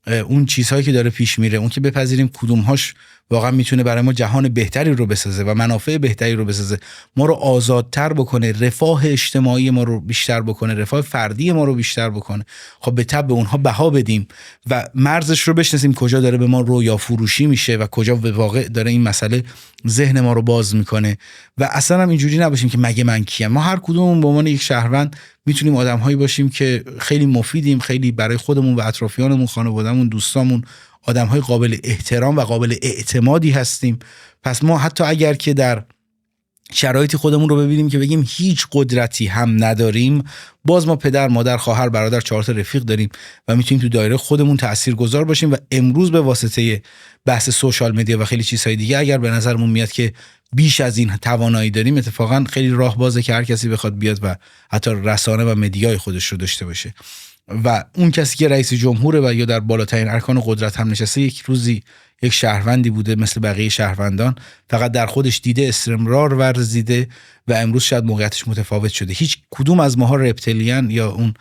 اون چیزهایی که داره پیش میره، اون که بپذیریم کدومهاش واقعا میتونه برای ما جهان بهتری رو بسازه و منافع بهتری رو بسازه، ما رو آزادتر بکنه، رفاه اجتماعی ما رو بیشتر بکنه، رفاه فردی ما رو بیشتر بکنه، خب به تبع اونها بها بدیم و مرزش رو بشناسیم کجا داره به ما رویا فروشی میشه و کجا به واقع داره این مسئله ذهن ما رو باز میکنه و اصلا هم اینجوری نباشیم که مگه من کیم. ما هر کدوممون به عنوان یک شهروند میتونیم آدم‌هایی باشیم که خیلی مفیدیم، خیلی برای خودمون و اطرافیانمون، خانوادهمون، دوستامون آدم‌های قابل احترام و قابل اعتمادی هستیم. پس ما حتی اگر که در شرایط خودمون رو ببینیم که بگیم هیچ قدرتی هم نداریم، باز ما پدر، مادر، خواهر، برادر، 4 تا رفیق داریم و میتونیم تو دایره خودمون تاثیرگذار باشیم و امروز به واسطه بحث سوشال مدیا و خیلی چیزهای دیگه اگر به نظرمون میاد که بیش از این توانایی داریم، اتفاقا خیلی راه بازه که هر کسی بخواد بیاد و حتی رسانه و مدیای خودش رو داشته باشه و اون کسی که رئیس جمهوره و یا در بالاترین ارکان قدرت هم نشسته یک روزی یک شهروندی بوده مثل بقیه شهروندان، فقط در خودش دیده، استمرار ورزیده و امروز شاید موقعیتش متفاوت شده. هیچ کدوم از ماها رپتیلیان یا اون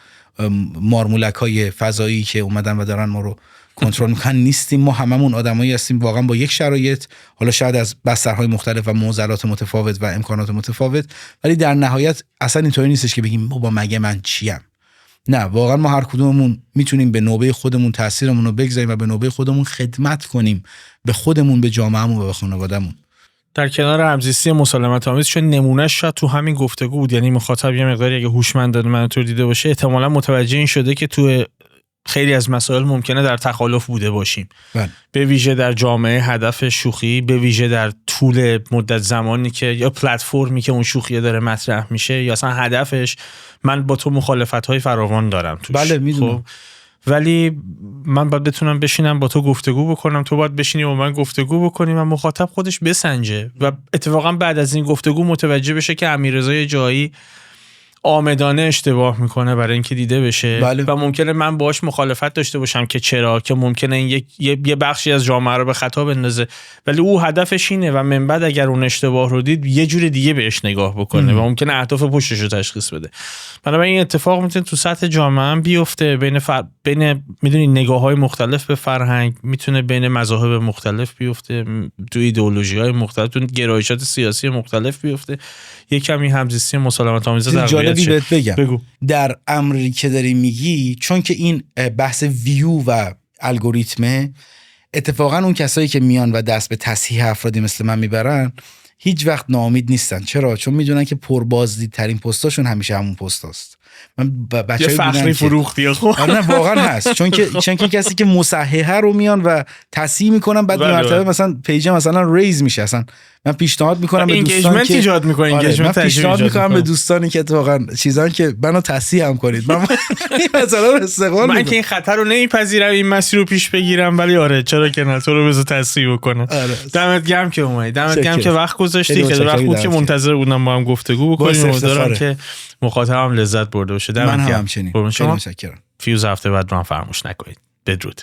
مارمولک‌های فضایی که اومدن و دارن ما رو کنترل میکنن نیستیم. ما هممون آدمایی هستیم واقعا با یک شرایط، حالا شاید از بسترهای مختلف و معضلات متفاوت و امکانات متفاوت، ولی در نهایت اصلا اینطوری نیستش که بگیم بابا مگه من چیم. نه، واقعا ما هر کدوممون میتونیم به نوبه خودمون تاثیرمون رو بگذاریم و به نوبه خودمون خدمت کنیم به خودمون، به جامعهمون و به خانوادهمون. در کنار همزیستی مسالمت آمیز چون نمونهش شاید تو همین گفتگو بود، یعنی مخاطب یه مقداری اگه هوشمندانه منو دیده باشه احتمالاً متوجه این شده که تو خیلی از مسائل ممکنه در تخالف بوده باشیم. به ویژه در جامعه هدف شوخی، به ویژه در طول مدت زمانی که یا پلتفرمی که اون شوخیه داره مطرح میشه یا اصلا هدفش، من با تو مخالفت‌های فراوان دارم توش. بله میدونم. خب ولی من باید بتونم بشینم با تو گفتگو بکنم، تو باید بشینی با من گفتگو بکنیم و مخاطب خودش بسنجه و اتفاقا بعد از این گفتگو متوجه بشه که امیررضا جایی آمدانه اشتباه میکنه برای اینکه دیده بشه. بله. و ممکنه من باهاش مخالفت داشته باشم که چرا، که ممکنه این یه بخشی از جامعه رو به خطا بندازه، ولی او هدفش اینه و من بعد اگر اون اشتباه رو دید یه جور دیگه بهش نگاه بکنه و ممکنه اهداف پشتش رو تشخیص بده. بنابراین این اتفاق میتونه تو سطح جامعه هم بیفته، بین میدونی نگاه‌های مختلف به فرهنگ، میتونه بین مذاهب مختلف بیفته، تو ایدئولوژی‌های مختلف، تو گرایشات سیاسی مختلف بیفته. یه کمی همزیستی مسالمت آمیزه در جالبی بهت بگم. بگو. در امری که داری میگی، چون که این بحث ویو و الگوریتمه، اتفاقا اون کسایی که میان و دست به تصحیح افرادی مثل من میبرن هیچ وقت ناامید نیستن. چرا؟ چون میدونن که پربازدیدترین پستاشون همیشه همون پستاست. من بچه‌ای بودن فخری فروختی خب. نه واقعا هست، چون که کسی که مصححه رو میان و تصحیح میکنن، بعد مرتبه مثلا پیج مثلا ریز میشه. اصلا من پیشنهاد میکنم به دوستان که ایجاد میکنین، من پیشنهاد میکنم به دوستانی که واقعا چیزان که منو تصحیح هم کنید. من مثلا استقبال من که این خطر رو نمیپذیرم این مسیر رو پیش بگیرم، ولی آره چرا که نه، تو رو بذار تصحیح بکنم. دمت گرم که اومدی، دمت گرم که وقت گذاشتی، که وقت بود که منتظر بودم با هم گفتگو بکنیم. امیدوارم که مخاطبم لذت برده باشه. من هم همچنین. خیلی متشکرم. فیوز هفته بعد رو هم فراموش نکنید. بدرود.